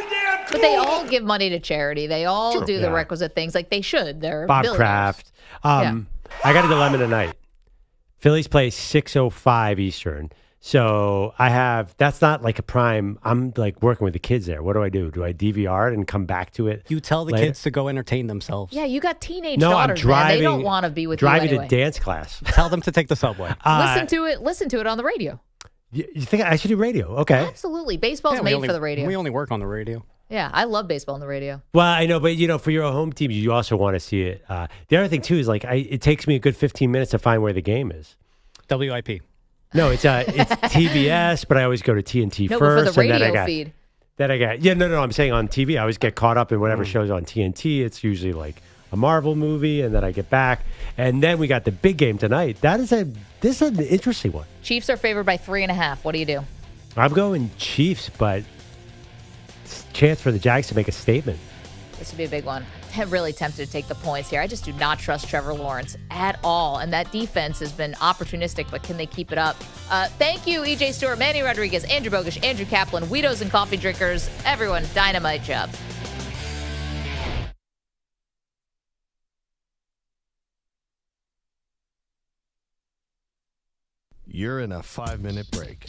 but they all give money to charity. They all do the requisite things like they should. They're Bob billionaires. Kraft. I got a dilemma tonight. Phillies play 6:05 Eastern. So that's not like a prime. I'm like working with the kids there. What do I do? Do I DVR it and come back to it? You tell the later? kids to go entertain themselves. Yeah, you got teenage No, daughters, I'm driving. man. They don't want to be with you driving anyway. to dance class. Tell them to take the subway. Listen to it on the radio. You think I should do radio? Okay. Absolutely. Baseball's made for the radio. We only work on the radio. Yeah, I love baseball on the radio. Well, I know, but for your home team, you also want to see it. The other thing too is like it takes me a good 15 minutes to find where the game is. WIP. No, it's TBS, but I always go to TNT No, first, but for the radio and then I got feed. I'm saying on TV. I always get caught up in whatever shows on TNT. It's usually like a Marvel movie, and then I get back, and then we got the big game tonight. This is an interesting one. Chiefs are favored by 3.5. What do you do? I'm going Chiefs, but chance for the Jags to make a statement. This would be a big one. I'm really tempted to take the points here. I just do not trust Trevor Lawrence at all. And that defense has been opportunistic, but can they keep it up? Thank you, EJ Stewart, Manny Rodriguez, Andrew Bogusch, Andrew Kaplan, Weedos and Coffee Drinkers. Everyone, dynamite job. You're in a 5-minute break.